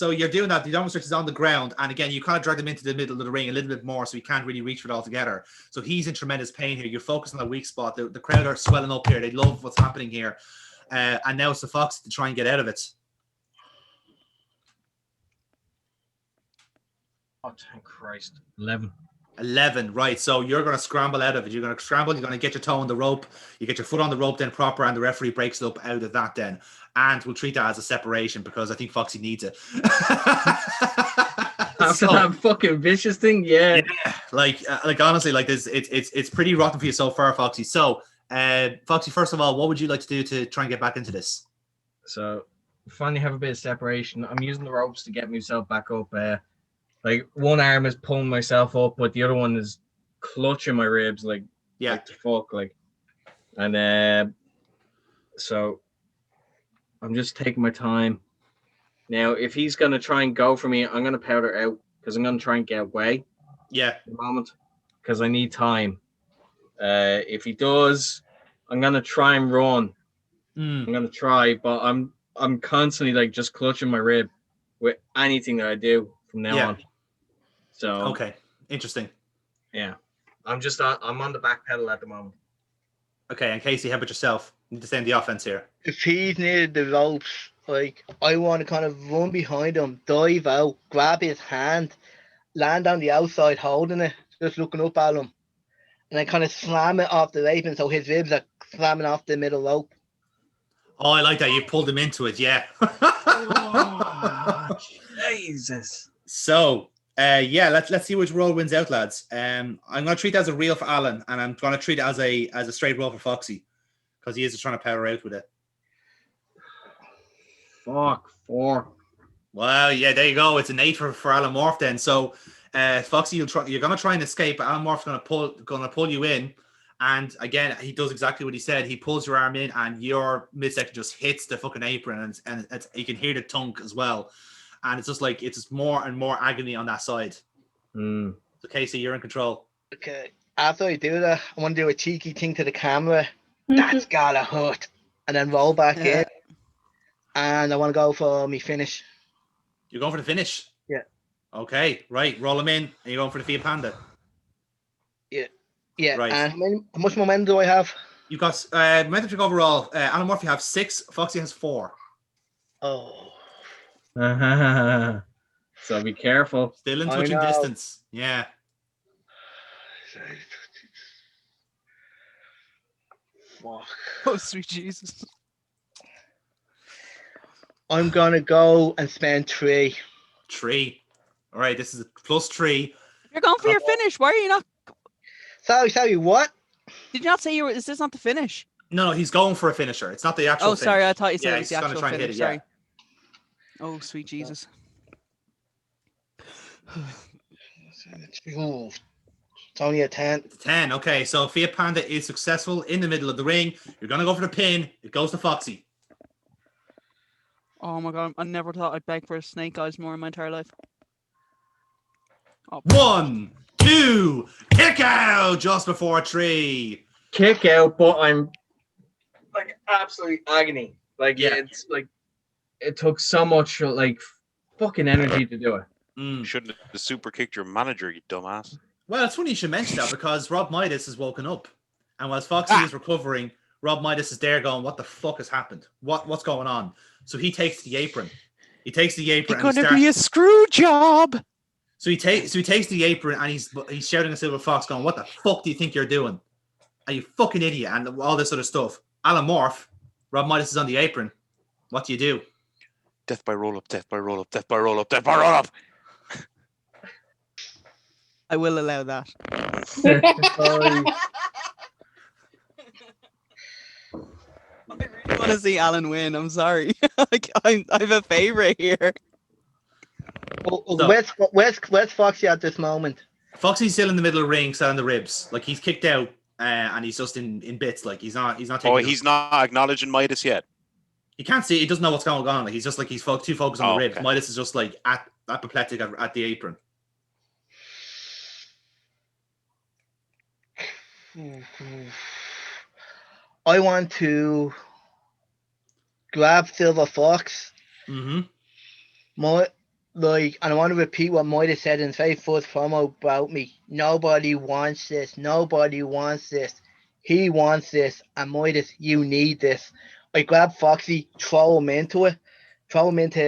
you're doing that. The abdominal stretch is on the ground, and again, you kind of drag him into the middle of the ring a little bit more, so he can't really reach for it all together. So he's in tremendous pain here. You're focused on the weak spot. The crowd are swelling up here. They love what's happening here, and now it's the Fox to try and get out of it. Oh, thank Christ. 11. 11, right. So you're going to scramble out of it. You're going to scramble. You're going to get your toe on the rope. You get your foot on the rope then proper, and the referee breaks it up out of that then. And we'll treat that as a separation because I think Foxy needs it. After that fucking vicious thing, yeah. Like honestly, like this, it's pretty rotten for you so far, Foxy. So, Foxy, first of all, what would you like to do to try and get back into this? So, finally have a bit of separation. I'm using the ropes to get myself back up. Like one arm is pulling myself up, but the other one is clutching my ribs, like the fuck, like. And so I'm just taking my time. Now, if he's gonna try and go for me, I'm gonna powder out because I'm gonna try and get away. Yeah. At the moment, because I need time. If he does, I'm gonna try and run. I'm gonna try, but I'm constantly like just clutching my rib with anything that I do from now on. So Okay, interesting. yeah, I'm on the back pedal at the moment. Okay, and Casey, how about yourself? You need to stay in the offense here. If he's near the ropes, like I want to kind of run behind him, dive out, grab his hand, land on the outside holding it, just looking up at him, and then kind of slam it off the apron so his ribs are slamming off the middle rope. Oh, I like that. You pulled him into it, yeah. Oh, Jesus. So, let's see which roll wins out, lads. I'm gonna treat it as a reel for Alan, and I'm gonna treat it as a straight roll for Foxy, because he is just trying to power out with it. Fuck, 4. Well, yeah, there you go. It's an 8 for Alan Morph then. So, Foxy, you're gonna try and escape, but Alan Morph's gonna pull you in. And again, he does exactly what he said. He pulls your arm in, and your midsection just hits the fucking apron, and you can hear the tunk as well. And it's just more and more agony on that side. So, Casey, you're in control. Okay. After I do that, I want to do a cheeky thing to the camera. That's gotta hurt. And then roll back in. And I want to go for me finish. You're going for the finish? Yeah. Okay, right. Roll him in, and you're going for the Fiat Panda. Yeah. Right. And how much momentum do I have? You've got momentum check overall. Alan Murphy have 6. Foxy has 4. Oh. So be careful. Still in touching distance. Yeah. Fuck. Oh, sweet Jesus. I'm gonna go and spend 3. 3. All right, this is a +3. You're going for your finish. Why are you not? Sorry, what? Did you not say you were? Is this not the finish? No, he's going for a finisher. It's not the actual. Oh, sorry. I thought you said Yeah, it was the he's gonna actual try and hit finish. it, yeah. Sorry. Oh, sweet Jesus. Ooh, it's only a 10. 10. Okay, so Fiat Panda is successful in the middle of the ring. You're gonna go for the pin. It goes to Foxy. Oh my God! I never thought I'd beg for a snake eyes more in my entire life. Oh, 1, 2, kick out just before 3. Kick out, but I'm like absolute agony. Like Yeah. it's like it took so much like fucking energy to do it. You shouldn't have super kicked your manager, you dumbass. Well, it's funny you should mention that, because Rob Midas has woken up, and whilst Foxy is recovering, Rob Midas is there going, "What the fuck has happened? What's going on?" So he takes the apron. He takes the apron. It's gonna be a screw job. So he takes the apron, and he's shouting at Silver Fox, going, "What the fuck do you think you're doing? Are you fucking idiot?" And all this other stuff. Alan Morph, Rob Midas is on the apron. What do you do? Death by roll up, death by roll up, death by roll up, death by roll up. I will allow that. I want to see Alan win. I'm sorry. Like, I have a favorite here. Where's Foxy at this moment? Foxy's still in the middle of the ring, sat on the ribs. Like, he's kicked out, and he's just in bits. Like, he's not taking. Oh, he's not acknowledging Midas yet. He can't see. He doesn't know what's going on. Like, he's just like too focused on the ribs. Okay. Midas is just like apoplectic at the apron. I want to grab Silver Fox. Mm-hmm. And I want to repeat what Midas said in his very first promo about me. Nobody wants this. Nobody wants this. He wants this. And Midas, you need this. I grab Foxy, throw him into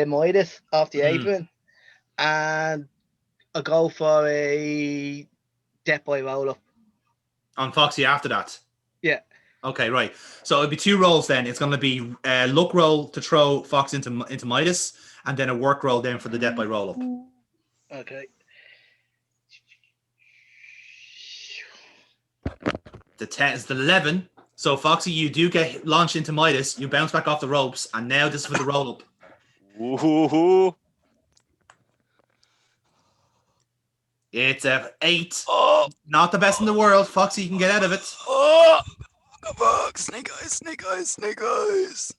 Midas off the apron, and I go for a death by roll up. On Foxy after that. Yeah. Okay, right. So it'll be 2 rolls then. It's going to be a luck roll to throw Fox into Midas, and then a work roll then for the death by roll up. Okay. The 10 is the 11. So Foxy, you do get launched into Midas. You bounce back off the ropes, and now this is for the roll up. Woohoo! It's a 8. Not the best in the world. Foxy, you can get out of it. Oh, fuck! Snake eyes, snake eyes, snake eyes.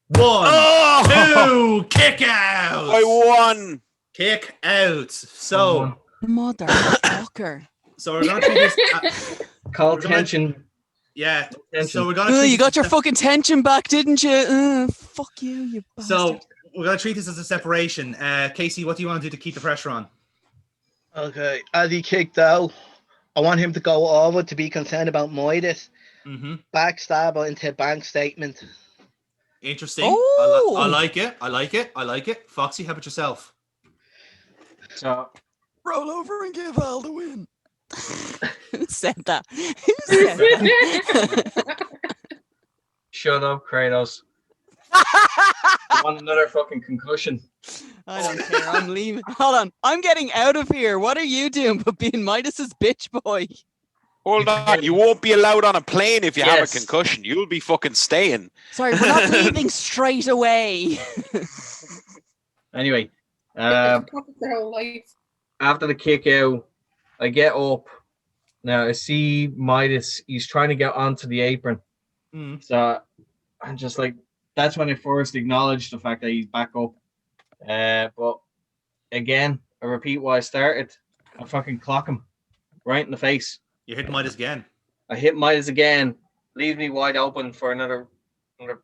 1, 2, kick out. I won. Kick out. So Motherfucker. So we're gonna treat this. Call attention. Yeah. Tension. So we're gonna. Oh, treat you this got your as fucking tension back, didn't you? Fuck you bastard. So we're gonna treat this as a separation. Casey, what do you want to do to keep the pressure on? Okay, as he kicked out, I want him to go over to be concerned about Midas. Mm-hmm. Backstabber into bank statement. Interesting. Oh! I like it. I like it. I like it. Foxy, how about yourself? So Roll over and give Al the win. Who said that? Who said that? shut up, Kratos. You want another fucking concussion? I don't care. I'm leaving. Hold on. I'm getting out of here. What are you doing but being Midas's bitch boy? Hold on, you won't be allowed on a plane if you have a Yes. concussion. You'll be fucking staying. Sorry, we're not leaving straight away. Anyway, Their whole life. after the kick out, I get up. Now I see Midas. He's trying to get onto the apron. Mm. So I'm just like, that's when I first acknowledged the fact that he's back up. But again, I repeat what I started. I fucking clock him right in the face. You hit Midas again. I hit Midas again, leaves me wide open for another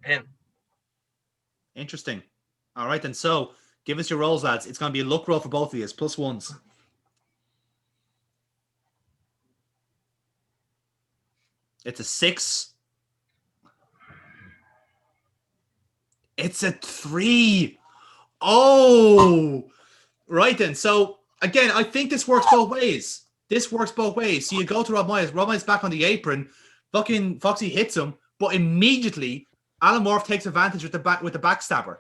pin. Interesting. All right, then. So give us your rolls, lads. It's going to be a luck roll for both of you. Plus ones. It's a 6. It's a 3. Oh, right then. So again, I think this works both ways. This works both ways. So you go to Rob Myers. Rob Myers back on the apron. Fucking Foxy hits him, but immediately Alan Morph takes advantage with the backstabber.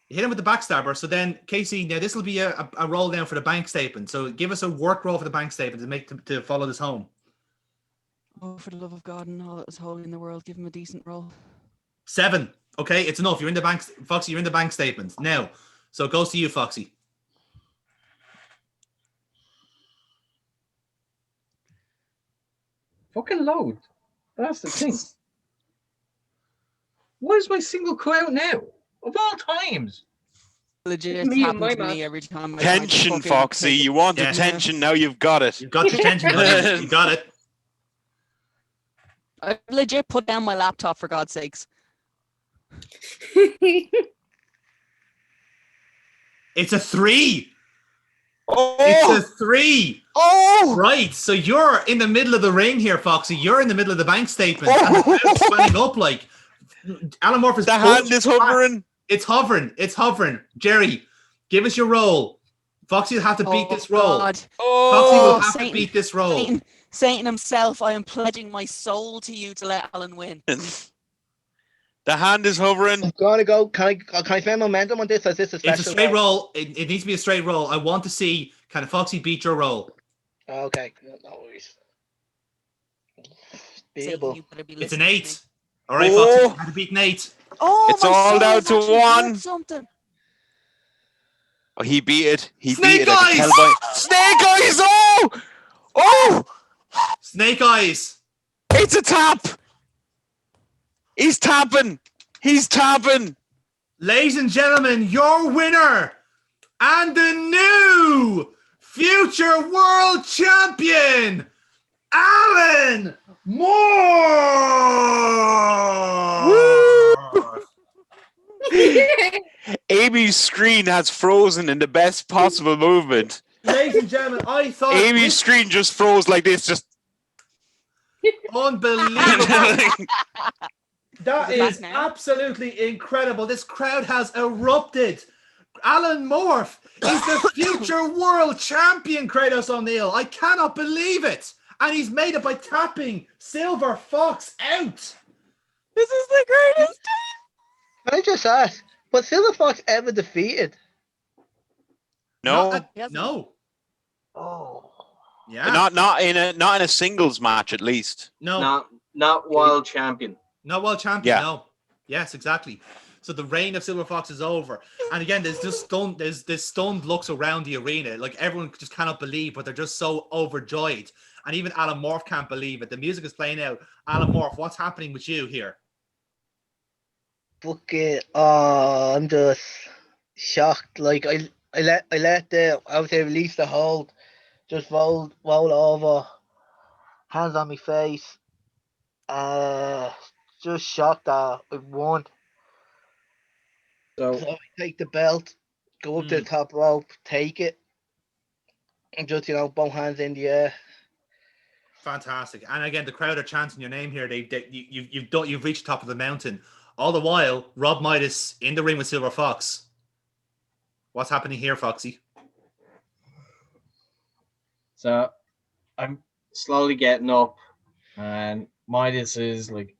You hit him with the backstabber. So then Casey, now this will be a roll down for the bank statement. So give us a work roll for the bank statement to follow this home. Oh, for the love of God and all that is holy in the world, give him a decent roll. 7. Okay, it's enough. You're in the bank, Foxy. You're in the bank statement now. So it goes to you, Foxy. Fucking load. That's the thing. What is my single quote now? Of all times. Legit Me and happens my to me man. every time. I try to Tension, fucking Foxy. take it. You want Yeah. attention, now you've got it. You've got your attention, buddy. You got it. I legit put down my laptop for God's sakes. It's a 3. Oh, It's a 3. oh, Right. So you're in the middle of the ring here, Foxy. You're in the middle of the bank statement. And the crowd's swelling up like Alan Morph is the hand is hovering. It's hovering. It's hovering. Jerry, give us your roll. Foxy will have to beat this roll. God. Foxy will Oh, have to Satan. beat this roll. Satan himself, I am pledging my soul to you to let Alan win. the hand is hovering. I'm gonna go. Can I find momentum on this? Or is this a special? It's a straight roll. It needs to be a straight roll. I want to see can Foxy beat your roll. Okay. No worries. Satan, Beatable. you better be It's an listening to 8. me. All right, Oh. Foxy. You have to beat an 8. Oh, It's my all soul down has to actually one. heard Something. Oh, he beat it. He Snake beat it. I can eyes! tell by Snake eyes. Oh, oh, Snake eyes. it's a tap. He's tapping. He's tapping. Ladies and gentlemen, your winner and the new future world champion, Alan Moore. Amy's screen has frozen in the best possible movement. Ladies and gentlemen, I thought Amy's screen just froze like this. Just unbelievable. That Is it back is now? absolutely incredible. This crowd has erupted. Alan Morph is the future world champion, Kratos O'Neill. I cannot believe it. And he's made it by tapping Silver Fox out. This is the greatest. Can I just ask? Was Silver Fox ever defeated? no, No. Oh. Yeah. not in a singles match at least. No. Not world champion. Not world champion, Yeah. no. Yes, exactly. So the reign of Silver Fox is over. And again, there's just stunned looks around the arena. Like everyone just cannot believe, but they're just so overjoyed. And even Alan Morph can't believe it. The music is playing out. Alan Morph, what's happening with you here? Fuck it. Oh, I'm just shocked. Like I let the obviously release the hold, just roll over. hands on my face. Just shocked that I won. So So I take the belt, go up to the top rope, take it, and just both hands in the air. Fantastic. And again, the crowd are chanting your name here. You've reached the top of the mountain. All the while, Rob Midas in the ring with Silver Fox. What's happening here, Foxy? So I'm slowly getting up, and Midas is like,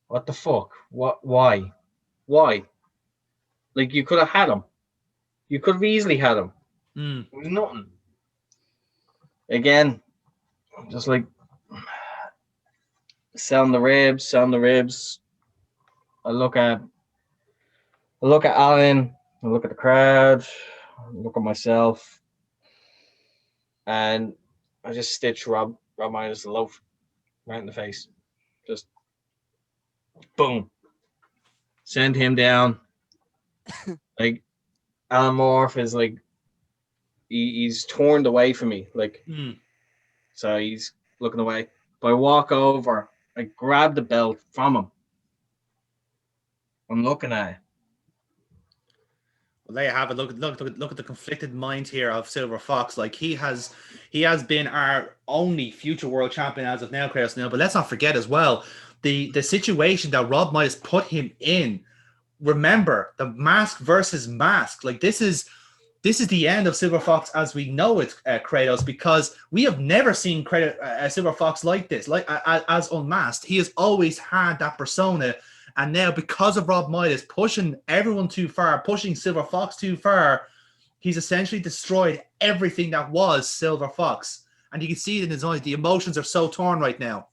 "What the fuck? What? Why? Why? Like you could have had him. You could have easily had him. Mm. It was nothing." Again, just like selling the ribs. I look at Alan. I look at the crowd. I look at myself, and I just stitch Rob Midas the loaf right in the face. Just boom. Send him down. Like Alan Morph is like he's torn away from me. Like so he's looking away. But I walk over, I grab the belt from him. I'm looking at it. Well, there you have it. Look at the conflicted mind here of Silver Fox. Like he has been our only future world champion as of now, Kratos now. But let's not forget as well the situation that Rob Midas put him in. Remember the mask versus mask. Like this is the end of Silver Fox as we know it, Kratos, because we have never seen Silver Fox like this, like as unmasked. He has always had that persona. And now, because of Rob Midas pushing everyone too far, pushing Silver Fox too far, he's essentially destroyed everything that was Silver Fox. And you can see it in his eyes. The emotions are so torn right now.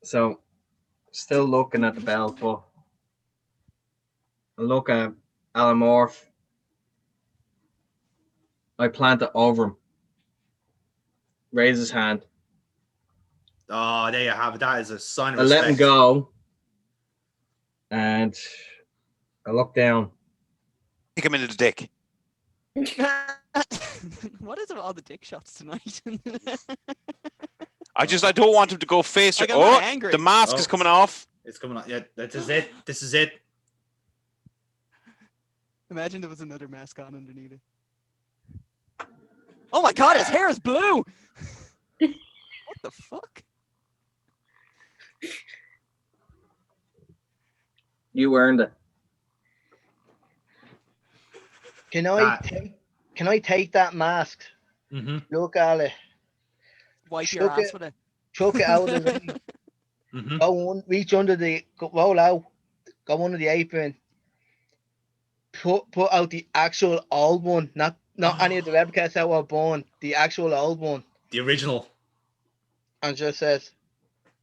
So, still looking at the belt, but I look at Alan Morph. I plant it over him. Raise his hand. Oh, there you have it. That is a sign of I respect. let him go. And I look down. Kick him into the dick. What is it with all the dick shots tonight? I don't want him to go face. Angry. The mask is coming off. It's coming off. Yeah, this is it. This is it. Imagine there was another mask on underneath it. Oh my god, his hair is blue! What the fuck? You earned it. Can I take that mask? Mm-hmm. Look at it. Wipe your ass with it. Chuck it out of the ring. Mm-hmm. Go on, reach under roll out. Go under the apron. Put out the actual old one, not any of the replicas that were born. The actual old one. The original. And just says,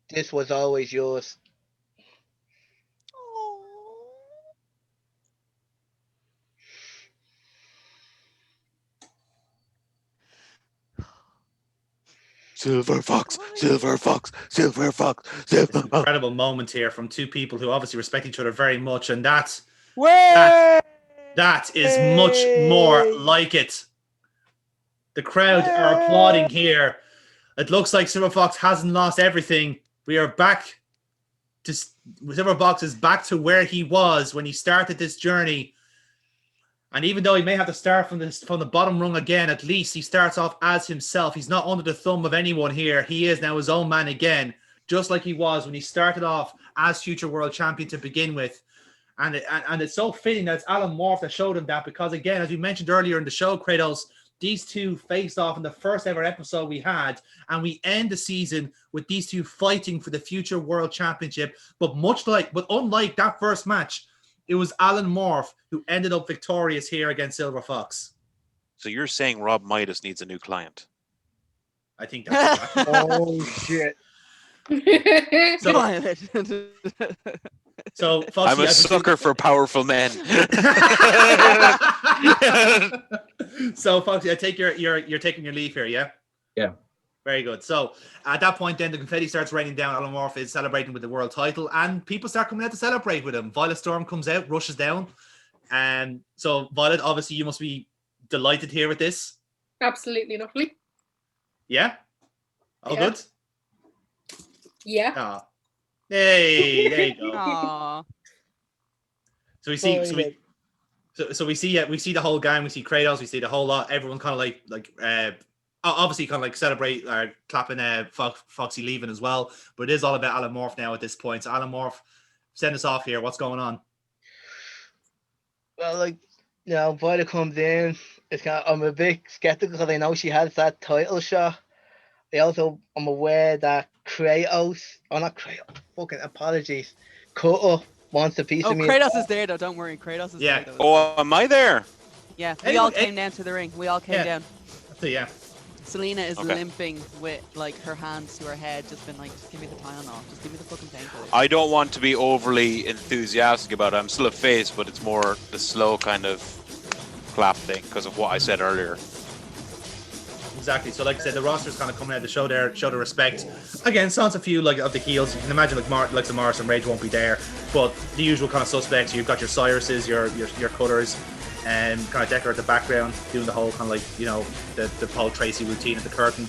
"This was always yours." Silver Fox, Silver Fox, Silver Fox, Silver Fox. Incredible moment here from two people who obviously respect each other very much, and that is much more like it. The crowd are applauding here. It looks like Silver Fox hasn't lost everything. We are back to Silver Fox is back to where he was when he started this journey. And even though he may have to start from the bottom rung again, at least he starts off as himself. He's not under the thumb of anyone here. He is now his own man again, just like he was when he started off as future world champion to begin with. And it's so fitting that it's Alan Morph that showed him that, because again, as we mentioned earlier in the show, Kratos, these two faced off in the first ever episode we had, and we end the season with these two fighting for the future world championship. But unlike that first match, it was Alan Morph who ended up victorious here against Silver Fox. So you're saying Rob Midas needs a new client? I think that's exactly. Oh shit! So Foxy, I'm a sucker for powerful men. So Foxy, I take you're taking your leave here, yeah? Yeah. Very good. So at that point, then the confetti starts raining down. Alan Morph is celebrating with the world title, and people start coming out to celebrate with him. Violet Storm comes out, rushes down, and so Violet, obviously, you must be delighted here with this. Absolutely lovely. Yeah. All good. Yeah. Ah. Hey, there you go. Aww. So we see, Very good. so we see the whole gang. We see Kratos. We see the whole lot. Everyone kind of obviously kind of like celebrate clapping Foxy leaving as well. But it is all about Alan Morph now at this point. So Alan Morph, send us off here. What's going on? Well, like, you know, Violet comes in. I'm a bit skeptical because I know she has that title shot. I'm aware that not Kratos, fucking apologies. Cutter wants a piece Oh, of me. Kratos is there though. Don't worry, Kratos is Yeah. there though. Oh, am I there? Yeah, we Anyway, all came down to the ring. We all came Yeah. down. So yeah, Celina is Okay. limping with like her hands to her head, just been like, just give me the Tylenol, just give me the fucking painkiller. I don't want to be overly enthusiastic about it. I'm still a face, but it's more the slow kind of clap thing because of what I said earlier. exactly. So like I said, the roster's kind of coming out to show the respect. Again, sounds a few like of the heels. You can imagine like the Morris and Rage won't be there, but the usual kind of suspects. You've got your Cyruses, your Cutters, and kind of Dekker at the background doing the whole kind of like, you know, the Paul Tracy routine at the curtain.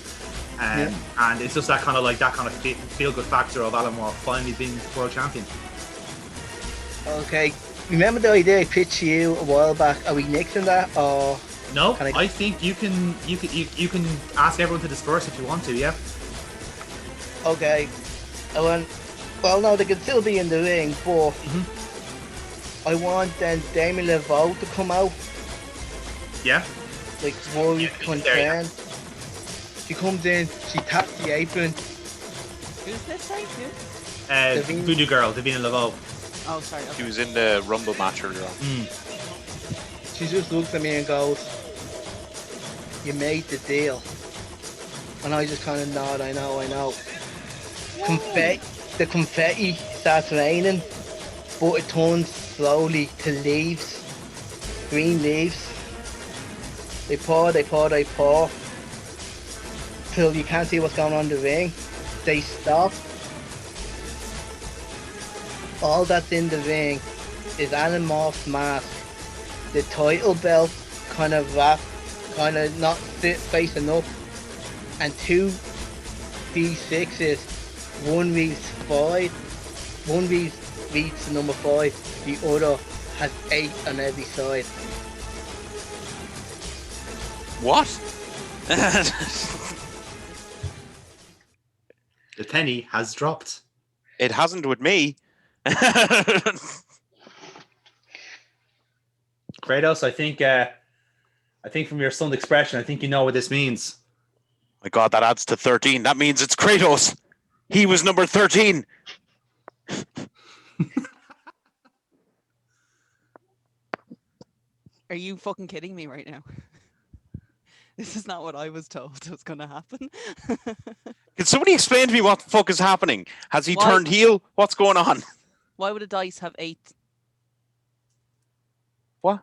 And it's just that kind of feel good factor of Alan Morph finally being world champion. Okay. Remember the idea I pitched to you a while back? Are we nixing that or? No, Can I think you can ask everyone to disperse if you want to. Yeah. Okay. Well, no, they can still be in the ring, but I want then Demi Leveau to come out. Yeah. Like, worried, Yeah, there, concerned. She comes in, she taps the apron. Who's this time? Who? Davina. Voodoo Girl, Davina Laveau. Oh, sorry. She Okay. was in the Rumble match earlier on. She just looks at me and goes, "You made the deal." And I just kind of nod, I know. The confetti starts raining, but it turns slowly to leaves, green leaves. They pour, till you can't see what's going on in the ring. They stop. All that's in the ring is Alan Morph's mask, the title belt kind of wrapped, kind of not facing up, and two D6s. One reads 5, one reads the number 5, the other has 8 on every side. What? The penny has dropped. It hasn't with me. Kratos, I think from your son's expression, I think you know what this means. My God, that adds to 13. That means it's Kratos. He was number 13. Are you fucking kidding me right now? This is not what I was told was going to happen. Can somebody explain to me what the fuck is happening? Has he Why? turned heel? What's going on? Why would a dice have 8? What?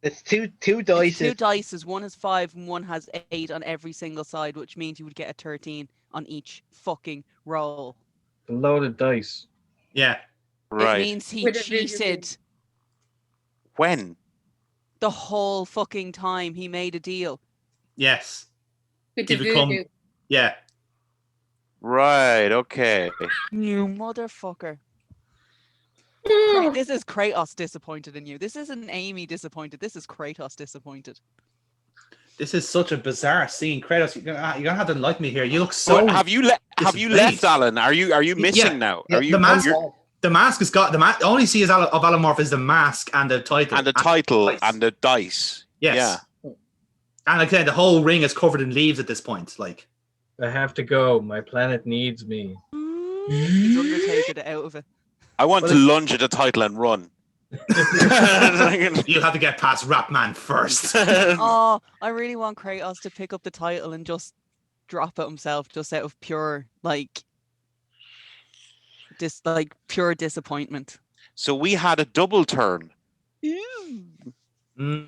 It's two It's dice. 2 dices. One has 5 and one has 8 on every single side, which means you would get a 13 on each fucking roll. A load of dice. Yeah. Right. It means he With a visual cheated When? the whole fucking time he made a deal. Yes. With To the become- voodoo. Yeah. Right, okay. You motherfucker. This is Kratos disappointed in you. This isn't Amy disappointed. This is Kratos disappointed. This is such a bizarre scene. Kratos, you're gonna have to enlighten me here. You look so. So have you left, Alan? Are you missing now? Yeah, Are you the mask- you're- The mask has got the only see of Alan Morph is the mask and the title. and the title dice. and the dice? Yes. Yeah. And again, the whole ring is covered in leaves at this point. Like, I have to go. My planet needs me. He's Undertaker it out of it. I want Well, to lunge at the title and run. you'll have to get past Rapman first. Oh, I really want Kratos to pick up the title and just drop it himself, just out of pure pure disappointment. So we had a double turn. Mm.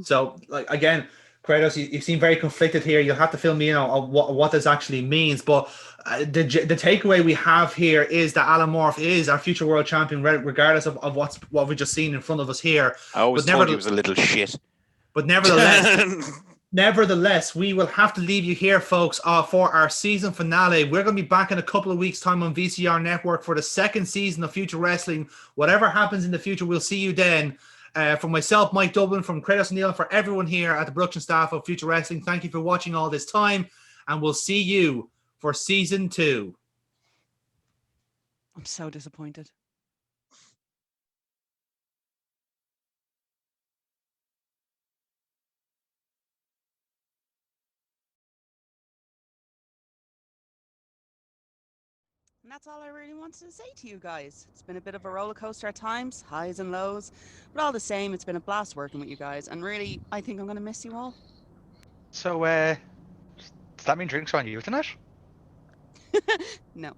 So, like again, Kratos, you seem very conflicted here. You'll have to fill me in on what this actually means. But the takeaway we have here is that Alan Morph is our future world champion, regardless of what we've just seen in front of us here. I always But thought he neverthe- was a little shit. But nevertheless, Nevertheless, we will have to leave you here, folks, for our season finale. We're going to be back in a couple of weeks' time on VCR Network for the second season of Future Wrestling. Whatever happens in the future, we'll see you then. For myself, Mike Dublin, from Kratos O'Neill, for everyone here at the production staff of Future Wrestling, thank you for watching all this time, and we'll see you for season 2. I'm so disappointed. And that's all I really wanted to say to you guys. It's been a bit of a roller coaster at times, highs and lows, but all the same, it's been a blast working with you guys. And really, I think I'm going to miss you all. So, does that mean drinks are on you tonight? No.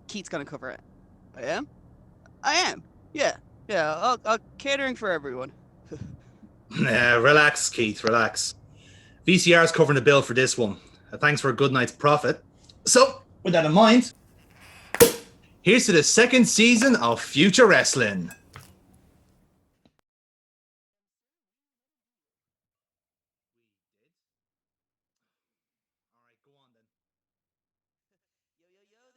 Keith's going to cover it. I am? I am. Yeah. I'll catering for everyone. Relax, Keith, relax. VCR's covering the bill for this one. Thanks for a good night's profit. So, with that in mind, here's to the second season of Future Wrestling.